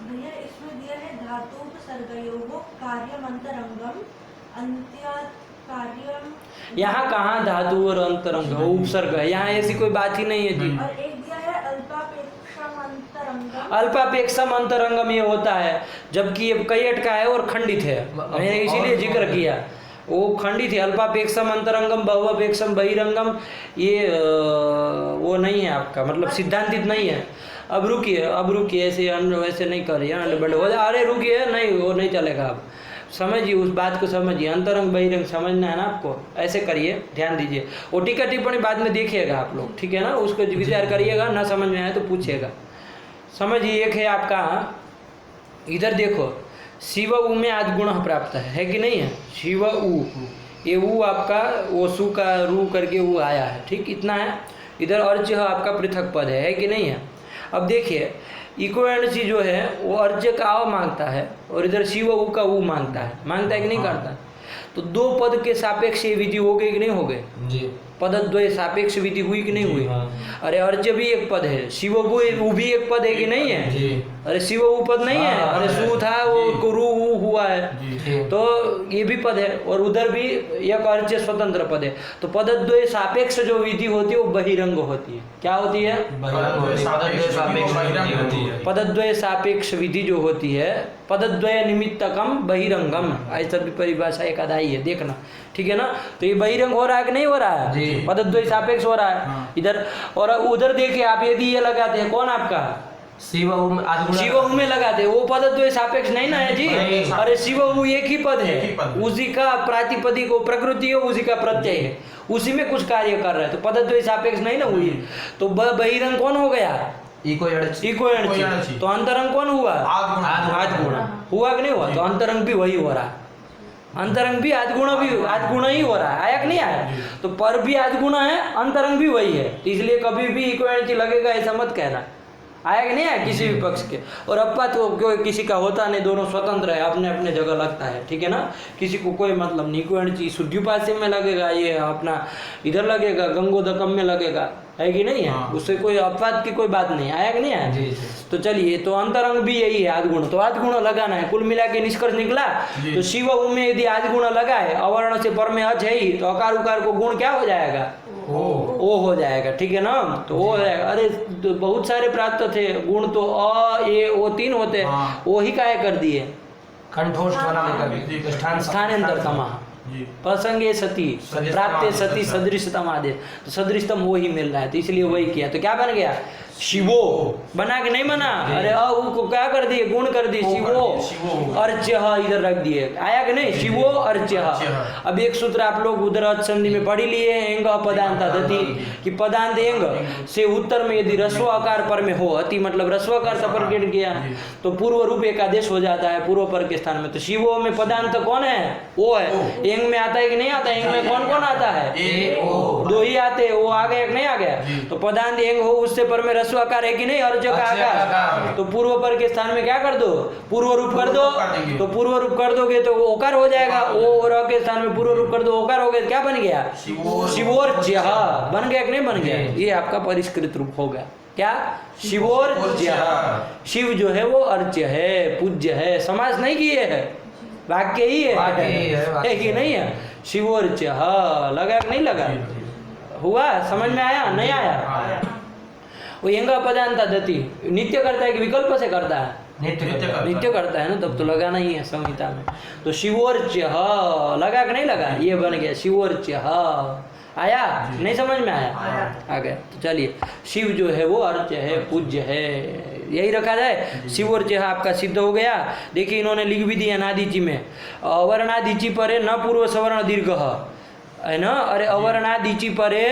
भैया इसमें दिया है धातु उपसर्गयोः कार्यम अंतरंगम अंत्यात् कार्यम। यहाँ कहाँ धातु और अंतरंग उपसर्ग है? यहाँ ऐसी कोई बात ही नहीं है जी। और एक दिया है अल्पापेक्षम अंतरंगम। अल्पापेक्षम अंतरंगम ये होता है, जबकि ये कई का है और खंडित है, मैंने इसीलिए जिक्र किया। वो खंडित है, अल्पापेक्षम अंतरंगम बहुअपेक्षम बहिरंगम, ये वो नहीं है आपका, मतलब सिद्धांतित नहीं है। अब रुकिए ऐसे वैसे नहीं करिए, अरे रुकिए, नहीं वो नहीं चलेगा। अब समझिए, उस बात को समझिए, अंतरंग बहिरंग समझना है ना आपको, ऐसे करिए, ध्यान दीजिए। वो टीका टिप्पणी बाद में देखिएगा आप लोग, ठीक है ना? उसको विचार करिएगा, ना समझ में आए तो पूछिएगा। समझिए, एक है आपका इधर देखो, शिव उ में आध गुण प्राप्त है कि नहीं है? शिव उ, ये उ आपका वो सु का रू करके वो आया है, ठीक, इतना है। इधर अर्च्य आपका पृथक पद है कि नहीं है। अब देखिए इको एंड सी जो है वो अर्च्य का अ मांगता है और इधर शिव उ का उ मांगता है कि नहीं करता। तो दो पद के सापेक्ष ये विधि हो गई कि नहीं हो गई जी। पदद्वय सापेक्ष विधि हुई कि नहीं हुई। हाँ। अरे अर्च्य भी एक पद है, शिव उ भी एक पद है कि नहीं है। जी। अरे शिव उ पद नहीं है, हाँ, अरे सु था वो रु उ हुआ है, जी। तो ये भी पद है और उधर भी एक अर्च्य स्वतंत्र पद है। तो पदद्वय सापेक्ष जो विधि होती है वो बहिरंग होती है। क्या होती है? पदद्वय सापेक्ष विधि जो होती है, पदद्वय निमित्तकम बहिरंगम, ऐसा भी परिभाषा एक आधा ही है, देखना ठीक है ना। तो ये बहिरंग हो रहा है कि नहीं हो रहा है? जी। पदद्वय सापेक्ष हो रहा है इधर। और उधर देखिए आप यदि ये लगाते हैं, कौन आपका शिव शिव में लगाते हैं, वो पदद्वय सापेक्ष नहीं ना है जी। अरे शिव एक ही पद है, उसी का प्रातिपदिक वो प्रकृति है, उसी का प्रत्यय है, उसी में कुछ कार्य कर रहा है, तो पदद्वय सापेक्ष नहीं ना हुई। तो बहिरंग कौन हो गया? इको एंड। तो अंतरंग कौन हुआ? आद्गुण हुआ कि नहीं हुआ? तो अंतरंग भी वही हो रहा है, अंतरंग भी आद्गुण ही हो रहा है, आया कि नहीं आया? तो पर भी आद्गुण है, अंतरंग भी वही है, इसलिए कभी भी इको एंड लगेगा ऐसा मत कहना, आया कि नहीं आया किसी भी पक्ष के। और अपा तो कोई किसी का होता नहीं, दोनों स्वतंत्र है, अपने अपने जगह लगता है, ठीक है ना। किसी को कोई मतलब नहीं, इको एंड शुद्धिपास्य में लगेगा, ये अपना इधर लगेगा, गंगोदकम में लगेगा, है कि नहीं है। उससे कोई अपवाद की कोई बात नहीं, आया कि नहीं आया। तो चलिए, तो अंतरंग भी यही है आद्गुण, तो आद्गुण लगाना है। कुल मिला के निष्कर्ष निकला, तो शिव उ में यदि आद्गुण लगा है, अवर्ण से पर में अच है ही, तो अकार उकार को गुण क्या हो जाएगा? ओ हो जाएगा, ठीक है ना। तो वो हो जाएगा। अरे तो बहुत सारे प्राप्त थे गुण, तो अ ए ओ 3 होते, वो ही काय कर दिए कंठोष्ठ बनाने स्थानांतर समाह प्रसंगे सती प्राप्त सती सदृशतम आदेश, तो सदृशतम वो ही मिल रहा है, तो इसलिए वही किया। तो क्या बन गया? शिवो बना के नहीं बना। अरे को क्या कर दिए? गुण कर दिए, शिवो अर्च्य इधर रख दिए, आया कि नहीं? शिवो अर्च्य। अब एक सूत्र आप लोग उधर संधि में पढ़ी लिए, एंग पदांत दति, कि पदांत एंग से उत्तर में यदि रस्व आकार पर में हो, अति मतलब रस्व आकार सपर्कित किया तो पूर्व रूप एक आदेश हो जाता है पूर्व पर के स्थान में। तो शिवो में पदांत कौन है? ओ है। एंग में आता है कि नहीं आता? एंग में कौन कौन आता है? दो ही आते, वो आ गया कि नहीं आ गया? तो पदांत एंग हो, उससे पर में रस्व आकार है कि नहीं? अर्ज का आकार, तो पूर्व पर के स्थान में क्या कर दो? पूर्व रूप कर दो। तो पूर्व रूप कर दोगे तो ओकार हो जाएगा, ओ और के स्थान में पूर्व रूप कर दो, ओकार हो गया, क्या बन गया? शिवोर्च्य बन गया कि नहीं बन गया? ये आपका परिष्कृत रूप हो गया। क्या? शिवोर्च्य। शिव जो है वो अर्च्य है, पूज्य है, समास नहीं किए है, वाक्य ही है कि नहीं है? शिवोर्च्य लगा कि नहीं लगा? हुआ? समझ में आया? नहीं आया? वो यंगा पदांता दति नित्य करता है कि विकल्प से करता है? नित्य करता है ना, तब तो लगाना ही है संहिता में। तो शिवोर्च्य लगा कि नहीं लगा? ये बन गया शिवोर्च्य। आया? नहीं समझ में आया? आ गया। तो चलिए, शिव जो है वो अर्च्य है, पूज्य है, यही रखा जाए। शिवोर्च्य आपका सिद्ध हो गया। देखिए इन्होंने लिख भी दिया नादीची में, अवर्णादीची परे न पूर्व सवर्ण दीर्घ है ना। अरे अवर्णादीची परे,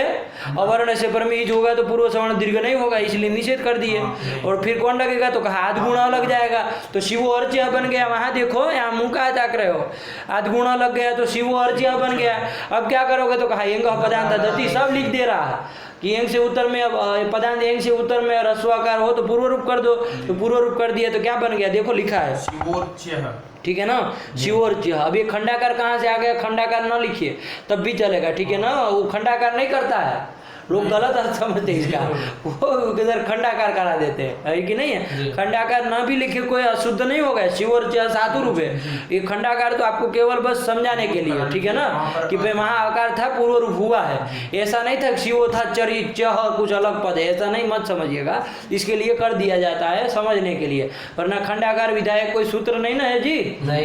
अवर्ण से पर में ईज होगा तो पूर्व सवर्ण दीर्घ नहीं होगा, इसलिए निषेध कर दिए। और फिर कौन लगेगा? तो कहा आद्गुण लग जाएगा, तो शिवो अर्च्य बन गया। वहां देखो, यहाँ मुंह का ताक रहे हो, आद्गुण लग गया तो शिवो अर्च्य बन गया। अब क्या करोगे? तो कहा एंग पदांत दति, सब लिख दे रहा है कि एंग से उत्तर में पदांत, एंग से उत्तर में रस्वाकार हो तो पूर्व रूप कर दो, तो पूर्व रूप कर दिया तो क्या बन गया? देखो लिखा है शिवोर्च्य, ठीक है ना। शिवोर्च्य। अब ये खंडाकार कहाँ से आ गया? खंडाकार ना लिखिए तब भी चलेगा, ठीक है ना। वो खंडाकार नहीं करता है, लोग गलत अर्थ समझते हैं इसका, वो इधर खंडाकार करा देते हैं, है कि नहीं है? खंडाकार ना भी लिखे कोई अशुद्ध नहीं होगा। शिवोर्च्य सातु रूप है, ये खंडाकार तो आपको केवल बस समझाने के लिए, ठीक है ना, कि भाई वहाँ आकार था, पूर्व रूप हुआ है, ऐसा नहीं था शिवो था चरिच्य कुछ अलग पद है, ऐसा नहीं मत समझिएगा। इसके लिए कर दिया जाता है समझने के लिए, वरना खंडाकार विधायक कोई सूत्र नहीं ना है जी,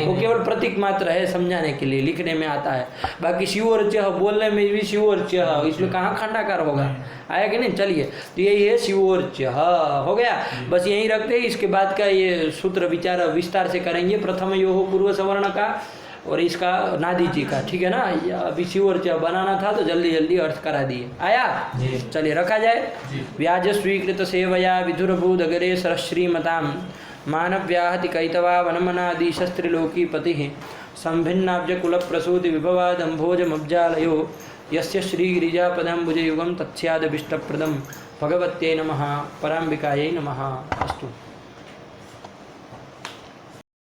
वो केवल प्रतीक मात्र है, समझाने के लिए लिखने में आता है। बाकी शिवोर्च्य बोलने में भी शिवोर्च्य, इसमें कहाँ खंडाकार होगा? आया कि नहीं? चलिए, तो यही है शिवोर्च्य हो गया। बस यही रखते हैं, इसके बाद का ये सूत्र विचार विस्तार से करेंगे। प्रथम यो हो पूर्व सवर्ण का और इसका नादीची का, ठीक है ना। अभी शिवोर्च्य बनाना था तो जल्दी जल्दी अर्थ करा दिए। आया? चलिए रखा जाए। व्याज स्वीकृत सेवया विधुरभूत अगरे सरश्रीमताम मानव्याहति कैतवा वनमनादि शस्त्रिलोकी पति संभिन्नाब्ज कुल प्रसूति विभवा दंभोज मब्जालयो यस्य श्रीगिरिजापदाम्बुजयुगं तत्स्यादभीष्टप्रदं भगवत्यै नमः पराम्बिकायै नमः। अस्तु।